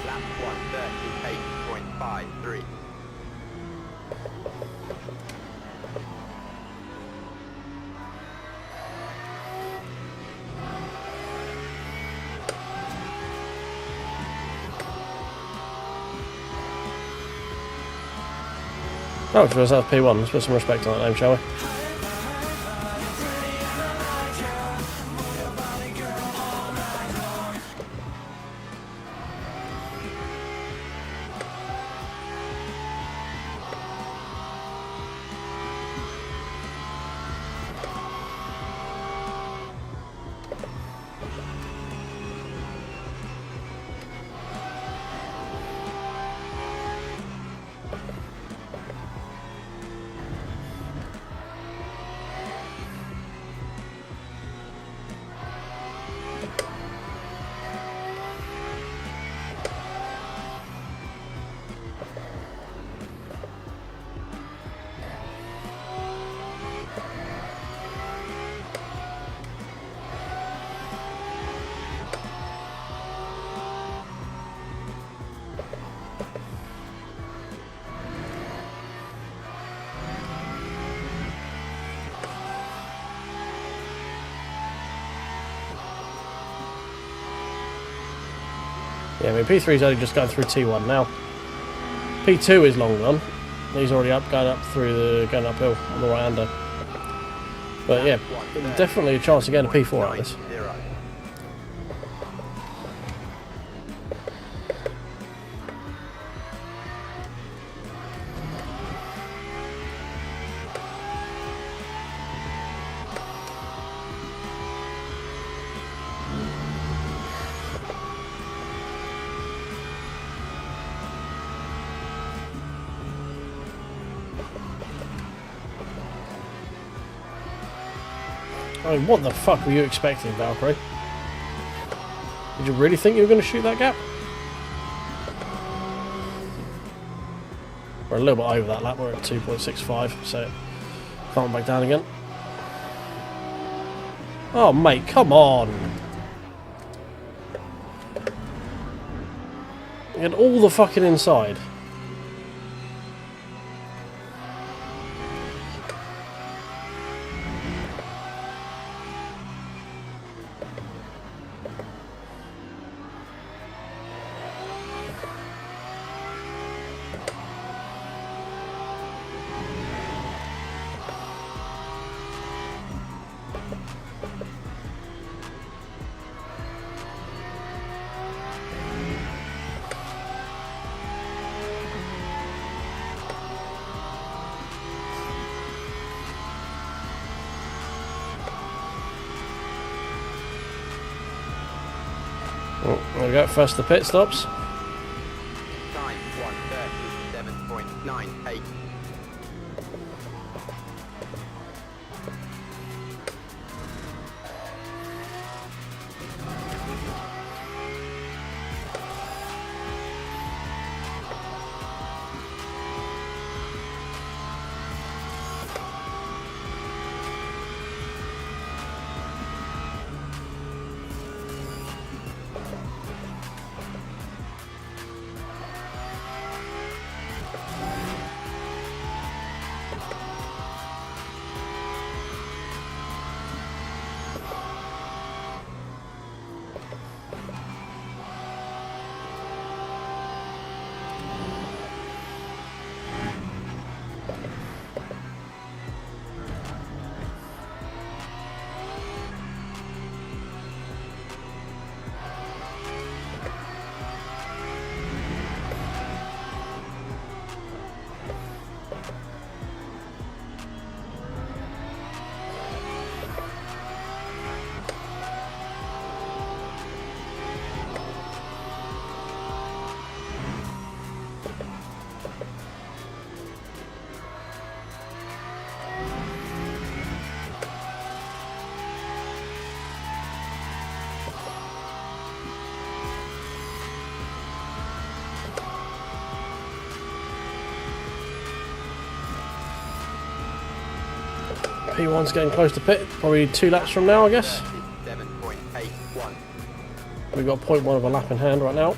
Lap 1:38.53. Oh, for ourselves P1, let's put some respect on that name, shall we? Yeah, I mean P3's only just going through T1 now. P2 is long gone. He's already going uphill on the right-hander. But yeah, definitely a chance to get a P4 out of this. I mean, what the fuck were you expecting, Valkyrie? Did you really think you were going to shoot that gap? We're a little bit over that lap, we're at 2.65, so can't back down again. Oh mate, come on! You had all the fucking inside. Oh, there we go, first the pit stops. Time 1:37.98. P1's getting close to pit, probably 2 laps from now, I guess. 37.81. We've got 0.1 of a lap in hand right now.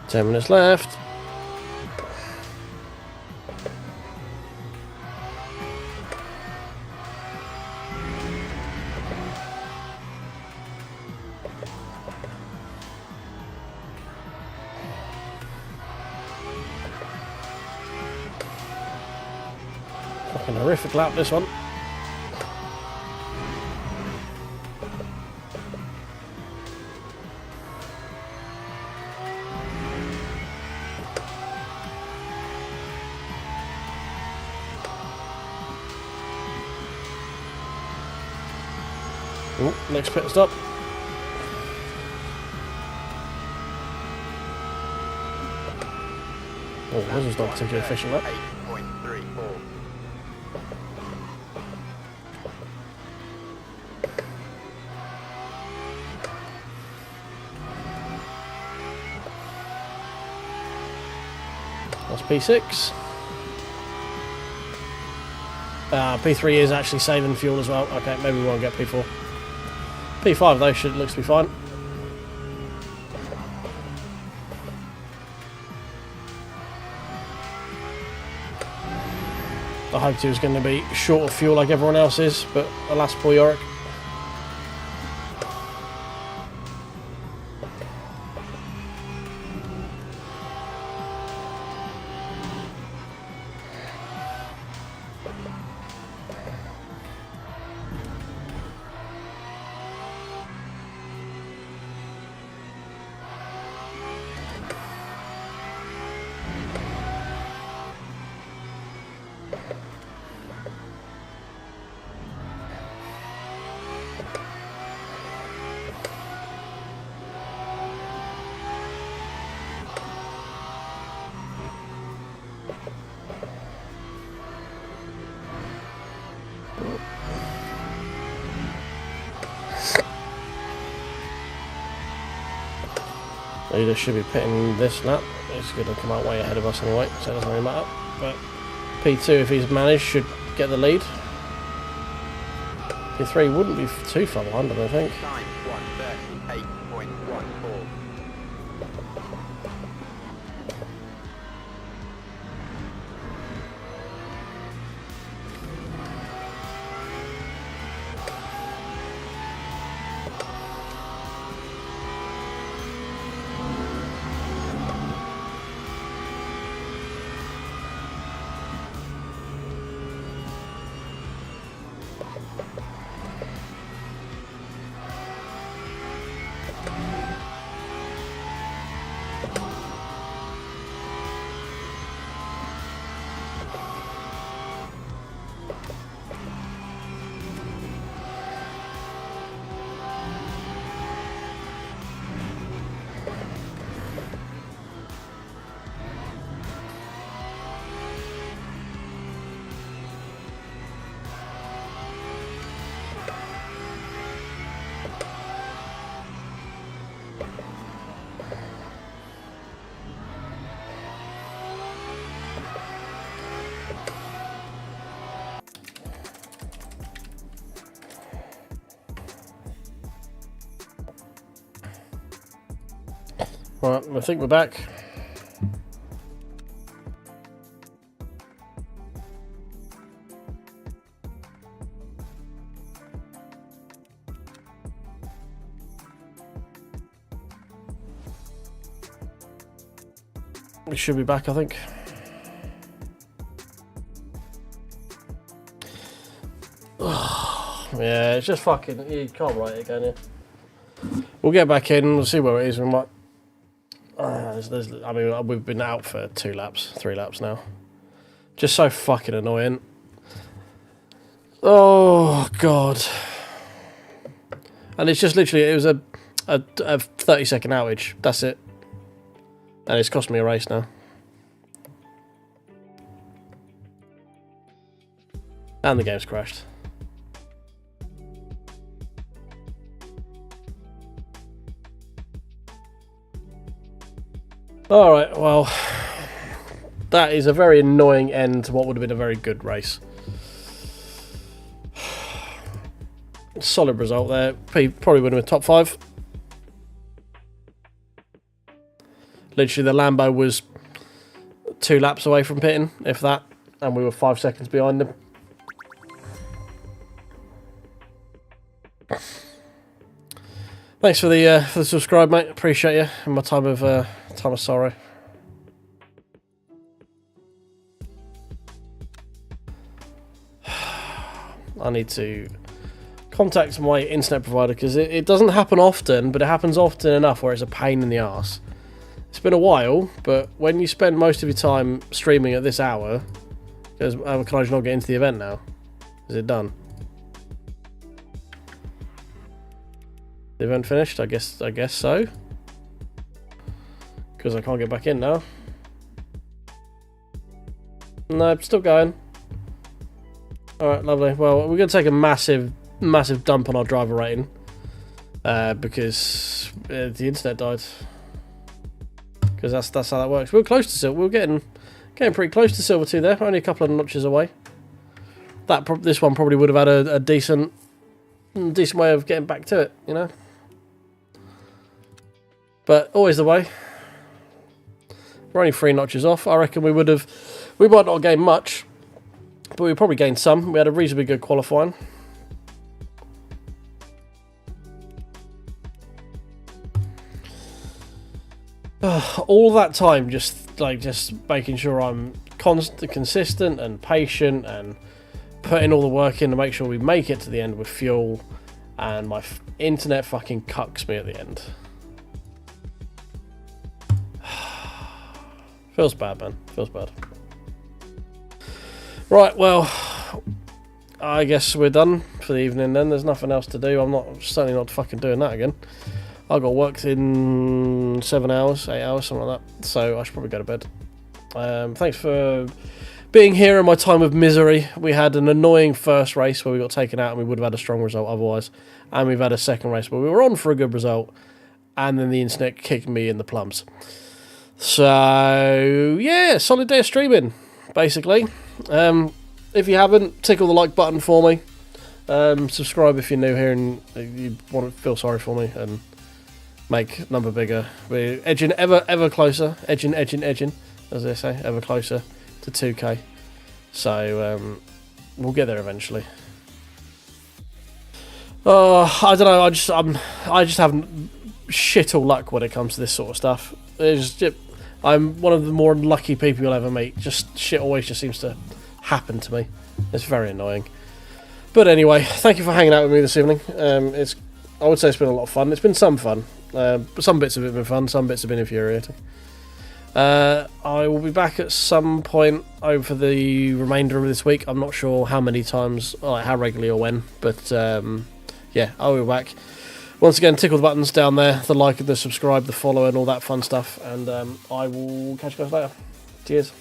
Ten minutes left. Fucking horrific lap, this one. Ooh, next pit stop. Oh, this is not particularly efficient, that. 8.34. That's P6. P3 is actually saving fuel as well. Okay, maybe we won't get P4. P5 though looks to be fine. I hoped he was going to be short of fuel like everyone else is, but alas, poor Yorick. Leader should be pitting this lap. He's going to come out way ahead of us anyway, so it doesn't really matter. But P2, if he's managed, should get the lead. P3 wouldn't be too far behind him, I think. Time 1:38.14. Right, I think we're back. We should be back, I think. Yeah, it's just fucking, you can't write it, can you? We'll get back in, we'll see where it is. We might. I mean, we've been out for 3 laps now. Just so fucking annoying. Oh, God. And it's just literally, it was a 30-second outage. That's it. And it's cost me a race now. And the game's crashed. Alright, well, that is a very annoying end to what would have been a very good race. Solid result there. Probably would have been top 5. Literally, the Lambo was 2 laps away from pitting, if that, and we were 5 seconds behind them. Thanks for the subscribe, mate. Appreciate you in my time of sorrow. I need to contact my internet provider because it doesn't happen often, but it happens often enough where it's a pain in the arse. It's been a while, but when you spend most of your time streaming at this hour, because can I just not get into the event now? Is it done? The event finished? I guess so. Because I can't get back in now. No, still going. Alright, lovely. Well, we're going to take a massive dump on our driver rating. Because the internet died. Because that's how that works. We're close to silver. We're getting pretty close to silver 2 there. Only a couple of notches away. This one probably would have had a decent way of getting back to it, you know. But always the way. We're only 3 notches off. I reckon we might not have gained much, but we probably gained some. We had a reasonably good qualifying. All that time just making sure I'm consistent and patient and putting all the work in to make sure we make it to the end with fuel, and my internet fucking cucks me at the end. Feels bad, man. Feels bad. Right, well, I guess we're done for the evening then. There's nothing else to do. I'm certainly not fucking doing that again. I got work in 7 hours, 8 hours, something like that. So I should probably go to bed. Thanks for being here in my time of misery. We had an annoying first race where we got taken out and we would have had a strong result otherwise. And we've had a second race where we were on for a good result. and then the internet kicked me in the plums. So yeah, solid day of streaming, basically. If you haven't, tickle the like button for me. Subscribe if you're new here and you want to feel sorry for me and make number bigger. We're edging ever closer, edging, as they say, ever closer to 2K. So we'll get there eventually. I don't know. I just haven't shit all luck when it comes to this sort of stuff. I'm one of the more unlucky people you'll ever meet. Just shit always just seems to happen to me. It's very annoying. But anyway, thank you for hanging out with me this evening. I would say it's been a lot of fun. It's been some fun. Some bits have been fun, some bits have been infuriating. I will be back at some point over the remainder of this week. I'm not sure how many times, like how regularly or when, but yeah, I'll be back. Once again, tickle the buttons down there, the like and the subscribe, the follow and all that fun stuff, and I will catch you guys later. Cheers.